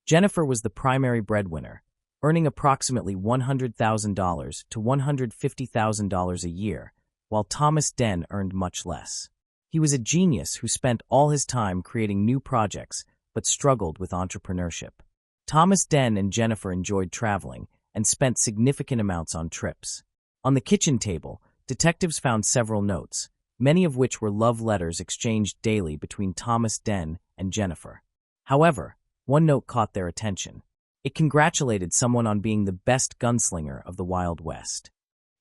Jennifer was the primary breadwinner, earning approximately $100,000 to $150,000 a year, while Thomas Den earned much less. He was a genius who spent all his time creating new projects but struggled with entrepreneurship. Thomas Den and Jennifer enjoyed traveling and spent significant amounts on trips. On the kitchen table, detectives found several notes, many of which were love letters exchanged daily between Thomas Den and Jennifer. However, one note caught their attention. It congratulated someone on being the best gunslinger of the Wild West.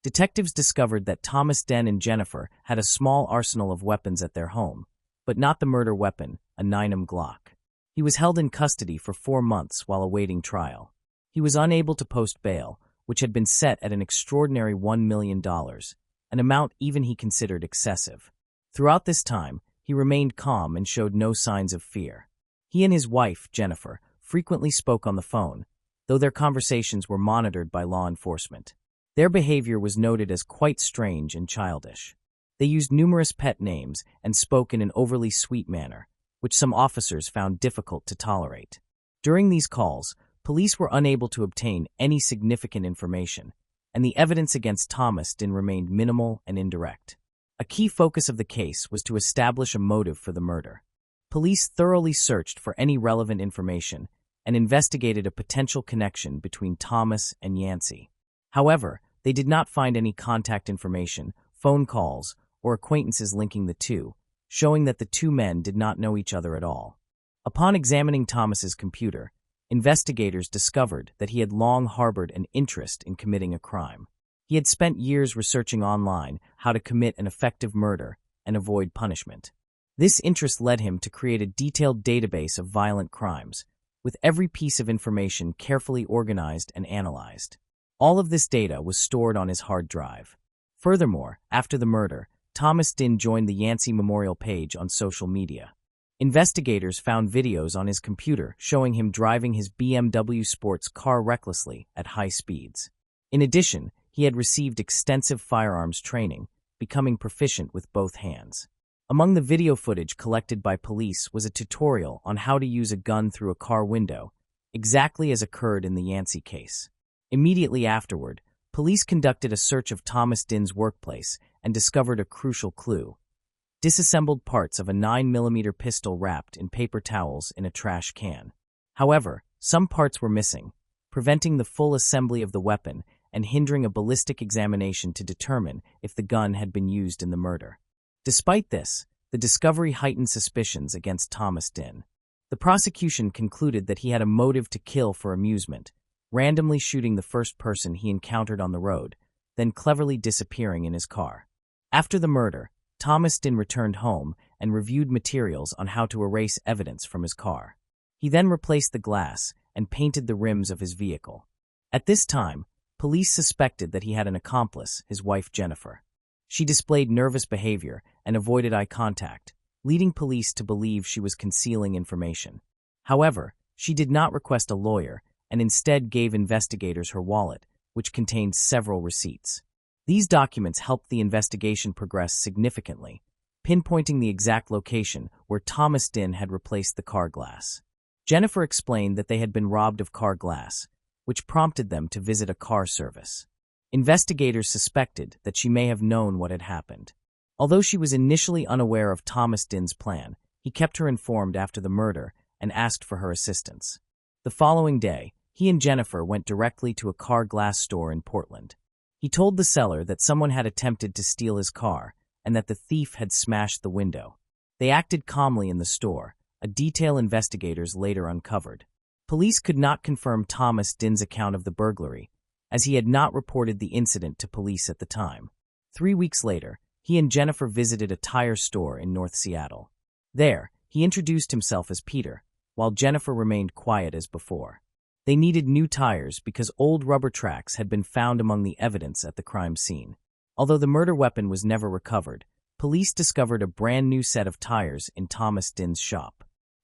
Detectives discovered that Thomas Den and Jennifer had a small arsenal of weapons at their home, but not the murder weapon, a 9mm Glock. He was held in custody for 4 months while awaiting trial. He was unable to post bail, which had been set at an extraordinary $1 million, an amount even he considered excessive. Throughout this time, he remained calm and showed no signs of fear. He and his wife, Jennifer, frequently spoke on the phone, though their conversations were monitored by law enforcement. Their behavior was noted as quite strange and childish. They used numerous pet names and spoke in an overly sweet manner, which some officers found difficult to tolerate. During these calls, police were unable to obtain any significant information, and the evidence against Thomas Den remained minimal and indirect. A key focus of the case was to establish a motive for the murder. Police thoroughly searched for any relevant information and investigated a potential connection between Thomas and Yancey. However, they did not find any contact information, phone calls, or acquaintances linking the two, showing that the two men did not know each other at all. Upon examining Thomas's computer, investigators discovered that he had long harbored an interest in committing a crime. He had spent years researching online how to commit an effective murder and avoid punishment. This interest led him to create a detailed database of violent crimes, with every piece of information carefully organized and analyzed. All of this data was stored on his hard drive. Furthermore, after the murder, Thomas Den joined the Yancey Memorial page on social media. Investigators found videos on his computer showing him driving his BMW sports car recklessly at high speeds. In addition, he had received extensive firearms training, becoming proficient with both hands. Among the video footage collected by police was a tutorial on how to use a gun through a car window, exactly as occurred in the Yancey case. Immediately afterward, police conducted a search of Thomas Den's workplace and discovered a crucial clue: disassembled parts of a 9mm pistol wrapped in paper towels in a trash can. However, some parts were missing, preventing the full assembly of the weapon and hindering a ballistic examination to determine if the gun had been used in the murder. Despite this, the discovery heightened suspicions against Thomas Den. The prosecution concluded that he had a motive to kill for amusement, randomly shooting the first person he encountered on the road, then cleverly disappearing in his car. After the murder, Thomas Den returned home and reviewed materials on how to erase evidence from his car. He then replaced the glass and painted the rims of his vehicle. At this time, police suspected that he had an accomplice, his wife Jennifer. She displayed nervous behavior and avoided eye contact, leading police to believe she was concealing information. However, she did not request a lawyer and instead gave investigators her wallet, which contained several receipts. These documents helped the investigation progress significantly, pinpointing the exact location where Thomas Den had replaced the car glass. Jennifer explained that they had been robbed of car glass, which prompted them to visit a car service. Investigators suspected that she may have known what had happened. Although she was initially unaware of Thomas Den's plan, he kept her informed after the murder and asked for her assistance. The following day, he and Jennifer went directly to a car glass store in Portland. He told the seller that someone had attempted to steal his car and that the thief had smashed the window. They acted calmly in the store, a detail investigators later uncovered. Police could not confirm Thomas Din's account of the burglary, as he had not reported the incident to police at the time. 3 weeks later, he and Jennifer visited a tire store in North Seattle. There, he introduced himself as Peter, while Jennifer remained quiet as before. They needed new tires because old rubber tracks had been found among the evidence at the crime scene. Although the murder weapon was never recovered, police discovered a brand new set of tires in Thomas Din's shop.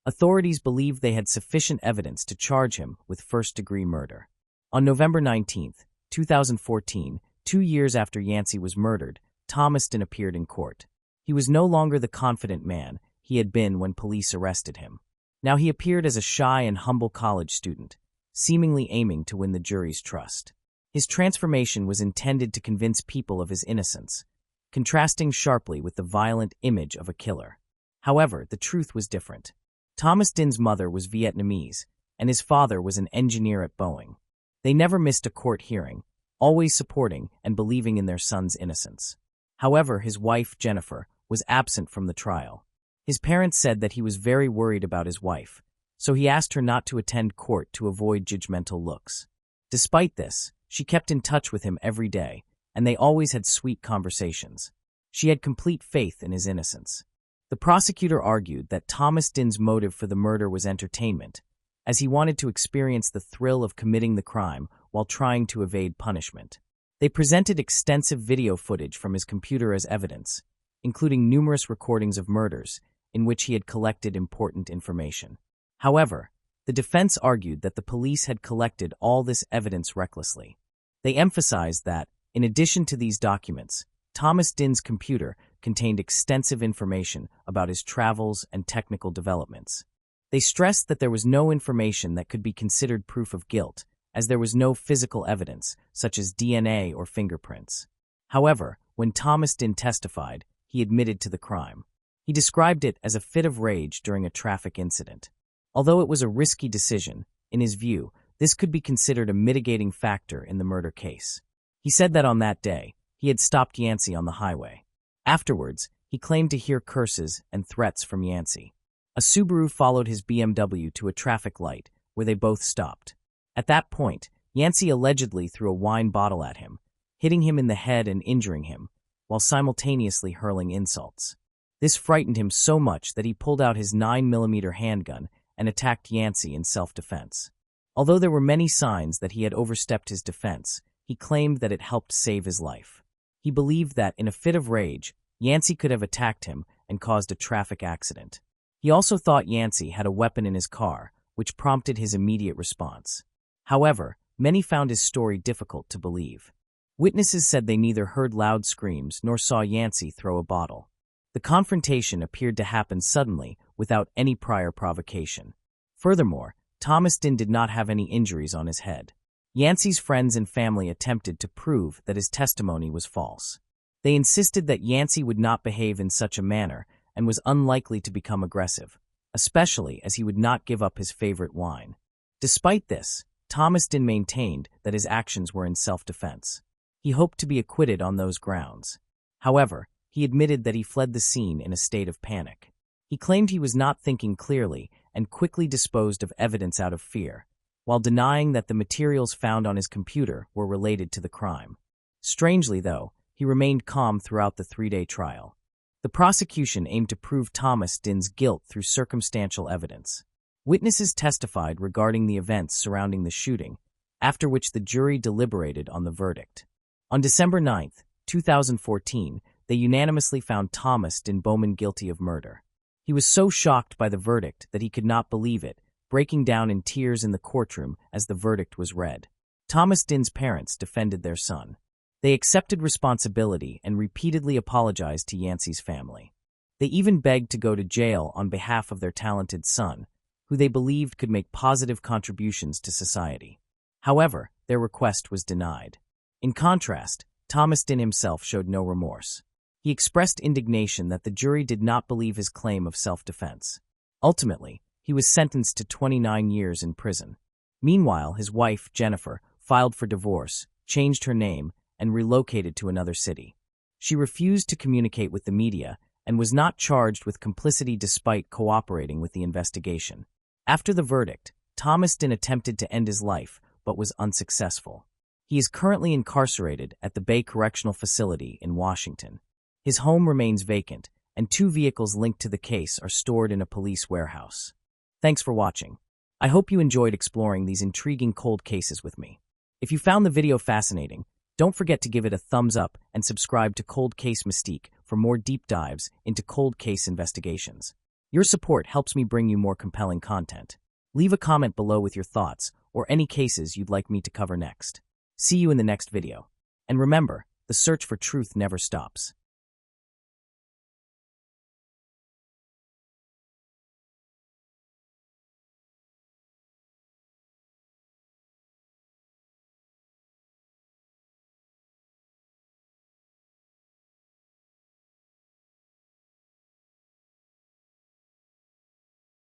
Authorities believed they had sufficient evidence to charge him with first-degree murder. On November 19, 2014, 2 years after Yancey was murdered, Thomas Din appeared in court. He was no longer the confident man he had been when police arrested him. Now he appeared as a shy and humble college student, seemingly aiming to win the jury's trust. His transformation was intended to convince people of his innocence, contrasting sharply with the violent image of a killer. However, the truth was different. Thomas Din's mother was Vietnamese, and his father was an engineer at Boeing. They never missed a court hearing, always supporting and believing in their son's innocence. However, his wife, Jennifer, was absent from the trial. His parents said that he was very worried about his wife, so he asked her not to attend court to avoid judgmental looks. Despite this, she kept in touch with him every day, and they always had sweet conversations. She had complete faith in his innocence. The prosecutor argued that Thomas Din's motive for the murder was entertainment, as he wanted to experience the thrill of committing the crime while trying to evade punishment. They presented extensive video footage from his computer as evidence, including numerous recordings of murders in which he had collected important information. However, the defense argued that the police had collected all this evidence recklessly. They emphasized that, in addition to these documents, Thomas Din's computer contained extensive information about his travels and technical developments. They stressed that there was no information that could be considered proof of guilt, as there was no physical evidence, such as DNA or fingerprints. However, when Thomas Din testified, he admitted to the crime. He described it as a fit of rage during a traffic incident. Although it was a risky decision, in his view, this could be considered a mitigating factor in the murder case. He said that on that day, he had stopped Yancey on the highway. Afterwards, he claimed to hear curses and threats from Yancey. A Subaru followed his BMW to a traffic light, where they both stopped. At that point, Yancey allegedly threw a wine bottle at him, hitting him in the head and injuring him, while simultaneously hurling insults. This frightened him so much that he pulled out his 9mm handgun and attacked Yancey in self-defense. Although there were many signs that he had overstepped his defense, he claimed that it helped save his life. He believed that, in a fit of rage, Yancey could have attacked him and caused a traffic accident. He also thought Yancey had a weapon in his car, which prompted his immediate response. However, many found his story difficult to believe. Witnesses said they neither heard loud screams nor saw Yancey throw a bottle. The confrontation appeared to happen suddenly, without any prior provocation. Furthermore, Thomas Din did not have any injuries on his head. Yancey's friends and family attempted to prove that his testimony was false. They insisted that Yancey would not behave in such a manner and was unlikely to become aggressive, especially as he would not give up his favorite wine. Despite this, Thomas Din maintained that his actions were in self-defense. He hoped to be acquitted on those grounds. However, he admitted that he fled the scene in a state of panic. He claimed he was not thinking clearly and quickly disposed of evidence out of fear, while denying that the materials found on his computer were related to the crime. Strangely, though, he remained calm throughout the 3-day trial. The prosecution aimed to prove Thomas Din's guilt through circumstantial evidence. Witnesses testified regarding the events surrounding the shooting, after which the jury deliberated on the verdict. On December 9, 2014, they unanimously found Thomas Din Bowman guilty of murder. He was so shocked by the verdict that he could not believe it, breaking down in tears in the courtroom as the verdict was read. Thomas Din's parents defended their son. They accepted responsibility and repeatedly apologized to Yancey's family. They even begged to go to jail on behalf of their talented son, who they believed could make positive contributions to society. However, their request was denied. In contrast, Thomas Din himself showed no remorse. He expressed indignation that the jury did not believe his claim of self-defense. Ultimately, he was sentenced to 29 years in prison. Meanwhile, his wife, Jennifer, filed for divorce, changed her name, and relocated to another city. She refused to communicate with the media and was not charged with complicity despite cooperating with the investigation. After the verdict, Thomas Din attempted to end his life, but was unsuccessful. He is currently incarcerated at the Bay Correctional Facility in Washington. His home remains vacant, and 2 vehicles linked to the case are stored in a police warehouse. Thanks for watching. I hope you enjoyed exploring these intriguing cold cases with me. If you found the video fascinating, don't forget to give it a thumbs up and subscribe to Cold Case Mystique for more deep dives into cold case investigations. Your support helps me bring you more compelling content. Leave a comment below with your thoughts or any cases you'd like me to cover next. See you in the next video. And remember, the search for truth never stops.